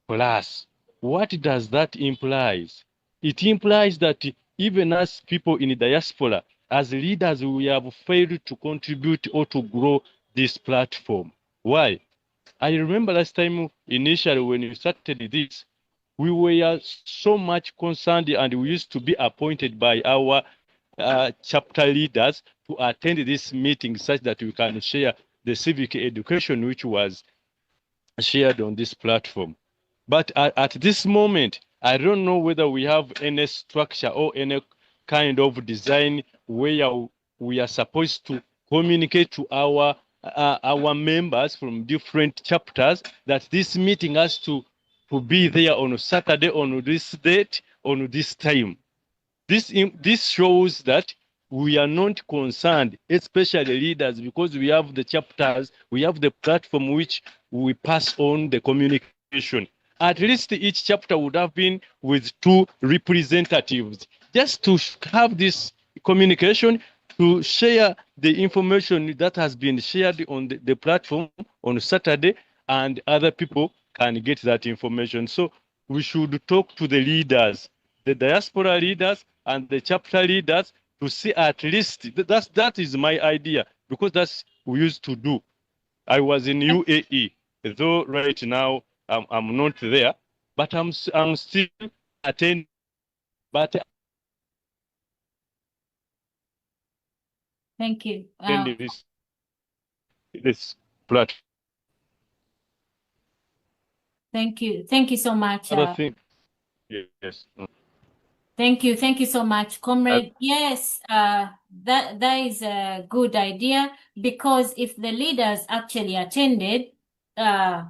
plus. What does that imply? It implies that even as people in the diaspora, as leaders, we have failed to contribute or to grow this platform. Why? I remember last time initially when you started this, we were so much concerned and we used to be appointed by our chapter leaders to attend this meeting such that we can share the civic education which was shared on this platform. But at this moment, I don't know whether we have any structure or any kind of design where we are supposed to communicate to our members from different chapters that this meeting has to be there on a Saturday, on this date, on this time. This shows that we are not concerned, especially leaders, because we have the chapters, we have the platform which we pass on the communication. At least each chapter would have been with 2 representatives, just to have this communication, to share the information that has been shared on the platform on Saturday, and other people can get that information. So we should talk to the leaders, the diaspora leaders and the chapter leaders, to see at least, that is my idea, because that's we used to do. I was in UAE, though right now I'm not there, but I'm still attending. But Thank you. This platform. Thank you. Thank you so much. Other thing, yes. Thank you so much, comrade. Yes, that is a good idea, because if the leaders actually attended,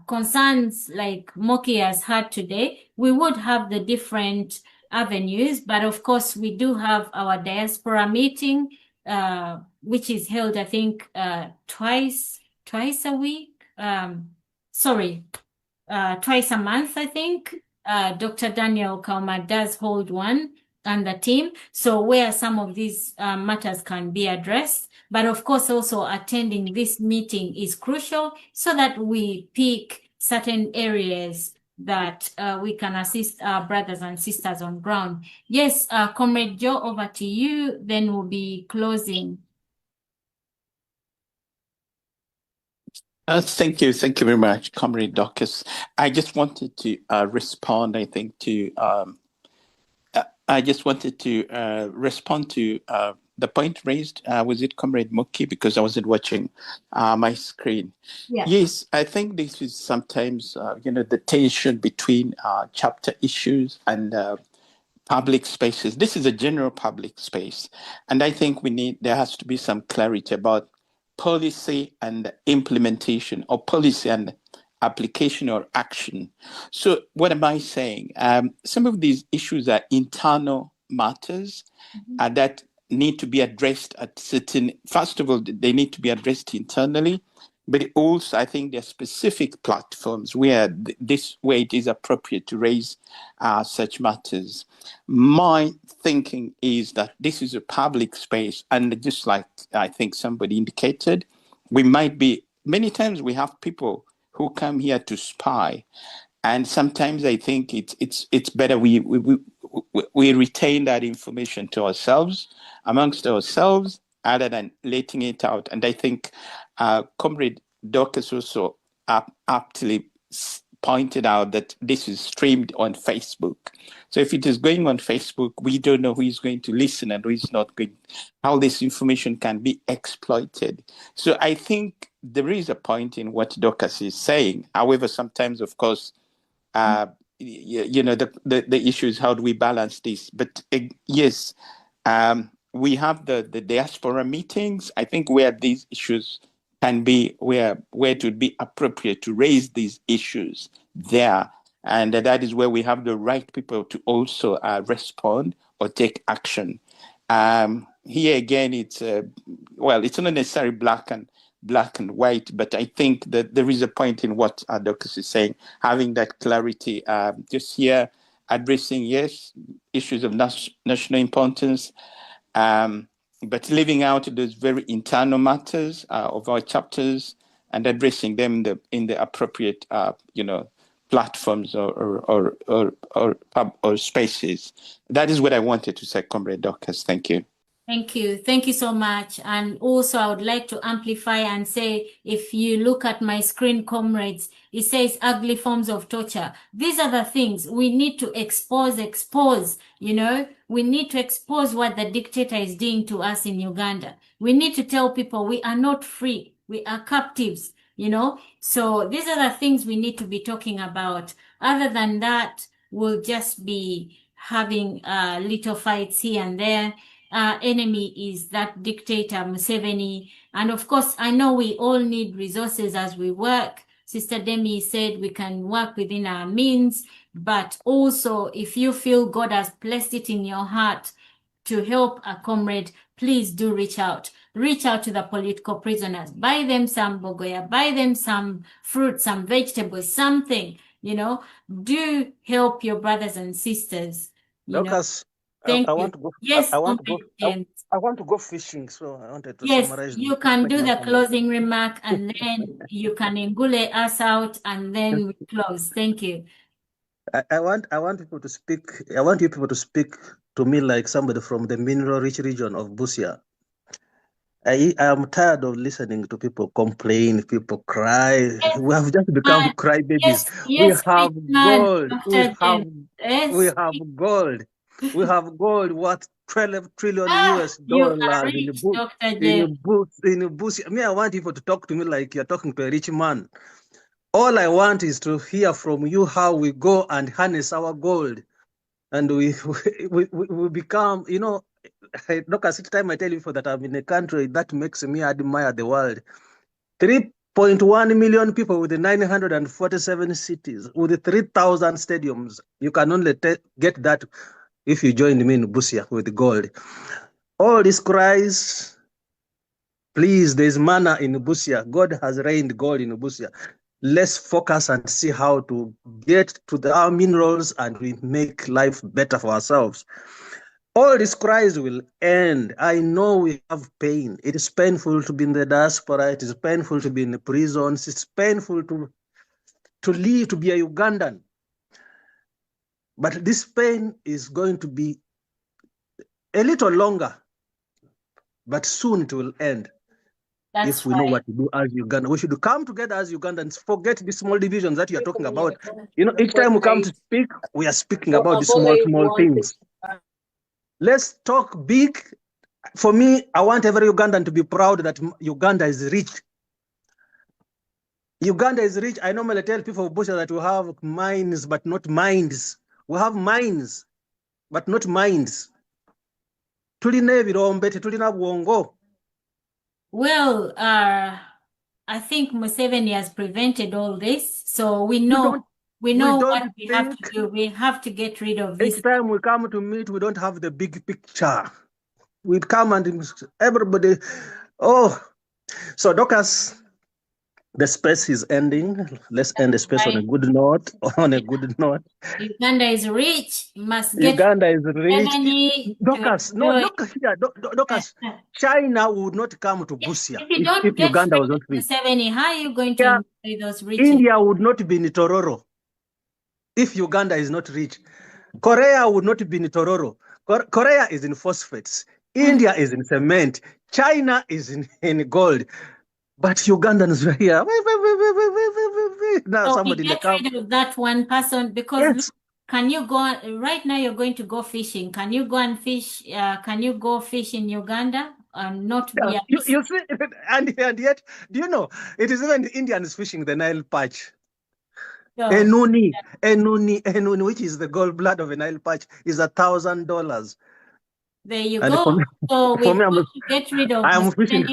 concerns like Moki has had today, we would have the different avenues. But of course, we do have our diaspora meeting, which is held, I think, twice a week. Twice a month, I think. Dr. Daniel Kauma does hold one, and the team, so where some of these matters can be addressed. But of course, also attending this meeting is crucial so that we pick certain areas that we can assist our brothers and sisters on ground. Yes, Comrade Joe, over to you, then we'll be closing. Thank you very much, Comrade Dorcas. I just wanted to respond, I think, to respond to the point raised. Was it Comrade Moki? Because I wasn't watching my screen. Yeah. Yes, I think this is sometimes, the tension between chapter issues and public spaces. This is a general public space. And I think there has to be some clarity about policy and implementation, or policy and application or action. So what am I saying? Some of these issues are internal matters that need to be addressed at first of all, they need to be addressed internally, but also I think there are specific platforms where it is appropriate to raise such matters. My thinking is that this is a public space, and just like I think somebody indicated, many times we have people who come here to spy, and sometimes I think it's better we retain that information to ourselves, amongst ourselves, other than letting it out. And I think Comrade Dorcas also aptly pointed out that this is streamed on Facebook. So if it is going on Facebook, we don't know who is going to listen and who is not going, how this information can be exploited. So I think there is a point in what Dorcas is saying. However, sometimes, of course, the issue is how do we balance this? But yes, we have the diaspora meetings, I think, where these issues can be, where it would be appropriate to raise these issues there. And that is where we have the right people to also respond or take action. Here again, it's not necessarily black and white, but I think that there is a point in what Dorcas is saying, having that clarity, just here addressing, yes, issues of national importance, but leaving out those very internal matters of our chapters and addressing them in the appropriate, platforms or spaces. That is what I wanted to say, Comrade Dorcas. Thank you. Thank you. Thank you so much. And also, I would like to amplify and say, if you look at my screen, comrades, it says ugly forms of torture. These are the things we need to expose, we need to expose what the dictator is doing to us in Uganda. We need to tell people we are not free. We are captives, So these are the things we need to be talking about. Other than that, we'll just be having little fights here and there. Enemy is that dictator Museveni. And of course, I know we all need resources as we work. Sister Demi said we can work within our means, but also if you feel God has placed it in your heart to help a comrade, please do reach out. Reach out to the political prisoners. Buy them some bogoya, buy them some fruit, some vegetables, something, Do help your brothers and sisters, Lucas, Thank I you. want to go. Yes, I want to go. James. I want to go fishing, so I wanted to Yes, summarize. you can do the closing remark, and then you can engule us out, and then we close. Thank you. I want people to speak. I want you people to speak to me like somebody from the mineral-rich region of Busia. I am tired of listening to people complain, people cry. Yes, we have just become crybabies. Yes, we have gold. We Yes. have gold. We have gold worth 12 trillion US You are dollars rich, Dr. James. in Busia. Me, I want people to talk to me like you're talking to a rich man. All I want is to hear from you how we go and harness our gold. And we become, look, at each time I tell you that I'm in a country that makes me admire the world. 3.1 million people with 947 cities, with 3,000 stadiums. You can only get that if you join me in Busia with gold. All these cries, please, there's manna in Busia. God has rained gold in Busia. Let's focus and see how to get to our minerals and we make life better for ourselves. All these cries will end. I know we have pain. It is painful to be in the diaspora. It is painful to be in the prisons. It's painful to live, to be a Ugandan. But this pain is going to be a little longer, but soon it will end. If we know what to do as Uganda, we should come together as Ugandans, forget the small divisions that you are talking about. Each time we come to speak, we are speaking about the small things. Let's talk big. For me, I want every Ugandan to be proud that Uganda is rich. Uganda is rich. I normally tell people of Busia that we have mines, but not minds. We have mines, but not minds. Well, I think Museveni has prevented all this, so we know what we have to do. We have to get rid of this. Each time we come to meet, we don't have the big picture. We come and everybody, so Dorcas, the space is ending. Let's end the space on a good note. Uganda is rich. Uganda is rich. Dorcas, Dorcas. China would not come to Busia if Uganda was not rich. How are you going to enjoy those riches? India would not be in Tororo if Uganda is not rich. Korea would not be in Tororo. Korea is in phosphates. India is in cement. China is in gold. But Ugandans were here. Now somebody get rid of that one person because can you go right now? You're going to go fishing. Can you go and fish? Can you go fish in Uganda and not be? You see, and yet, do you know it is even the Indians fishing the Nile perch. Enuni, which is the gallbladder of a Nile perch, is $1,000. There you go. So we have to get rid of. I'm fishing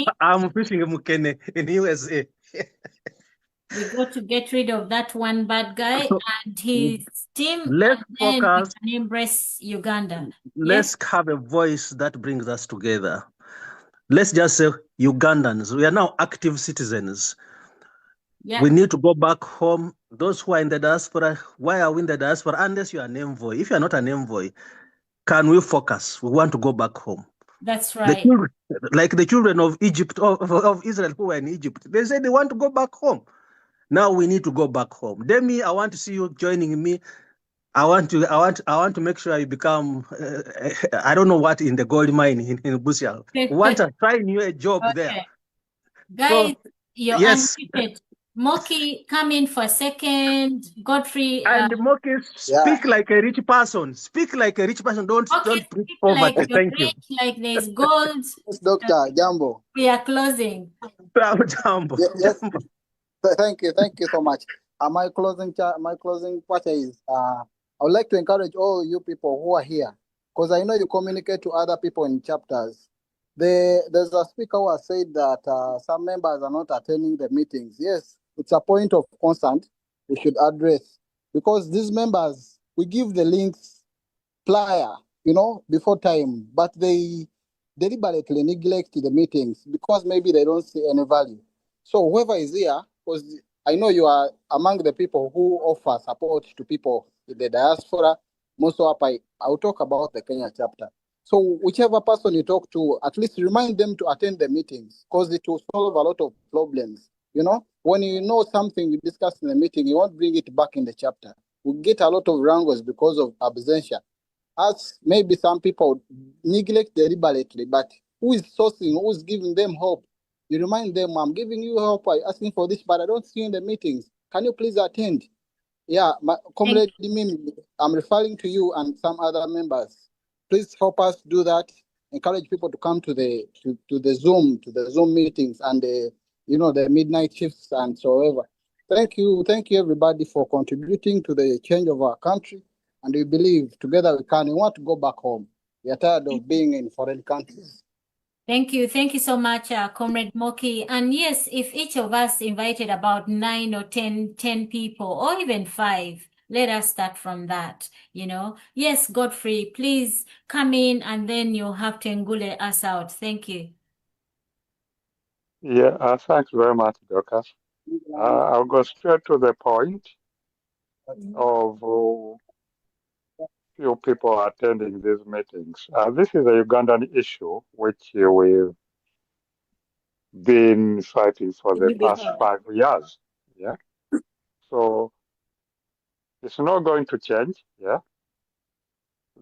Mukene in USA. We got to get rid of that one bad guy and his team. Let's focus. And embrace Uganda. Let's have a voice that brings us together. Let's just say Ugandans. We are now active citizens. Yeah. We need to go back home. Those who are in the diaspora, why are we in the diaspora? Unless you are an envoy. If you are not an envoy, can we focus? We want to go back home. That's The right. children, like the children of Egypt, of Israel who were in Egypt, they said they want to go back home. Now we need to go back home. Demi, I want to see you joining me. I want to make sure you become, I don't know what, in the gold mine in Busia. We want to find you a job there. Okay. Guys, So, you're yes. unmuted. Moki, come in for a second. Godfrey. And Moki, speak like a rich person. Speak like a rich person. Don't preach Like poverty. you're Thank you. rich, like there's gold. Yes, Dr. Jambo. We are closing. Jambo. Yes. Thank you so much. My closing part is I would like to encourage all you people who are here, because I know you communicate to other people in chapters. There's a speaker who has said that some members are not attending the meetings. Yes, it's a point of concern we should address, because these members, we give the links prior, before time, but they deliberately neglect the meetings because maybe they don't see any value. So whoever is here, because I know you are among the people who offer support to people in the diaspora. Most of I'll talk about the Kenya chapter. So whichever person you talk to, at least remind them to attend the meetings, because it will solve a lot of problems. When you know something you discuss in the meeting, you won't bring it back in the chapter. We get a lot of wrangles because of absentia. As maybe some people neglect deliberately, but who is sourcing, who is giving them hope? You remind them, I'm giving you hope, I'm asking for this, but I don't see you in the meetings. Can you please attend? Yeah, Comrade Mimi, I'm referring to you and some other members. Please help us do that. Encourage people to come to the Zoom meetings and the midnight shifts and so ever. Thank you everybody for contributing to the change of our country. And we believe together we can. We want to go back home. We are tired of being in foreign countries. Thank you so much, Comrade Moki. And yes, if each of us invited about 9 or 10 people, or even 5, let us start from that, Yes, Godfrey, please come in and then you'll have to engule us out. Thank you. Yeah, thanks very much, Dorcas. I'll go straight to the point of few people attending these meetings. This is a Ugandan issue which we've been fighting for the past 5 years. Yeah. So it's not going to change. Yeah.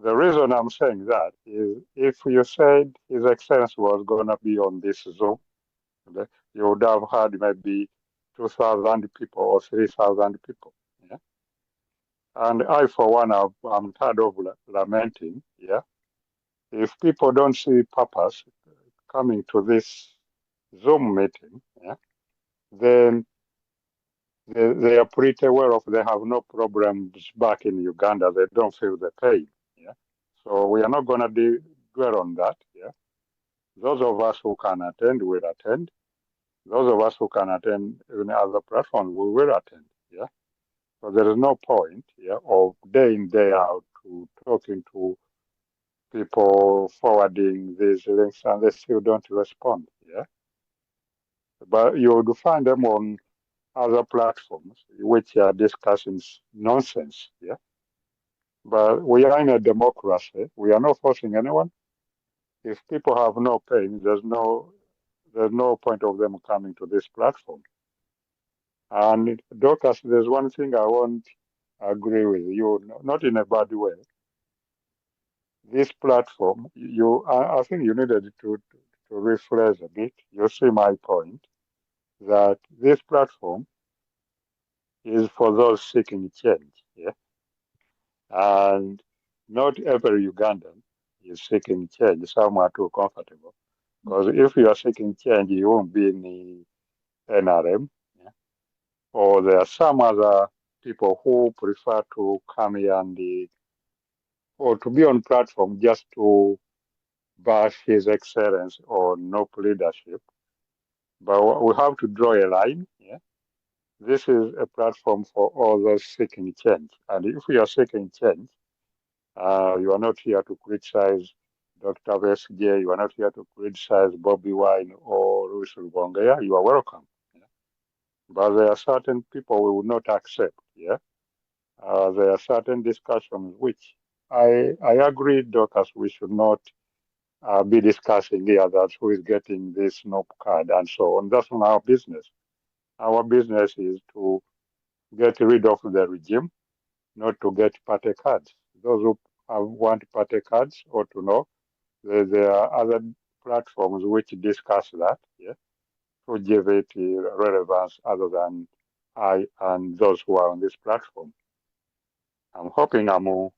The reason I'm saying that is if you said His Excellency was going to be on this Zoom, you would have had maybe 2,000 people or 3,000 people. Yeah. And I, for one, I'm tired of lamenting. Yeah. If people don't see purpose coming to this Zoom meeting, yeah, then they are pretty aware of they have no problems back in Uganda. They don't feel the pain. Yeah. So we are not going to dwell on that. Yeah. Those of us who can attend will attend. Those of us who can attend any other platform, we will attend. Yeah. So there is no point, yeah, of day in, day out to talking to people, forwarding these links, and they still don't respond. Yeah. But you would find them on other platforms which are discussing nonsense. Yeah. But we are in a democracy. We are not forcing anyone. If people have no pain, there's no point of them coming to this platform. And Dorcas, there's one thing I won't agree with you, not in a bad way. This platform, I think you needed to rephrase a bit. You see my point, that this platform is for those seeking change. Yeah. And not every Ugandan is seeking change. Some are too comfortable. Because if you are seeking change, you won't be in the NRM. Yeah? Or there are some other people who prefer to come here or to be on platform just to bash His Excellency or no leadership. But we have to draw a line. Yeah? This is a platform for all those seeking change. And if you are seeking change, you are not here to criticize Dr. Vesge, you are not here to criticize Bobby Wine or Louis Rubonga. You are welcome. Yeah? But there are certain people we will not accept. Yeah, there are certain discussions which I agree, Dorcas, we should not be discussing here that who is getting this NOP card and so on. That's not our business. Our business is to get rid of the regime, not to get party cards. Those who want party cards ought to know there are other platforms which discuss that, yeah, to give it relevance other than I and those who are on this platform. I'm hoping I'm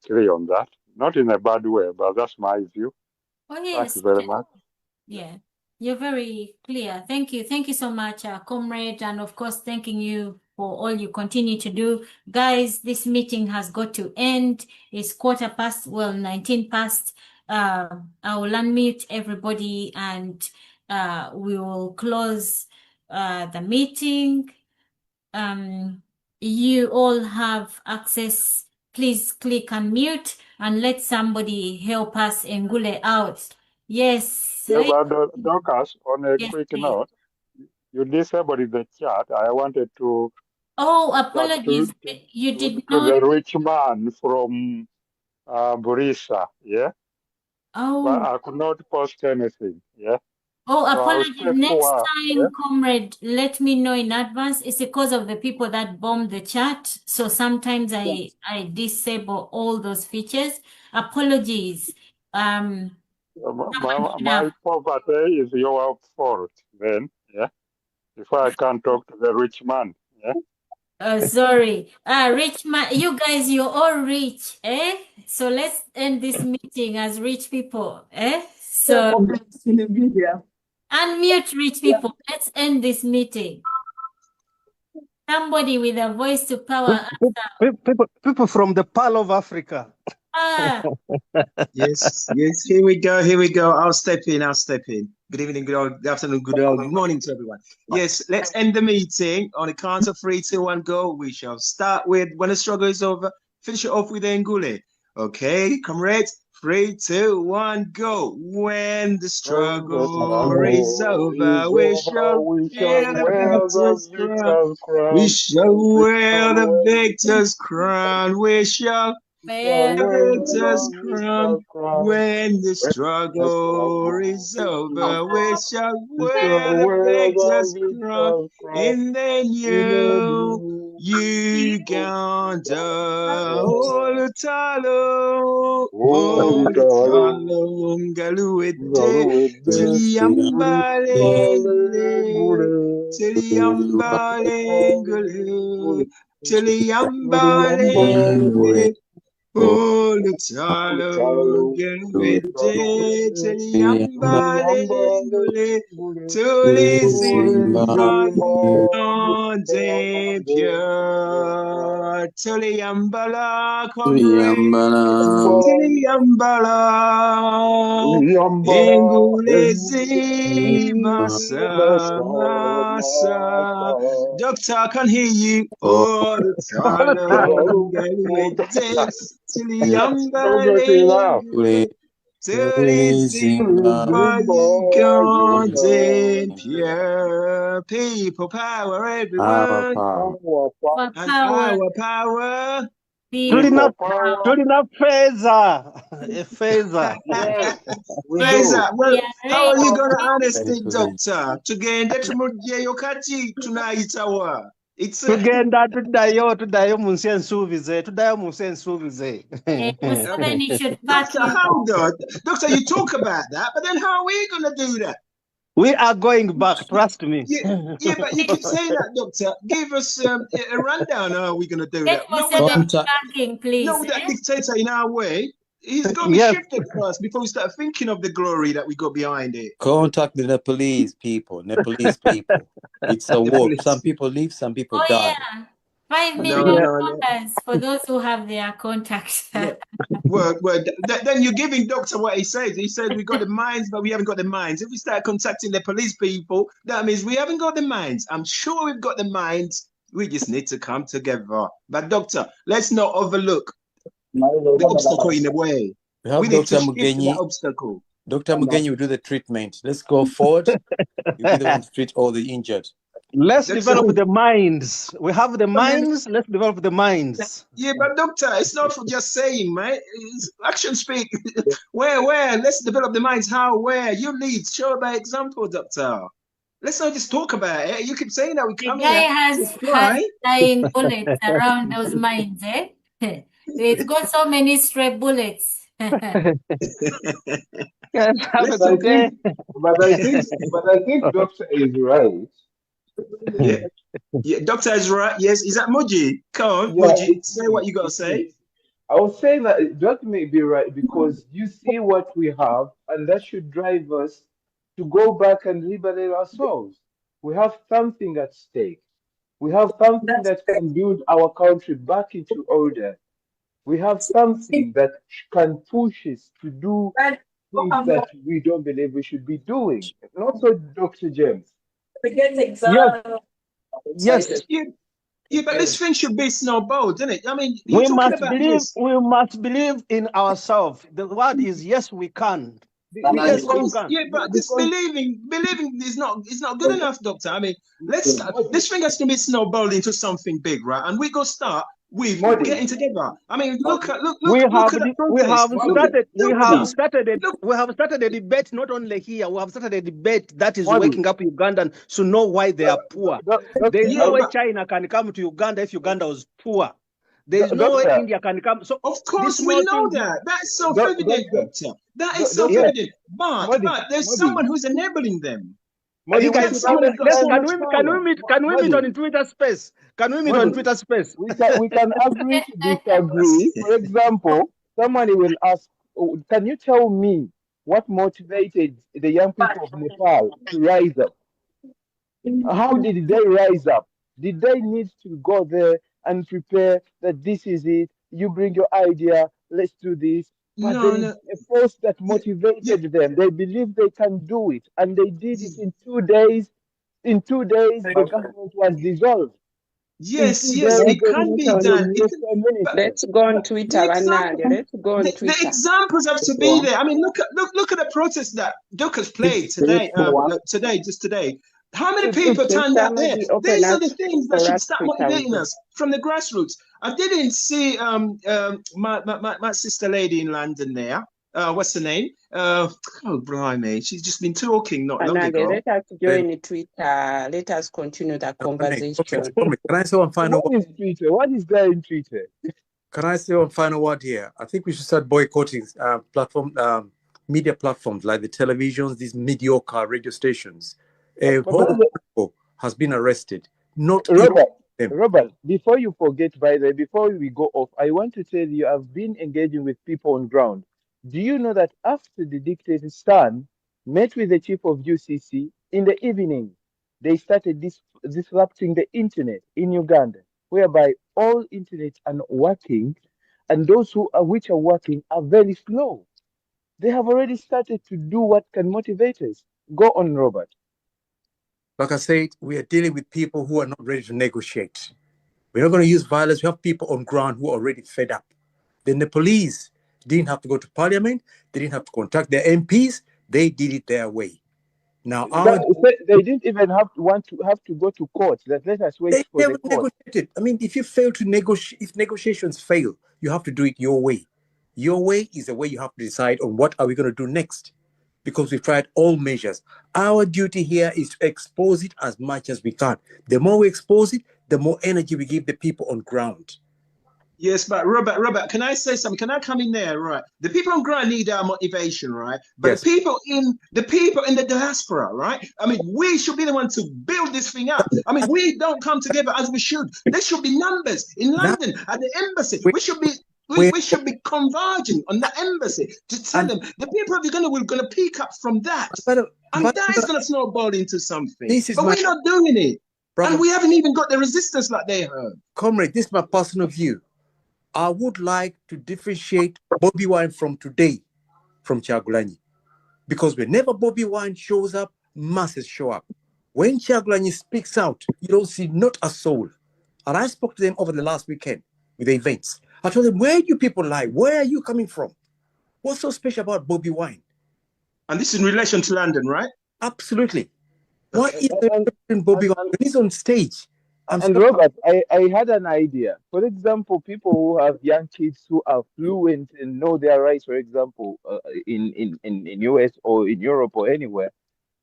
clear on that. Not in a bad way, but that's my view. Oh, yes. Thank you very much. Yeah, you're very clear. Thank you. Thank you so much, comrade. And of course, thanking you for all you continue to do. Guys, this meeting has got to end. It's 19 past. I will unmute everybody and we will close the meeting. You all have access. Please click unmute and let somebody help us Ngule out. Yes. Yeah, but Dorcas, on a Yes, quick please. note, you disabled the chat. I wanted to Oh, apologies. You did to not. the rich man from Burisa, yeah? Oh. But I could not post anything, yeah? Oh, So I'll apologies. stay Next for time, yeah? comrade, let me know in advance. It's because of the people that bombed the chat. So sometimes I disable all those features. Apologies. My poverty is your fault then, yeah? If I can't talk to the rich man, yeah? Sorry. Rich man, you guys, you're all rich, eh? So let's end this meeting as rich people, eh? So unmute rich people. Let's end this meeting. Somebody with a voice to power. People from the Pearl of Africa. Yes, here we go. I'll step in. Good evening, good afternoon, good morning to everyone. Yes, let's end the meeting on the count of 3, 2, 1, go. We shall start with when the struggle is over, finish it off with Ngule. Okay, comrades, 3, 2, 1, go. When the struggle is over, we shall wear the victor's crown. We shall wear the victor's crown. We shall wear the victor's crown. When the struggle is over, we shall wear the victor's crown in the new Uganda. Olutalo, olutalo, ngaluete, tiliambale, tiliambale, olutalo, ngaluete, tiliambale, tulizimba de pure, tuliyambala, comrade, tuliyambala, engulezi masa. Doctor, I can hear you. Oh, the tuliyambala. Tulizimba Ugandan pure people power, everyone. Power. Tulina feza. Feza. Well, how are you gonna understand, Doctor? Tugenda tumugyeyo kati tunayitawa. Tugenda tuddayo mu nsi ensuubize. Doctor, hold on. Doctor, you talk about that, but then how are we gonna do that? We are going back, trust me. Yeah, but you keep saying that, Doctor. Give us a rundown. How are we going to do that? Please. No, that dictator in our way. He's got to be shifted first before we start thinking of the glory that we got behind it. Contact the Nepalese people. It's a war. Some people leave, some people die. Yeah. 5 million for those who have their contacts. Well, then you're giving Doctor what he says. He says we got the minds, but we haven't got the minds. If we start contacting the police people, that means we haven't got the minds. I'm sure we've got the minds. We just need to come together. But Doctor, let's not overlook the obstacle in the way. We need to shift that obstacle. Dr. Mugenyi will do the treatment. Let's go forward. You'll be the one to treat all the injured. Let's develop the minds. We have the minds. Let's develop the minds. Yeah, but doctor, it's not for just saying, man. It's action speak. Where? Let's develop the minds. How? Where? You lead. Show by example, doctor. Let's not just talk about it. You keep saying that we come The guy here has to fly. 9 bullets around those mines, eh? It's got so many stray bullets. Yes, have a But I good day. think Doctor is right. Yeah, doctor is right. Yes, is that Muji? Come on, Yeah, Muji, say what you gotta say. I was saying that Doctor may be right because you see what we have, and that should drive us to go back and liberate ourselves. We have something at stake. We have something that can build our country back into order. We have something that can push us to do things that we don't believe we should be doing. Not so, Dr. James. Yes. Yeah, but this thing should be snowballed, isn't it? I mean, We must believe in ourselves. The word is yes, we can. Yes, yeah, but this believing is not good enough, doctor. I mean, let's start. This thing has to be snowballed into something big, right? And we go start with getting together. I mean, look at the protest. We have started a debate not only here. We have started a debate that is waking up Ugandan to know why they are poor. There is no way China can come to Uganda if Uganda was poor. There is no way India can come. So of course we know that. That's self-evident, doctor. That is self-evident. But there's someone who's enabling them. Can we meet on Twitter space? Can we meet on Twitter space? We can agree to disagree. For example, somebody will ask, can you tell me what motivated the young people of Nepal to rise up? How did they rise up? Did they need to go there and prepare that this is it? You bring your idea, let's do this. But there is a force that motivated them. They believe they can do it, and they did it in 2 days. In 2 days, the government was dissolved. Yes, it can be done. Let's go on Twitter. The examples have to be there. I mean, look at the protest that Duke has played today. Just today. How many people turned out there? These are the things that should start motivating us from the grassroots. I didn't see my sister lady in London there. What's her name? Oh, blimey. She's just been talking not long ago. Let us join Twitter. Let us continue the conversation. Can I say one final word? What is there in Twitter? Can I say one final word here? I think we should start boycotting media platforms like the televisions, these mediocre radio stations. A whole people has been arrested. Robert, before you forget, by the way, before we go off, I want to tell you I've been engaging with people on ground. Do you know that after the dictator's son met with the chief of UCC in the evening, they started disrupting the internet in Uganda, whereby all internet are not working, and those which are working are very slow. They have already started to do what can motivate us. Go on, Robert. Like I said, we are dealing with people who are not ready to negotiate. We're not going to use violence. We have people on ground who are already fed up. Then the police didn't have to go to parliament. They didn't have to contact their MPs. They did it their way. Now, they didn't even have to go to court. Let us wait for the court. Negotiated. I mean, if you fail to negotiate, if negotiations fail, you have to do it your way. Your way is the way you have to decide on what are we going to do next. Because we've tried all measures. Our duty here is to expose it as much as we can. The more we expose it, the more energy we give the people on ground. Yes, but Robert, can I say something? Can I come in there? Right. The people on ground need our motivation, right? But yes. the people in the diaspora, right? I mean, we should be the ones to build this thing up. I mean, we don't come together as we should. There should be numbers in London at the embassy. We should be converging on the embassy to tell them the people of Uganda will going to pick up from that. And that is going to snowball into something. But we're not doing it. Brother, and we haven't even got the resistance like they have. Comrade, this is my personal view. I would like to differentiate Bobby Wine from today from Kyagulanyi. Because whenever Bobby Wine shows up, masses show up. When Kyagulanyi speaks out, you don't see not a soul. And I spoke to them over the last weekend with the events. I told them, where do you people lie? Where are you coming from? What's so special about Bobby Wine? And this is in relation to London, right? Absolutely. Why is Bobby Wine when he's on stage? And Robert, I had an idea. For example, people who have young kids who are fluent and know their rights, for example, in US or in Europe or anywhere,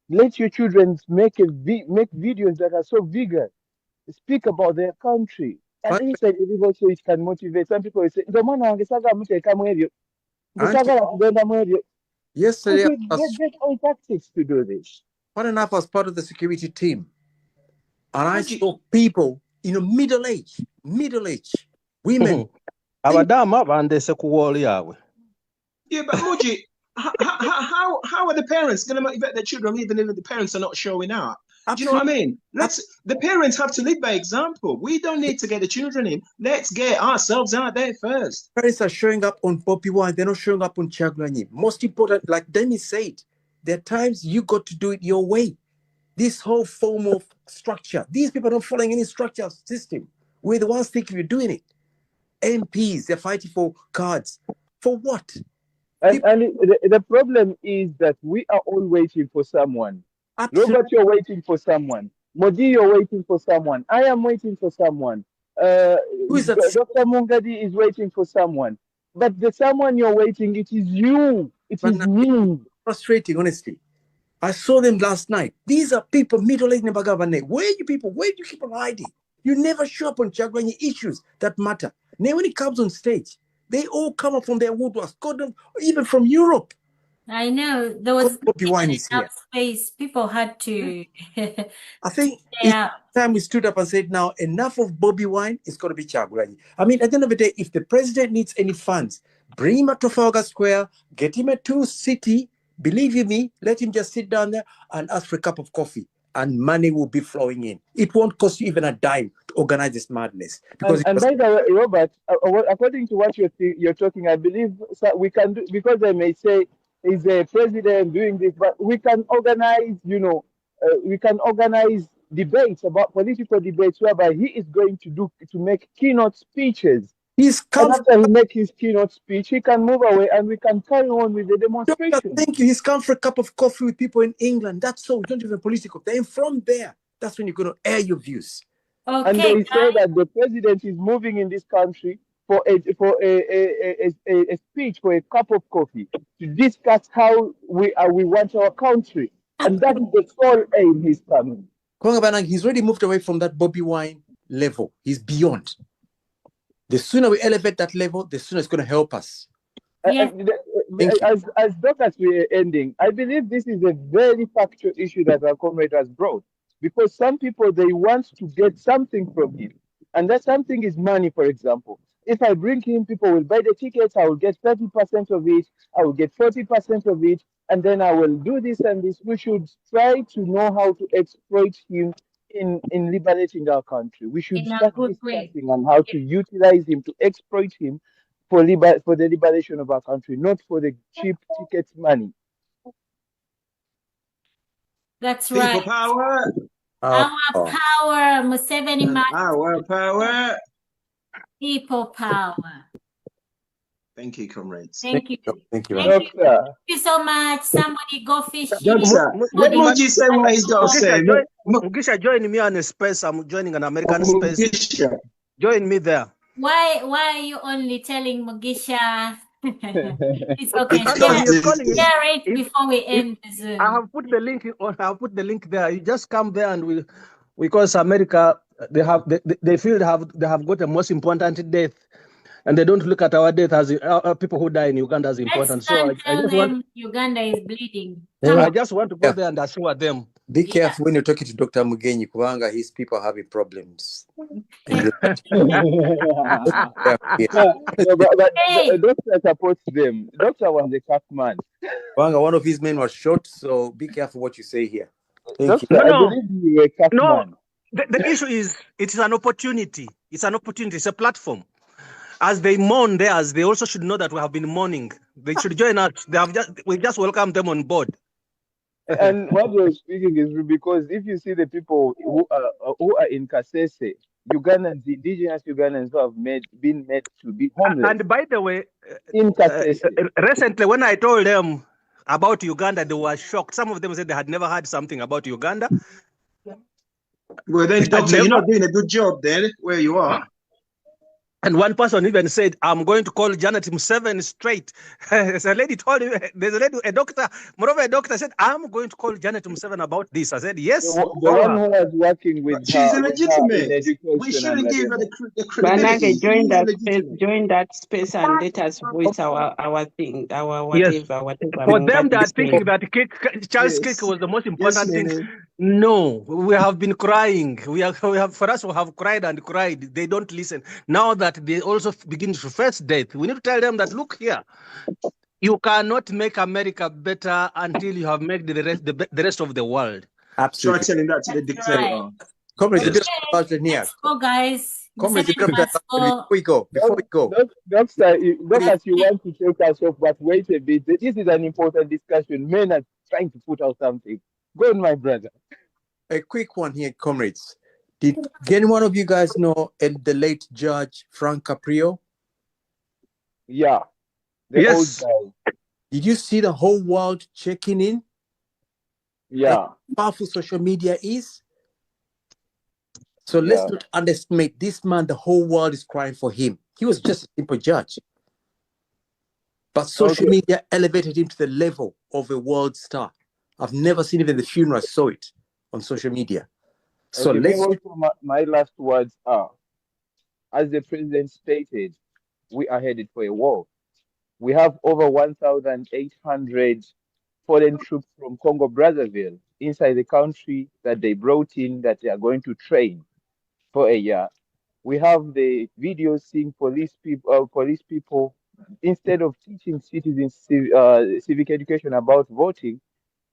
let your children make videos that are so vigorous, speak about their country. And inside also it can motivate. Some people will say, yesterday, get all tactics to do this. One enough was part of the security team. And I saw people in a middle age, women. Our dama and the secular. Yeah, but Muji, how are the parents going to motivate their children even if the parents are not showing out? Do you know what I mean? The parents have to lead by example. We don't need to get the children in. Let's get ourselves out there first. Parents are showing up on Bobby Wine. They're not showing up on Kyagulanyi. Most important, like Demi said, there are times you got to do it your way. This whole form of structure, these people are not following any structure system. We're the ones thinking we're doing it. MPs, they're fighting for cards. For what? And the problem is that we are all waiting for someone. Absolutely. Robert, you're waiting for someone. Modi, you're waiting for someone. I am waiting for someone. Who is that? Dr. Mungadi is waiting for someone. But the someone you're waiting, it is you. It is me. Frustrating, honestly. I saw them last night. These are people middle-aged Nebagavane. Where are you people? Where do you keep on hiding? You never show up on Kyagulanyi issues that matter. Now when it comes on stage, they all come up from their woodworks, even from Europe. I know there was Bobby Wine is here. Space. People had to. I think it's time we stood up and said, now enough of Bobby Wine. It's got to be Kyagulanyi. I mean, at the end of the day, if the president needs any funds, bring him at Trafalgar Square, get him at 2 City. Believe you me, let him just sit down there and ask for a cup of coffee, and money will be flowing in. It won't cost you even a dime to organize this madness. Because and by the way, Robert, according to what you're talking, I believe we can do, because I may say is a president doing this, but we can organize, we can organize debates about political debates whereby he is going to make keynote speeches. And after he makes his keynote speech, he can move away and we can carry on with the demonstration. Thank you. He's come for a cup of coffee with people in England. That's all. Don't even political. Then from there, that's when you're going to air your views. Okay, and they say that the president is moving in this country for a speech, for a cup of coffee, to discuss how we want our country. And that is the sole aim he's coming. He's already moved away from that Bobby Wine level. He's beyond. The sooner we elevate that level, the sooner it's going to help us. Yeah. As Dr. we are ending, I believe this is a very factual issue that our comrade has brought. Because some people, they want to get something from him. And that something is money, for example. If I bring him, people will buy the tickets, I will get 30% of it, I will get 40% of it, and then I will do this and this. We should try to know how to exploit him in liberating our country. We should start discussing on how to utilize him, to exploit him for the liberation of our country, not for the cheap ticket money. That's People right. power. Our power, Museveni. Our power. People power. Thank you, comrades. Thank you. Thank you. Thank you so much. Somebody go fishing. Let Muji say what he's got to say. Mugisha, join me on a space. I'm joining an American space. Mugisha. Join me there. Why are you only telling Mugisha? It's okay. Share it before we end the Zoom. I have put the link on. I'll put the link there. You just come there and because America, they feel they have got the most important death, and they don't look at our death as people who die in Uganda as important. So I just want Uganda is bleeding. I just want to go there and assure them. Be careful when you're talking to Dr. Mugenyi Kubanga. His people are having problems. But doctor supports them. Doctor was a tough man. Kubanga, one of his men was shot, so be careful what you say here. Thank you. I believe you were a tough man. The issue is it's an opportunity. It's an opportunity. It's a platform. As they mourn theirs, they also should know that we have been mourning. They should join us. We just welcome them on board. And what we're speaking is because if you see the people who are in Kasese, Ugandans, the indigenous Ugandans who have been made to be homeless. And by the way, in Kasese. Recently when I told them about Uganda, they were shocked. Some of them said they had never heard something about Uganda. Well, then, Doctor, you're not doing a good job there where you are. And one person even said, I'm going to call Janet Museveni straight. There's a lady told me, there's a lady, a doctor, moreover, a doctor said, I'm going to call Janet Museveni about this. I said, yes. The one who was working with she's her, illegitimate. in education. We shouldn't give her the Banage, credibility. join that space and let us voice our thing, our whatever. For them, they are thinking that Charles Kirk was the most important thing. No, we have been crying. We have for us, we have cried and cried. They don't listen. Now that they also begin to face death, we need to tell them that, look here, you cannot make America better until you have made the rest of the world. Absolutely. Try telling that to the dictator. Let's go, guys. Before we go, Doctor, you want to take us off, but wait a bit. This is an important discussion. Men are trying to put out something. Go on, my brother. A quick one here, comrades. Did any one of you guys know the late Judge Frank Caprio? Yeah. Yes. Old guy. Did you see the whole world checking in? Yeah. How powerful social media is? So let's not underestimate this man. The whole world is crying for him. He was just a simple judge. But social media elevated him to the level of a world star. I've never seen even the funeral, I saw it on social media. So my last words are, as the president stated, we are headed for a war. We have over 1,800 foreign troops from Congo Brazzaville inside the country that they brought in, that they are going to train for a year. We have the videos seeing police people, instead of teaching citizens civic education about voting,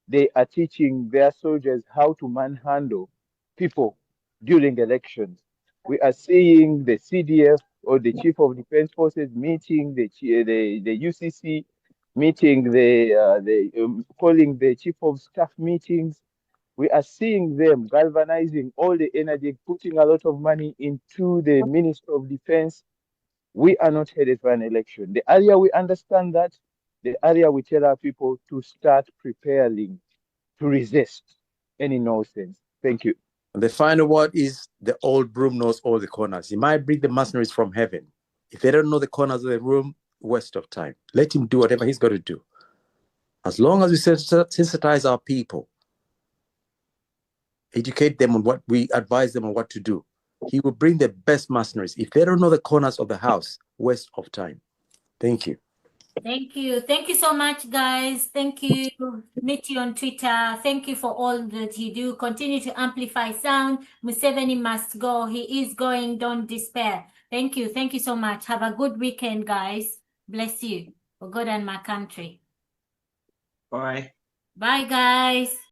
they are teaching their soldiers how to manhandle people during elections. We are seeing the CDF or the Chief of Defense Forces meeting the UCC, meeting calling the Chief of Staff meetings. We are seeing them galvanizing all the energy, putting a lot of money into the Ministry of Defense. We are not headed for an election. The area we understand that, the area we tell our people to start preparing to resist any nonsense. Thank you. And the final word is the old broom knows all the corners. He might bring the mercenaries from heaven. If they don't know the corners of the room, waste of time. Let him do whatever he's got to do. As long as we sensitize our people, educate them on what we advise them on what to do, he will bring the best mercenaries. If they don't know the corners of the house, waste of time. Thank you. Thank you. Thank you so much, guys. Thank you. Meet you on Twitter. Thank you for all that you do. Continue to amplify sound. Museveni must go. He is going. Don't despair. Thank you. Thank you so much. Have a good weekend, guys. Bless you. For God and my country. Bye. Bye, guys.